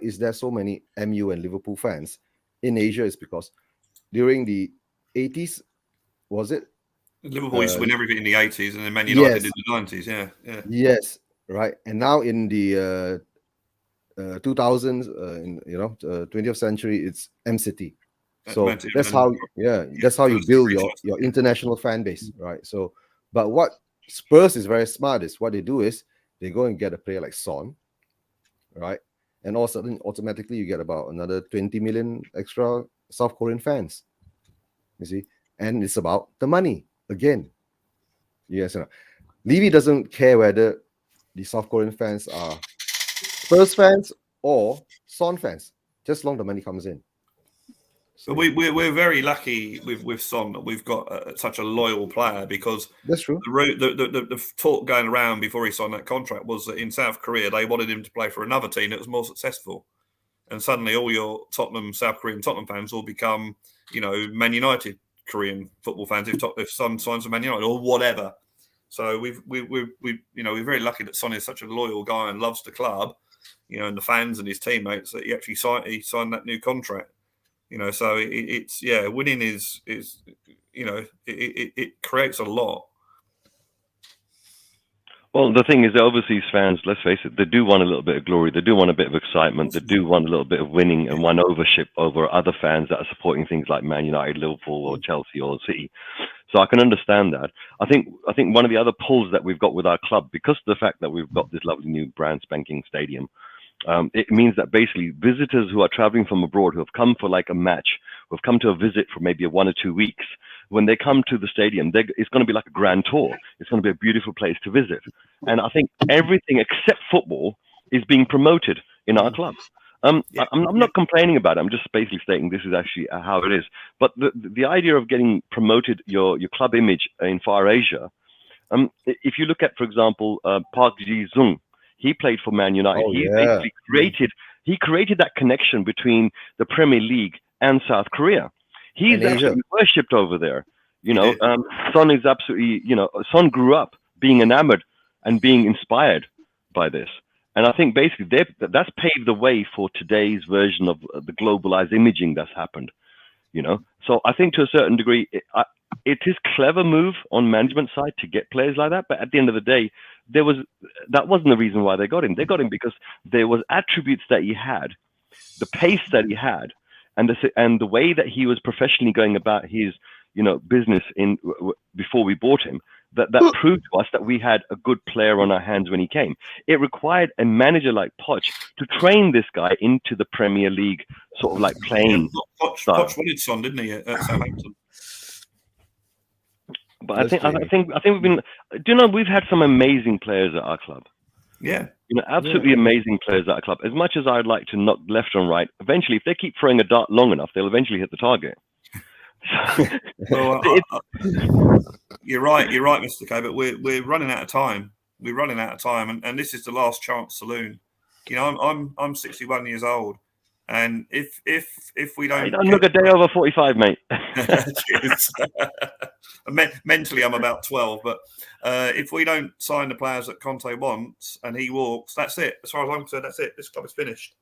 is there so many MU and Liverpool fans in Asia? Is because during the 80s, was it? Liverpool used to win everything in the 80s, and then Man United in the 90s. Yeah. Yes. Right, and now in the 2000s, in 20th century, it's MCity. So that's how you build your international fan base, right? So, but what Spurs is very smart is what they do is they go and get a player like Son, right? And all of a sudden, automatically you get about another 20 million extra South Korean fans. You see, and it's about the money again. Yes, Levy doesn't care whether the South Korean fans are Spurs fans or Son fans, just long the money comes in. But we're very lucky with Son that we've got such a loyal player, because That's true. the talk going around before he signed that contract was that in South Korea they wanted him to play for another team that was more successful, and suddenly all your South Korean Tottenham fans will become, Man United Korean football fans if Son signs for Man United or whatever. So we're very lucky that Son is such a loyal guy and loves the club, and the fans and his teammates, that he actually signed that new contract. So it's winning is it creates a lot. Well, the thing is, the overseas fans, let's face it, they do want a little bit of glory. They do want a bit of excitement. They do want a little bit of winning and one overship over other fans that are supporting things like Man United, Liverpool, or Chelsea, or City. So I can understand that. I think one of the other pulls that we've got with our club, because of the fact that we've got this lovely new brand spanking stadium, it means that basically visitors who are traveling from abroad, who have come for like a match, who have come to a visit for maybe 1 or 2 weeks, when they come to the stadium, it's going to be like a grand tour. It's going to be a beautiful place to visit. And I think everything except football is being promoted in our club. I'm not complaining about it. I'm just basically stating this is actually how it is. But the idea of getting promoted your club image in Far Asia, if you look at, for example, Park Ji-sung, he played for Man United. Basically created that connection between the Premier League and South Korea. He's actually worshipped over there. Son is absolutely, Son grew up being enamored and being inspired by this. And I think basically that's paved the way for today's version of the globalized imaging that's happened. So I think to a certain degree, it is a clever move on management side to get players like that. But at the end of the day, that wasn't the reason why they got him. They got him because there was attributes that he had, the pace that he had, and the way that he was professionally going about his business before we bought him. That proved to us that we had a good player on our hands when he came. It required a manager like Poch to train this guy into the Premier League sort of like playing style. Poch wanted Son, didn't he, at Southampton? But I think we've been. We've had some amazing players at our club. Yeah. Absolutely amazing players at our club. As much as I'd like to knock left and right, eventually, if they keep throwing a dart long enough, they'll eventually hit the target. Well, you're right, Mr. K. But we're running out of time. We're running out of time, and this is the last chance saloon. I'm 61 years old, and if we don't, look a day over 45, mate. Mentally, I'm about 12, but if we don't sign the players that Conte wants and he walks, that's it. As far as I'm concerned, that's it. This club is finished.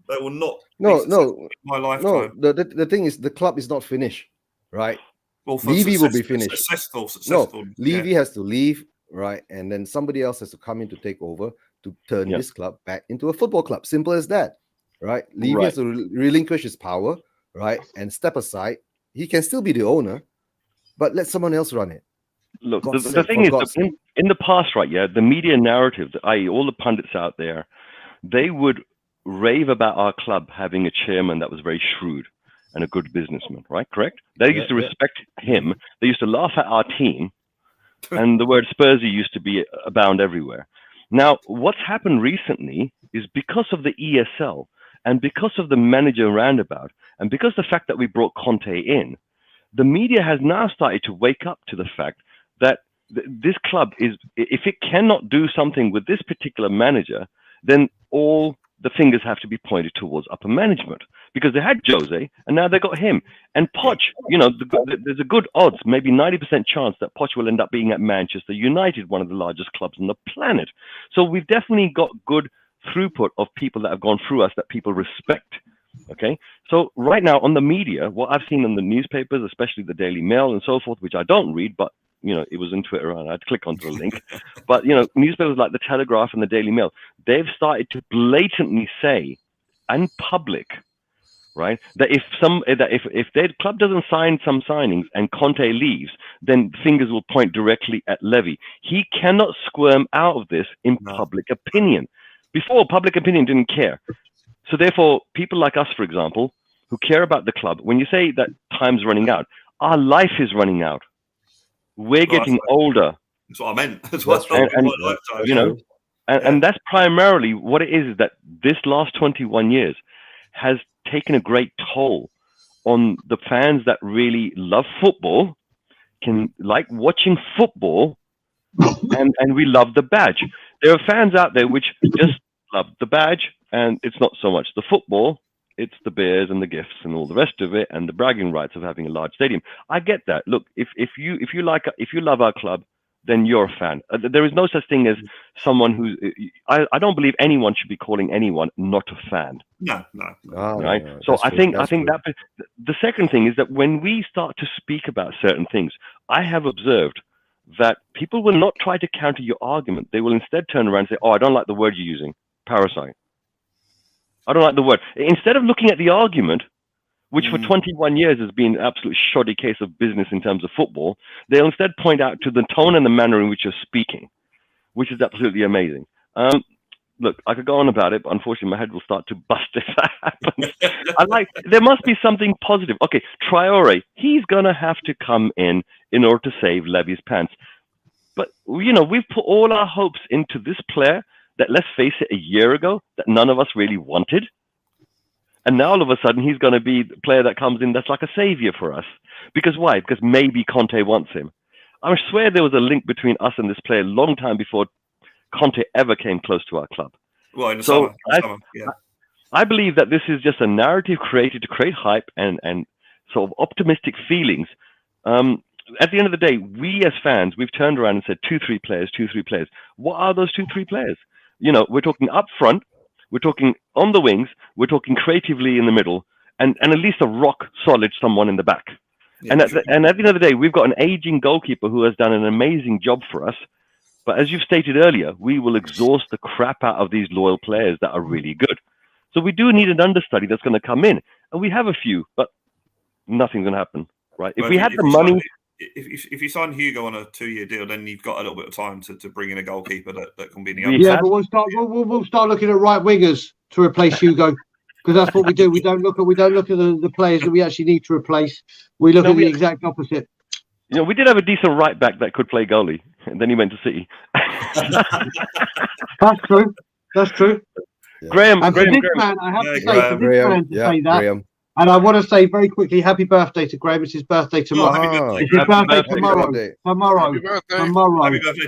They will not. No. My lifetime. No, the thing is, the club is not finished, right? Well, Levy will be finished. Successful. No, Levy has to leave, right? And then somebody else has to come in to take over to turn this club back into a football club. Simple as that, right? Levy has to relinquish his power, right? And step aside. He can still be the owner, but let someone else run it. Look, the thing is, in the past, right, the media narrative, i.e. all the pundits out there, they would rave about our club having a chairman that was very shrewd and a good businessman, right? Correct? They used to respect him. They used to laugh at our team, and the word Spursy used to be abound everywhere. Now, what's happened recently is because of the ESL and because of the manager roundabout and because of the fact that we brought Conte in, the media has now started to wake up to the fact that this club is, if it cannot do something with this particular manager, then all the fingers have to be pointed towards upper management, because they had Jose and now they got him. And Poch, there's a good odds, maybe 90% chance that Poch will end up being at Manchester United, one of the largest clubs on the planet. So we've definitely got good throughput of people that have gone through us that people respect. Okay, so right now on the media, what I've seen in the newspapers, especially the Daily Mail and so forth, which I don't read, but it was in Twitter and I'd click onto the link. But newspapers like the Telegraph and the Daily Mail, they've started to blatantly say, in public, right, that if their club doesn't sign some signings and Conte leaves, then fingers will point directly at Levy. He cannot squirm out of this in public opinion. Before, public opinion didn't care. So therefore, people like us, for example, who care about the club, when you say that time's running out, our life is running out. We're getting older. That's what I meant. That's what I meant. And that's primarily what it is that this last 21 years has taken a great toll on the fans that really love football, can like watching football, and we love the badge. There are fans out there which just love the badge, and it's not so much the football, it's the beers and the gifts and all the rest of it, and the bragging rights of having a large stadium. I get that. Look, if you love our club, then you're a fan. There is no such thing as someone who. I don't believe anyone should be calling anyone not a fan. No. Right. So I think that the second thing is that when we start to speak about certain things, I have observed that people will not try to counter your argument. They will instead turn around and say, "Oh, I don't like the word you're using, parasite. I don't like the word." Instead of looking at the argument, which for 21 years has been an absolute shoddy case of business in terms of football, they'll instead point out to the tone and the manner in which you're speaking, which is absolutely amazing. Look, I could go on about it, but unfortunately my head will start to bust if that happens. There must be something positive. Okay, Traore, he's going to have to come in order to save Levy's pants. But, we've put all our hopes into this player that, let's face it, a year ago, that none of us really wanted. And now all of a sudden he's going to be the player that comes in that's like a savior for us. Because why? Because maybe Conte wants him. I swear there was a link between us and this player a long time before Conte ever came close to our club. Well, in the summer, yeah. I believe that this is just a narrative created to create hype and sort of optimistic feelings. At the end of the day, we as fans, we've turned around and said 2-3 players. What are those 2-3 players? We're talking up front. We're talking on the wings. We're talking creatively in the middle, and at least a rock solid someone in the back. Yeah, and at the end of the day, we've got an aging goalkeeper who has done an amazing job for us. But as you've stated earlier, we will exhaust the crap out of these loyal players that are really good. So we do need an understudy that's going to come in, and we have a few, but nothing's going to happen, right? If we had the money. If you sign Hugo on a 2-year deal, then you've got a little bit of time to bring in a goalkeeper that can be in the other. Yeah, but we'll start looking at right wingers to replace Hugo, because that's what we do. We don't look at the players that we actually need to replace. We look at the exact opposite. We did have a decent right back that could play goalie, and then he went to City. That's true. Yeah. Graham, man, I have to say, for this man to say that. Graham. And I want to say very quickly, happy birthday to Graham. It's his birthday tomorrow. It's his birthday tomorrow. Tomorrow. Happy birthday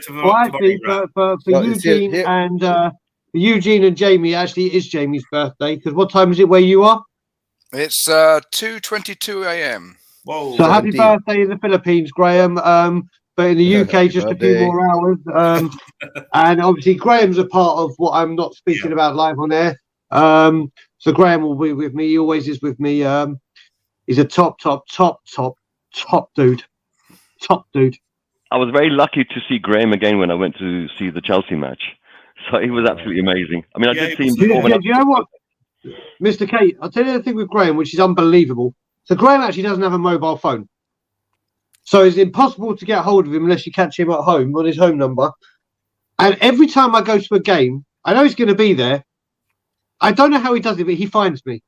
well, actually, for Eugene and Eugene and Jamie, actually, it is Jamie's birthday. Because what time is it where you are? It's 2:22 a.m. Whoa, so happy birthday in the Philippines, Graham. But in the UK, just a few more hours. And obviously, Graham's a part of what I'm not speaking about live on air. So Graham will be with me. He always is with me. He's a top dude. Top dude. I was very lucky to see Graham again when I went to see the Chelsea match. So he was absolutely amazing. I mean, I did see him before. Do you know what, Mr. Kate? I'll tell you the thing with Graham, which is unbelievable. So Graham actually doesn't have a mobile phone. So it's impossible to get hold of him unless you catch him at home on his home number. And every time I go to a game, I know he's going to be there. I don't know how he does it, but he finds me.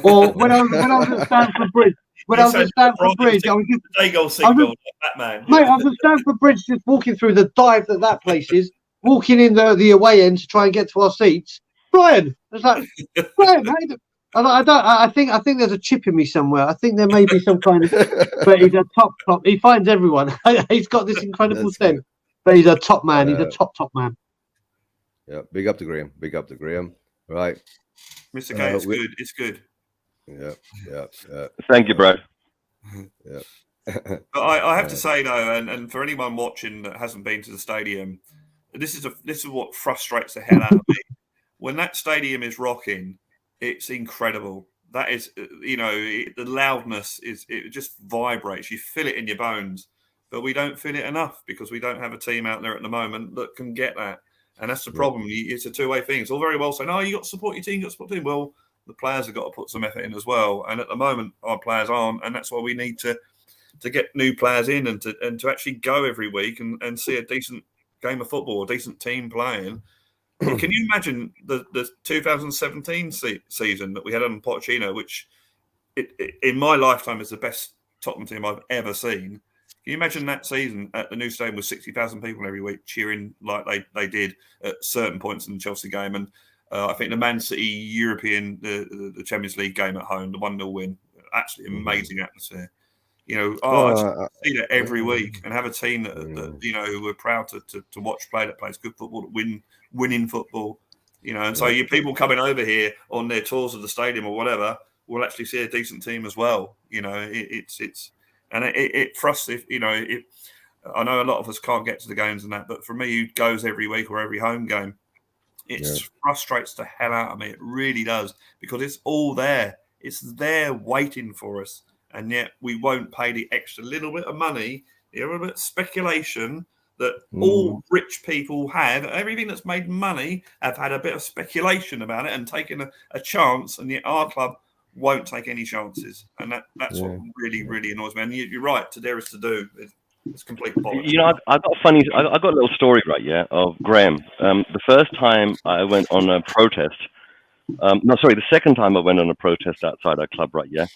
Or when I was at Stamford Bridge, I was at Stamford Bridge, I was at Stamford Bridge just walking through the dive that place is, walking in the away end to try and get to our seats. Brian, I was like, Brian, I think there's a chip in me somewhere. I think there may be some kind of, but he's a top. He finds everyone. He's got this incredible sense, but he's a top man. He's a top man. Yeah, big up to Graham. Right, Mr. K, it's good. Yeah. Thank you, Brad. Yeah. But I have to say though, and for anyone watching that hasn't been to the stadium, this is what frustrates the hell out of me. When that stadium is rocking, it's incredible. That is, the loudness it just vibrates. You feel it in your bones, but we don't feel it enough because we don't have a team out there at the moment that can get that. And that's the problem. It's a two-way thing. It's all very well saying, "Oh, you got to support your team, you got to support your team." Well, the players have got to put some effort in as well. And at the moment, our players aren't, and that's why we need to get new players in and to actually go every week and see a decent game of football, a decent team playing. Can you imagine the 2017 season that we had on Pochettino, which in my lifetime is the best Tottenham team I've ever seen? Can you imagine that season at the new stadium with 60,000 people every week cheering like they did at certain points in the Chelsea game? And I think the Man City European, the Champions League game at home, the 1-0 win, absolutely amazing atmosphere. You know, I see that every week and have a team that you know, who we're proud to watch play, that plays good football, that winning football. You know, and so you people coming over here on their tours of the stadium or whatever will actually see a decent team as well. You know, it for us, if you know, I know a lot of us can't get to the games and that, but for me, who goes every week or every home game, it frustrates the hell out of me. It really does, because it's all there. It's there waiting for us, and yet we won't pay the extra little bit of money, the little bit of speculation that all rich people have. Everything that's made money have had a bit of speculation about it and taken a chance, and yet our club won't take any chances, and that's what really, really annoys me. And you're right, to dare us to do. It's complete bollocks. You know, I got a little story, right? Yeah, of Graham. The first time I went on a protest. The second time I went on a protest outside our club, right? Yeah,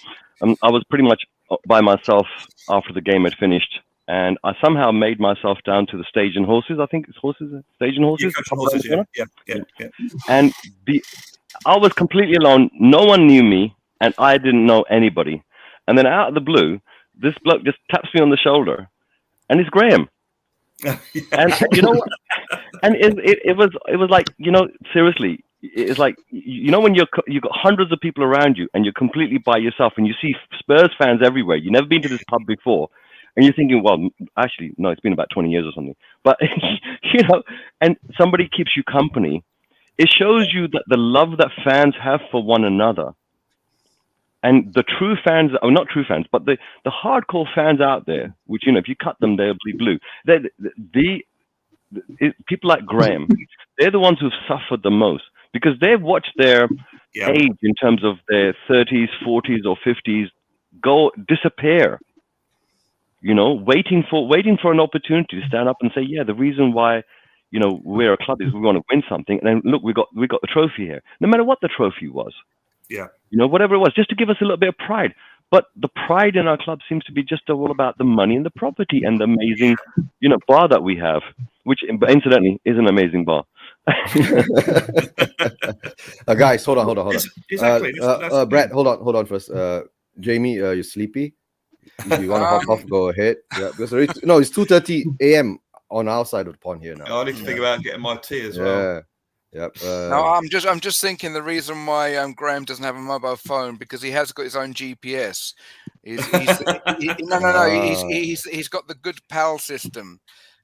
I was pretty much by myself after the game had finished, and I somehow made myself down to the Stage and Horses. I think it's Stage and Horses. Yeah. And I was completely alone. No one knew me, and I didn't know anybody. And then out of the blue, this bloke just taps me on the shoulder. And it's Graham. And you know what? And it was like, you know, seriously, it's like, you know, when you've got hundreds of people around you and you're completely by yourself, and you see Spurs fans everywhere. You've never been to this pub before, and you're thinking, well, actually, no, it's been about 20 years or something. But you know, and somebody keeps you company. It shows you that the love that fans have for one another. And the true fans, or not true fans, but the hardcore fans out there, which, you know, if you cut them, they'll be blue. People like Graham, they're the ones who've suffered the most, because they've watched their age in terms of their 30s, 40s, or 50s disappear. You know, waiting for an opportunity to stand up and say, yeah, the reason why, you know, we're a club is we want to win something. And then look, we got the trophy here, no matter what the trophy was. Yeah. You know, whatever it was, just to give us a little bit of pride. But the pride in our club seems to be just all about the money and the property and the amazing, you know, bar that we have, which incidentally is an amazing bar. Guys, hold on. Exactly. Brad, hold on first. Jamie, you're sleepy. If you want to hop off, go ahead. Yeah, because it's 2:30 a.m. on our side of the pond here now. I need to think about getting my tea as well. Yep. No, I'm just thinking the reason why Graham doesn't have a mobile phone, because he has got his own GPS. He's got the good pal system,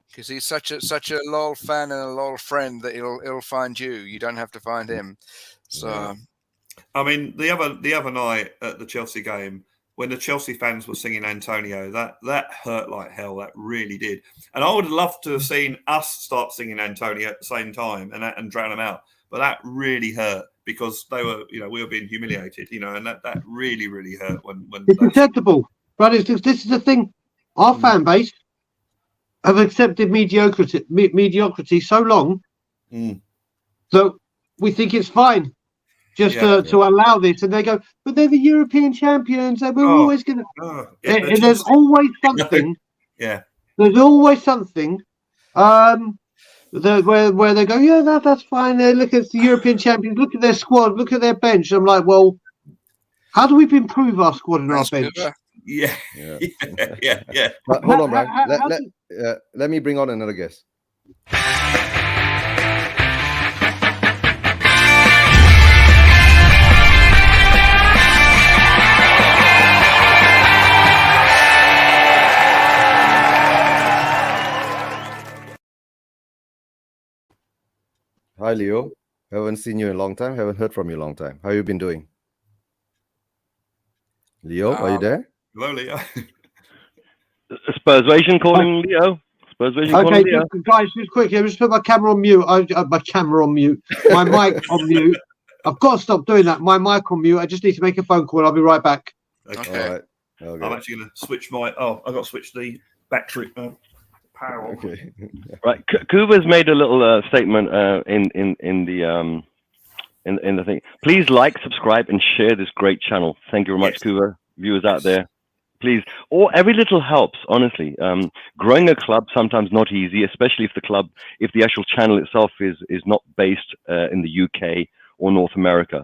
because he's such a loyal fan and a loyal friend that he'll find you. You don't have to find him. So, I mean, the other night at the Chelsea game, when the Chelsea fans were singing Antonio, that hurt like hell. That really did. And I would love to have seen us start singing Antonio at the same time and drown them out. But that really hurt, because they were, you know, we were being humiliated, you know, and that really, really hurt when it's acceptable. But this is the thing. Our fan base have accepted mediocrity so long that we think it's fine. Just to allow this, and they go, but they're the European champions, and we're always going to. And there's always something. There's always something. Where they go, yeah, that's fine. Look at the European champions. Look at their squad. Look at their bench. I'm like, well, how do we improve our squad and our bench? Yeah. But hold on, Brian. Let me bring on another guest. Hi, Leo. Haven't seen you in a long time. Haven't heard from you in a long time. How you been doing? Leo, are you there? Hello, Leo. Spursvation calling Leo. Okay, guys, just quickly, I'll just put my camera on mute. My camera on mute. My mic on mute. I've got to stop doing that. My mic on mute. I just need to make a phone call. I'll be right back. Okay. All right. Okay. I'm actually going to switch I've got to switch the battery. Power. Okay. Right. Kuva's made a little statement in the thing. Please like, subscribe, and share this great channel. Thank you very much, Kuva. Viewers out there, please. Every little helps, honestly. Growing a club sometimes not easy, especially if the actual channel itself is not based in the UK or North America.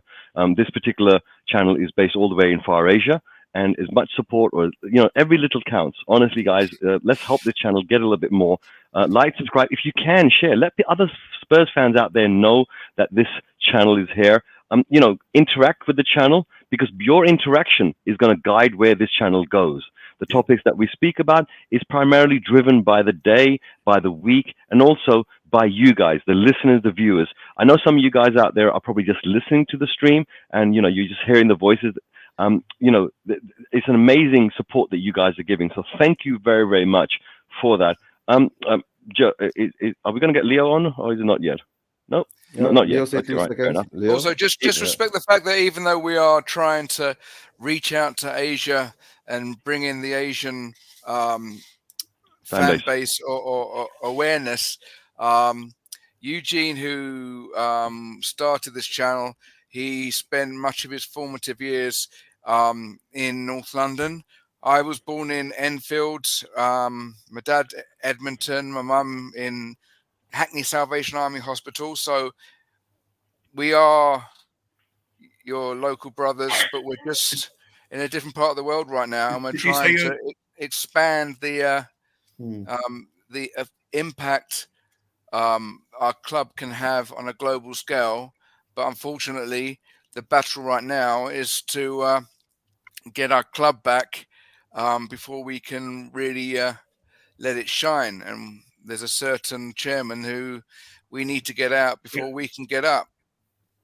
This particular channel is based all the way in Far Asia, and as much support, or every little counts. Honestly, guys, let's help this channel get a little bit more. Like, subscribe, if you can, share. Let the other Spurs fans out there know that this channel is here. Interact with the channel, because your interaction is going to guide where this channel goes. The topics that we speak about is primarily driven by the day, by the week, and also by you guys, the listeners, the viewers. I know some of you guys out there are probably just listening to the stream, and you're just hearing the voices. It's an amazing support that you guys are giving. So thank you very, very much for that. Joe, are we going to get Leo on, or is it not yet? No, not yet. Okay, right, fair enough. Also, just respect the fact that even though we are trying to reach out to Asia and bring in the Asian fan base or awareness, Eugene, who started this channel, he spent much of his formative years in North London. I was born in Enfield. My dad, Edmonton. My mum in Hackney Salvation Army Hospital. So we are your local brothers, but we're just in a different part of the world right now, and we're trying to expand the impact our club can have on a global scale. But unfortunately, the battle right now is to get our club back before we can really let it shine. And there's a certain chairman who we need to get out before we can get up.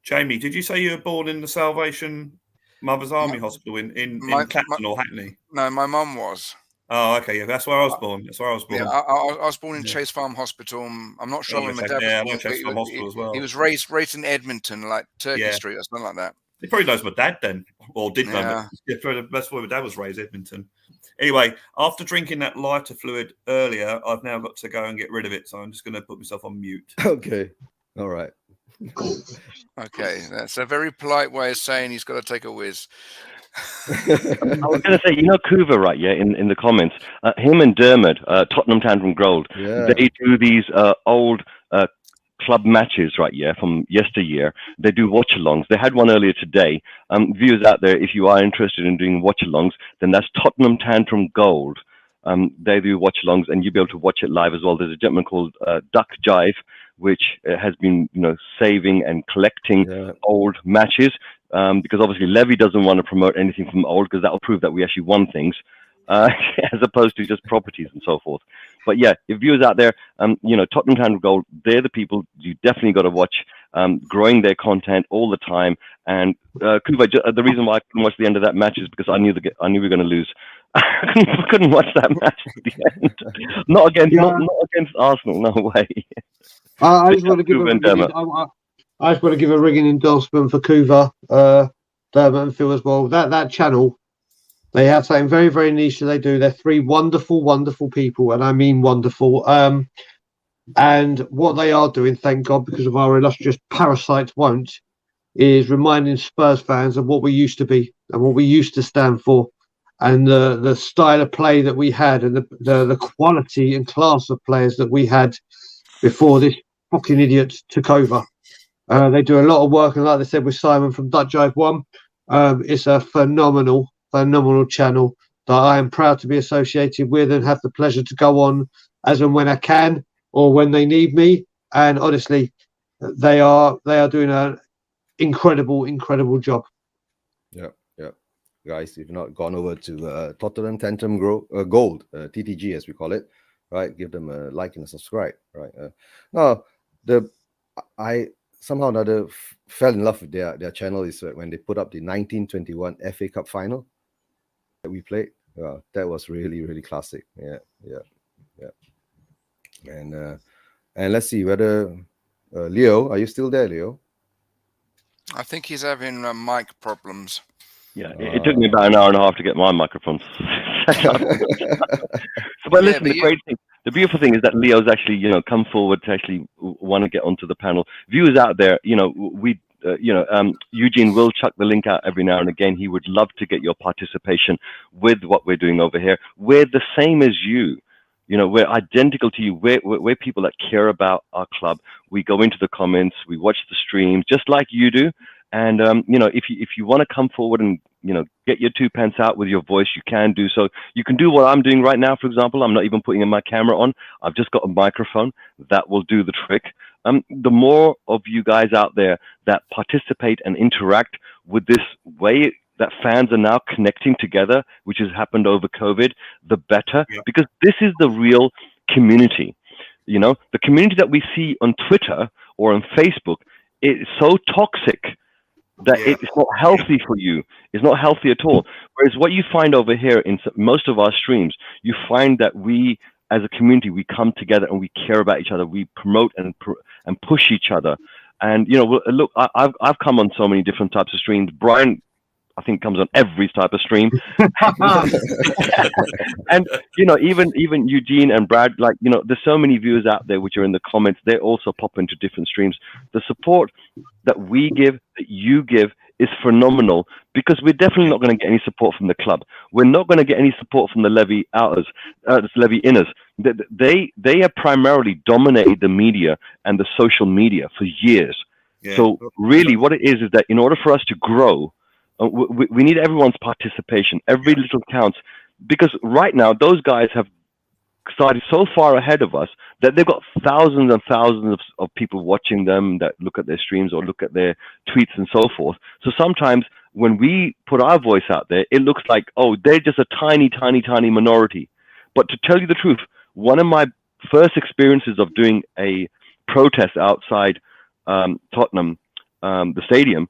Jamie, did you say you were born in the Salvation Mothers Army Hospital in Clapton or Hackney? No, my mum was. Oh, okay. Yeah, that's where I was born. Yeah, I was born in Chase Farm Hospital. I'm not sure when my dad was born. Chase Farm Hospital as well. He was raised in Edmonton, like Turkey Street or something like that. He probably knows my dad then, or did know. That's where my dad was raised, Edmonton. Anyway, after drinking that lighter fluid earlier, I've now got to go and get rid of it. So I'm just going to put myself on mute. Okay. All right. Okay. That's a very polite way of saying he's got to take a whiz. I was going to say, Kuva, right? Yeah, in the comments, him and Dermot, Tottenham Tantrum Gold, they do these old club matches, right? Yeah, from yesteryear. They do watch-alongs. They had one earlier today. Viewers out there, if you are interested in doing watch-alongs, then that's Tottenham Tantrum Gold. They do watch-alongs, and you'll be able to watch it live as well. There's a gentleman called Duck Jive, which has been, saving and collecting old matches. Because obviously Levy doesn't want to promote anything from old, because that will prove that we actually won things, as opposed to just properties and so forth. But yeah, if viewers out there, Tottenham Tantrum Gold, they're the people you definitely got to watch, growing their content all the time. And Kuva, the reason why I couldn't watch the end of that match is because I knew we were going to lose. I couldn't watch that match at the end. Not against Arsenal, no way. I just want to give I just want to give a ringing endorsement for Kuva, Dermot and Phil as well. That channel, they have something very, very niche that they do. They're three wonderful, wonderful people, and I mean wonderful. And what they are doing, thank God, because of our illustrious parasites won't, is reminding Spurs fans of what we used to be and what we used to stand for, and the style of play that we had, and the quality and class of players that we had before this fucking idiot took over. They do a lot of work, and like they said with Simon from Duck Jive 1, it's a phenomenal channel that I am proud to be associated with and have the pleasure to go on as and when I can, or when they need me. And honestly, they are doing an incredible job. Yeah. Guys, if you've not gone over to Tottenham Tantrum Gold, TTG as we call it, right? Give them a like and a subscribe, right? I somehow or another fell in love with their channel is when they put up the 1921 FA Cup final that we played. That was really, really classic. Yeah. And let's see whether Leo, are you still there, Leo? I think he's having mic problems. Yeah, it took me about an hour and a half to get my microphone set up. But listen, the beautiful thing is that Leo's actually, come forward to actually want to get onto the panel. Viewers out there, Eugene will chuck the link out every now and again. He would love to get your participation with what we're doing over here. We're the same as you. We're identical to you. We're people that care about our club. We go into the comments, we watch the streams, just like you do. And if you want to come forward and get your 2 pence out with your voice, you can do so. You can do what I'm doing right now. For example, I'm not even putting in my camera on. I've just got a microphone that will do the trick. The more of you guys out there that participate and interact with this way that fans are now connecting together, which has happened over COVID, the better, because this is the real community. The community that we see on Twitter or on Facebook is so toxic that it's not healthy for you. It's not healthy at all. Whereas what you find over here in most of our streams, you find that we, as a community, we come together and we care about each other. We promote and push each other. And look, I've come on so many different types of streams. Brian, I think, comes on every type of stream. And even Eugene and Brad, there's so many viewers out there which are in the comments. They also pop into different streams. The support that we give, that you give, is phenomenal, because we're definitely not going to get any support from the club. We're not going to get any support from the Levy outers, Levy inners. They have primarily dominated the media and the social media for years. So really what it is that in order for us to grow, we need everyone's participation. Every little counts, because right now those guys have started so far ahead of us that they've got thousands and thousands of people watching them that look at their streams or look at their tweets and so forth. So sometimes when we put our voice out there, it looks like, oh, they're just a tiny, tiny, tiny minority. But to tell you the truth, one of my first experiences of doing a protest outside Tottenham, the stadium,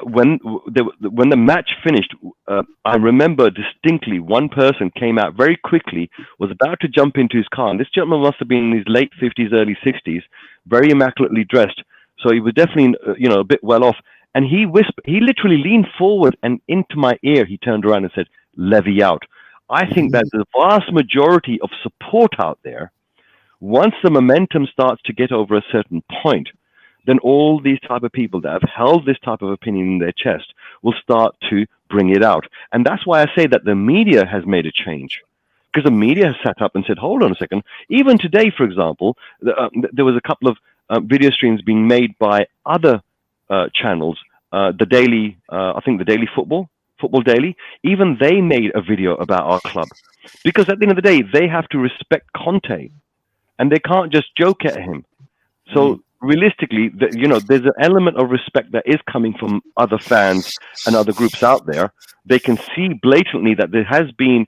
when the match finished, I remember distinctly one person came out very quickly, was about to jump into his car. And this gentleman must have been in his late 50s, early 60s, very immaculately dressed. So he was definitely, a bit well off. And he literally leaned forward and into my ear, he turned around and said, "Levy out." I think that the vast majority of support out there, once the momentum starts to get over a certain point, then all these type of people that have held this type of opinion in their chest will start to bring it out. And that's why I say that the media has made a change, because the media has sat up and said, hold on a second. Even today, for example, there was a couple of video streams being made by other channels, the Daily, I think the Daily Football Daily, even they made a video about our club, because at the end of the day, they have to respect Conte and they can't just joke at him. So realistically, there's an element of respect that is coming from other fans and other groups out there. They can see blatantly that there has been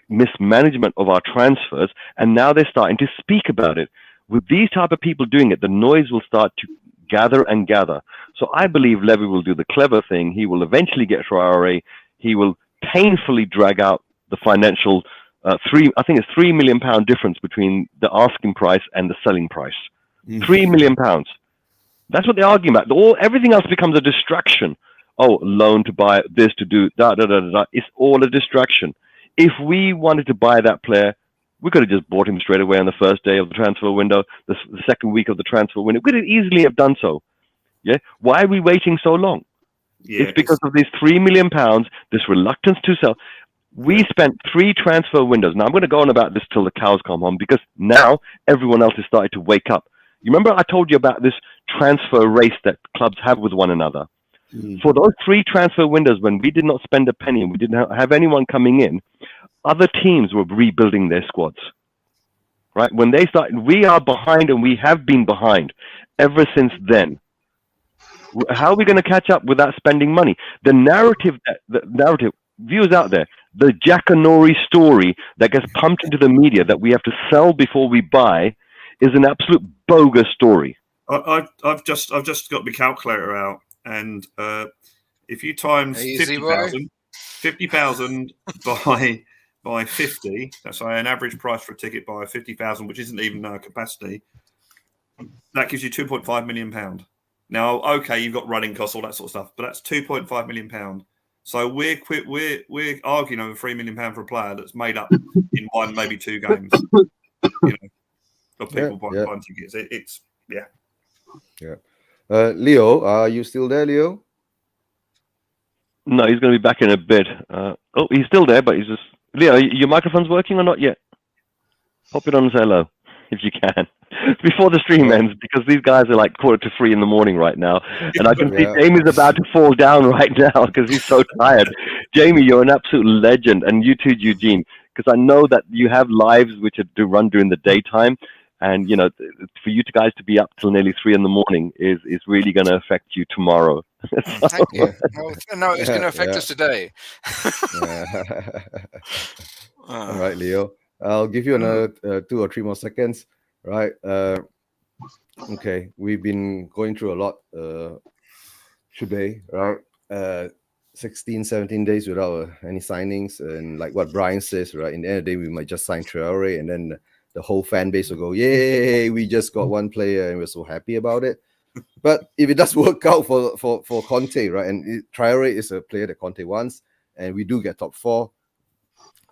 mismanagement of our transfers, and now they're starting to speak about it. With these type of people doing it, the noise will start to gather and gather. So I believe Levy will do the clever thing. He will eventually get through RRA. He will painfully drag out the financial I think it's £3 million difference between the asking price and the selling price. £3 million. That's what they're arguing about. Everything else becomes a distraction. Oh, loan to buy this, to do that. It's all a distraction. If we wanted to buy that player, we could have just bought him straight away on the first day of the transfer window, the second week of the transfer window. We could have easily have done so. Yeah. Why are we waiting so long? It's because of these £3 million, this reluctance to sell. We spent 3 transfer windows. Now I'm going to go on about this till the cows come home, because now everyone else is starting to wake up. You remember I told you about this transfer race that clubs have with one another? For those 3 transfer windows, when we did not spend a penny and we didn't have anyone coming in, other teams were rebuilding their squads. Right? When they started, we are behind, and we have been behind ever since then. How are we going to catch up without spending money? The narrative, viewers out there, the Jackanory story that gets pumped into the media that we have to sell before we buy is an absolute bogus story. I've just got my calculator out, and if you times 50,000 by 50, that's an average price for a ticket by 50,000, which isn't even capacity. That gives you £2.5 million. Now, okay, you've got running costs, all that sort of stuff, but that's £2.5 million. So we're arguing over £3 million for a player that's made up in 1, maybe 2 games. Of people buying tickets. It's. Leo, are you still there, Leo? No, he's going to be back in a bit. He's still there, but he's just... Leo, your microphone's working or not yet? Pop it on and say hello. if you can, before the stream ends, because these guys are like 2:45 in the morning right now, and I can see Jamie's about to fall down right now because he's so tired. Jamie, you're an absolute legend, and you too, Eugene, because I know that you have lives which do run during the daytime, and you know, for you guys to be up till nearly 3 in the morning is really going to affect you tomorrow. No, it's going to affect us today. All right, Leo. I'll give you another 2 or 3 more seconds. Right. Okay. We've been going through a lot today, right? 16, 17 days without any signings. And like what Brian says, right? In the end of the day, we might just sign Traore, and then the whole fan base will go, yay, we just got one player and we're so happy about it. But if it does work out for Conte, right? And Traore is a player that Conte wants, and we do get top 4.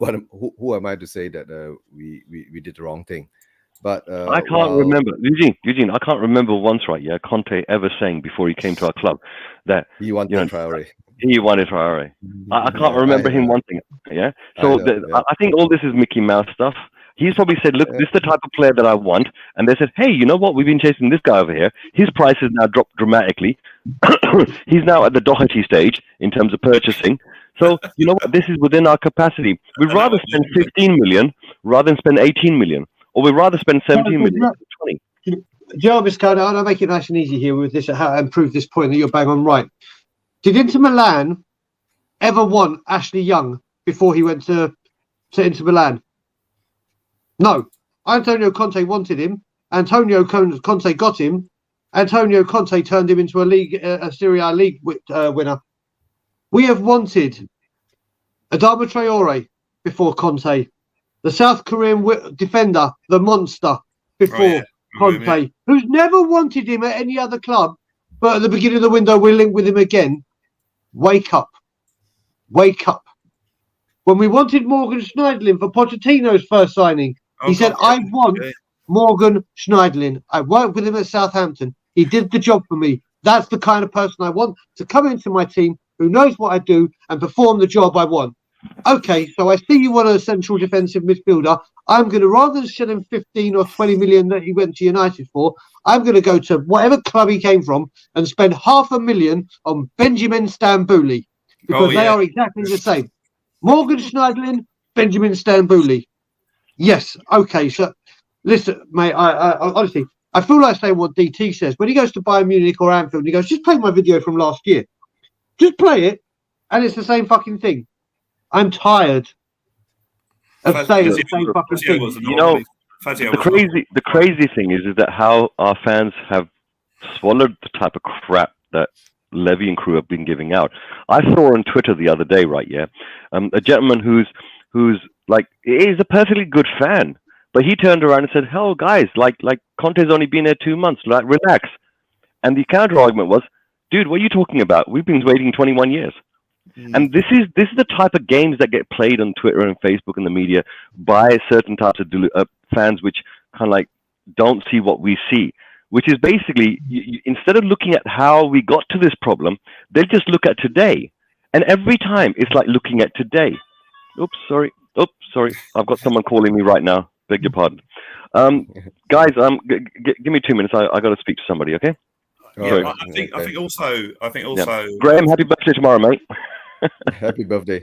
Who am I to say that we did the wrong thing? But I can't remember, Eugene. I can't remember once, right? Yeah, Conte ever saying before he came to our club that he wanted Traore. He wanted Traore. I can't remember him one thing. Yeah. So I think all this is Mickey Mouse stuff. He's probably said, look, this is the type of player that I want. And they said, hey, you know what? We've been chasing this guy over here. His price has now dropped dramatically. He's now at the Doherty stage in terms of purchasing. So, you know what? This is within our capacity. We'd rather spend 15 million rather than spend 18 million. Or we'd rather spend 17 million than 20. Jarvis, I'll make it nice and easy here with this and prove this point that you're bang on right. Did Inter Milan ever want Ashley Young before he went to Inter Milan? No. Antonio Conte wanted him. Antonio Conte got him. Antonio Conte turned him into a Serie A league winner. We have wanted Adama Traore before Conte, the South Korean defender, the monster, before Conte, who's never wanted him at any other club, but at the beginning of the window we're linked with him again. Wake up. Wake up. When we wanted Morgan Schneiderlin for Pochettino's first signing, he said, I want Morgan Schneiderlin. I worked with him at Southampton. He did the job for me. That's the kind of person I want to come into my team, who knows what I do and perform the job I want. Okay, so I see you want a central defensive midfielder. I'm going to, rather than sell him 15 or 20 million that he went to United for, I'm going to go to whatever club he came from and spend $500,000 on Benjamin Stambouli, because they are exactly the same. Morgan Schneiderlin, Benjamin Stambouli. Yes, okay, so listen, mate, I honestly, I feel like saying what DT says. When he goes to Bayern Munich or Anfield, he goes, just play my video from last year. Just play it, and it's the same fucking thing. I'm tired of saying the same fucking thing. You know, the crazy thing is that how our fans have swallowed the type of crap that Levy and crew have been giving out. I saw on Twitter the other day, right? Yeah, a gentleman who's like, he's a perfectly good fan, but he turned around and said, "Hell, guys, like Conte's only been there 2 months. Like, relax." And the counter argument was, "Dude, what are you talking about? We've been waiting 21 years." And this is the type of games that get played on Twitter and Facebook and the media by certain types of fans, which kind of like don't see what we see. Which is basically, instead of looking at how we got to this problem, they just look at today. And every time it's like looking at today. Oops, sorry. I've got someone calling me right now. Beg your pardon. Guys, give me 2 minutes. I got to speak to somebody, okay? Yeah, I think also. Yeah. Graham, happy birthday tomorrow, mate. Happy birthday.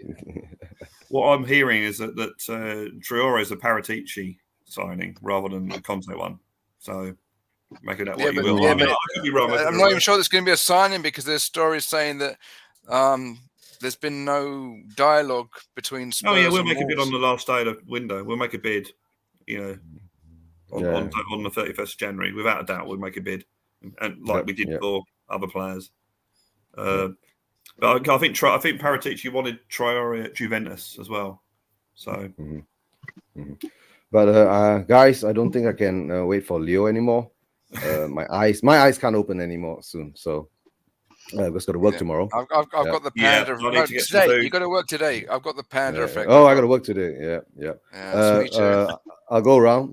What I'm hearing is that Traore is a Paratici signing rather than a Conte one. So make it that what you will. Yeah, I could be wrong. I'm not even sure there's going to be a signing, because there's stories saying that there's been no dialogue between Spurs. Oh yeah, we'll and make Wolves. a bid on the last day of the window. We'll make a bid, on the 31st of January. Without a doubt, we'll make a bid, and like we did for other players. But I think Paratici wanted Traore at Juventus as well. So, But guys, I don't think I can wait for Leo anymore. My eyes can't open anymore soon. So I've just got to work tomorrow. I've got the panda. No, today you got to work today. I've got the panda effect. Oh, I got to work today. Yeah. Me too. I'll go around.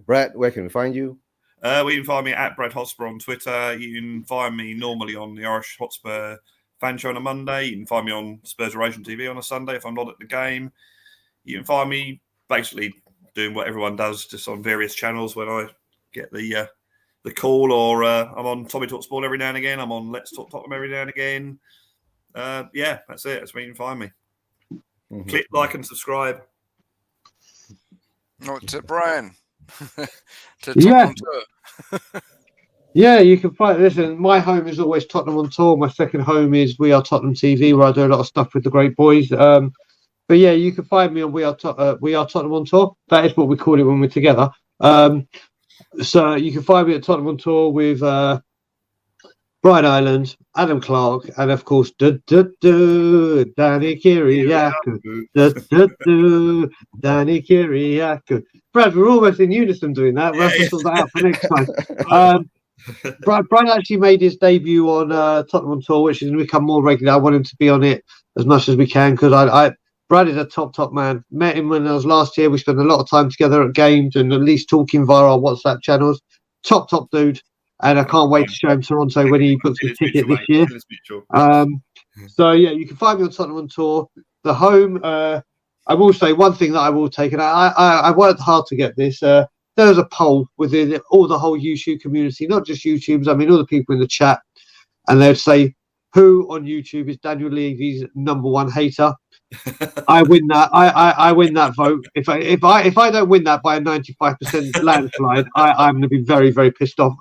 Brad, where can we find you? You can find me at Brad Hotspur on Twitter. You can find me normally on the Irish Hotspur fan show on a Monday. You can find me on Spurs Relation TV on a Sunday if I'm not at the game. You can find me basically doing what everyone does, just on various channels when I get the call, or I'm on Tommy Talk Sport every now and again. I'm on Let's Talk Tottenham every now and again. Yeah, that's it. That's where you can find me. Click like and subscribe. No, to Brian. To Yeah. Tottenham on Tour. Yeah, you can find. Listen, my home is always Tottenham on Tour. My second home is We Are Tottenham TV, where I do a lot of stuff with the great boys. But yeah, you can find me on We Are Tottenham on Tour. That is what we call it when we're together. So you can find me at Tottenham on Tour with Brian Ireland, Adam Clark, and of course, Danny Kiriakou. Danny Kiriakou. Brad, we're almost in unison doing that. We'll have to sort that out for next time. Brian actually made his debut on Tottenham on Tour, which is going to become more regular. I want him to be on it as much as we can, because Brad is a top man. Met him when I was last year. We spent a lot of time together at games and at least talking via our WhatsApp channels. Top dude. And I can't wait to show him Toronto when he books his ticket this year. So, yeah, you can find me on Tottenham on Tour. The home, I will say one thing that I will take, and I worked hard to get this. There was a poll within the whole YouTube community, not just YouTubers, I mean, all the people in the chat. And they'd say, who on YouTube is Daniel Levy's number one hater? I win that. I win that vote. If I don't win that by a 95% landslide, I'm going to be very, very pissed off.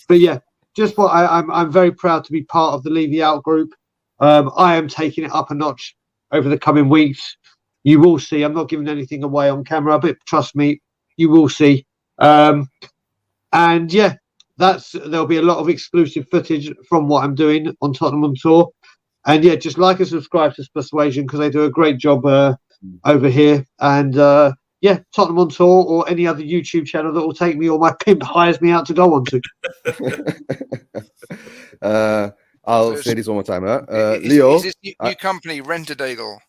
But yeah, just what I'm very proud to be part of the Levy Out group. I am taking it up a notch over the coming weeks. You will see. I'm not giving anything away on camera, but trust me, you will see. And yeah, there'll be a lot of exclusive footage from what I'm doing on Tottenham on Tour. And yeah, just like and subscribe to Persuasion, because they do a great job over here. And yeah, Tottenham on Tour, or any other YouTube channel that will take me, or my pimp hires me out to go on to. I'll say this one more time. Leo. Is this new company, Renterdale?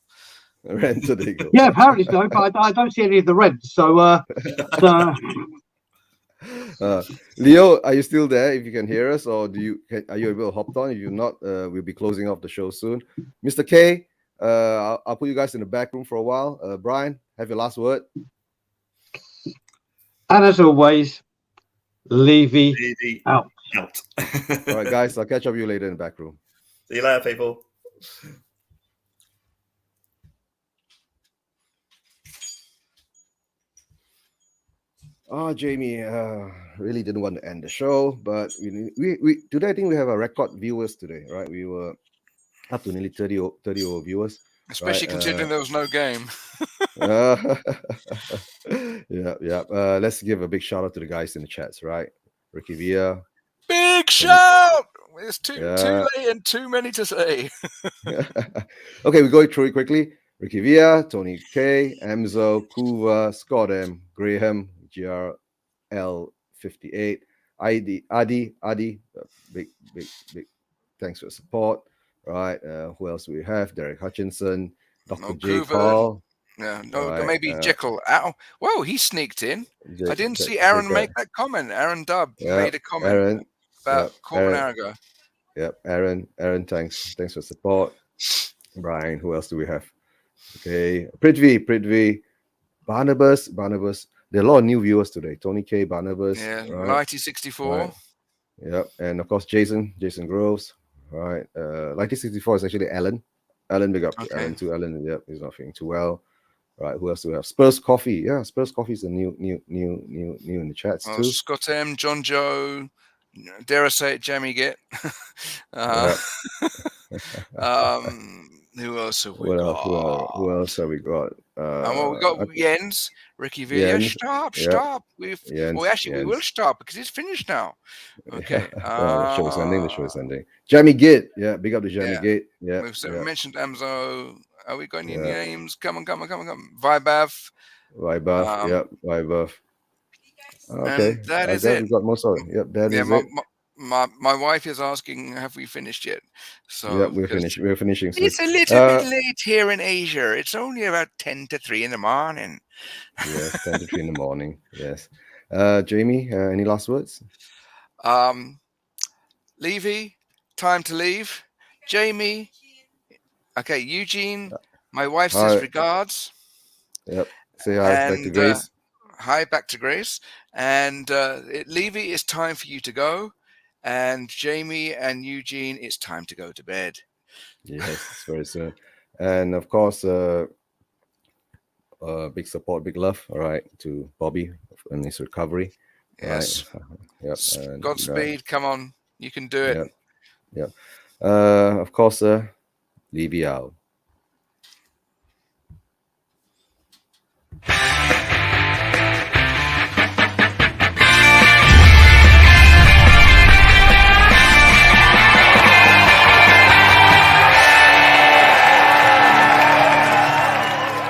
Renterdale. Yeah, apparently so, but I don't see any of the rent. So, Leo, are you still there? If you can hear us, or are you able to hop on? If you're not, we'll be closing off the show soon. Mr. K, I'll put you guys in the back room for a while. Brian, have your last word. And as always, Levy out. All right, guys, I'll catch up with you later in the back room. See you later, people. Jamie, really didn't want to end the show, but we today I think we have a record viewers today, right? We were up to nearly 30 over viewers. Especially considering there was no game. Yeah. Let's give a big shout out to the guys in the chats, right? Ricky Villa. Big shout! It's too late and too many to say. Okay, we go through it quickly. Ricky Villa, Tony K, Amzo, Kuva, Scott M, Graham, GRL58, Adi, big thanks for the support. Right, who else do we have? Derek Hutchinson, Dr. J. Paul. Yeah, no, right, maybe Jekyll. Whoa, he sneaked in. I didn't see Aaron make that comment. Aaron Dubb made a comment about a quarter of an hour ago. Yep, Aaron, thanks for support. Brian, who else do we have? Okay, Prithvi, Barnabas. There are a lot of new viewers today. Tony K, Barnabas. Yeah, right? Lighty 64. Right. Yep, and of course Jason Groves. Right, Lighty 64 is actually Alan. Alan, big up. Okay. Alan too. Alan, yep, he's not feeling too well. Right, who else do we have? Spurs Coffee. Yeah, Spurs Coffee is a new in the chats too. Scott M, John Joe, dare I say it, Jamie Git. Who else have we got? Who else have we got? We got Jens, Ricky Villa. Stop. We will stop because it's finished now. Okay. The show is ending. Jamie Gate. Yeah, big up to Jamie Gate. Yeah. We mentioned Amzo. Are we got any names? Come on. Vibav. Vibav. Okay. And that is it. We've got most of it. Yep, that is it. My wife is asking, have we finished yet? So yeah, we're finishing. Soon. It's a little bit late here in Asia. It's only about 10 to 3 in the morning. Yes, 10 to 3 in the morning. Yes. Jamie, any last words? Levy, time to leave. Jamie. Okay, Eugene. My wife says regards. Yep. Say hi back to Grace. hi, back to Grace. And Levy, it's time for you to go. And Jamie and Eugene, it's time to go to bed. Yes, it's very soon. And of course, big support, big love, all right, to Bobby in his recovery. Yes. Right. Yep. And, Godspeed. Come on. You can do it. Yep. Yep. Of course, Levy out.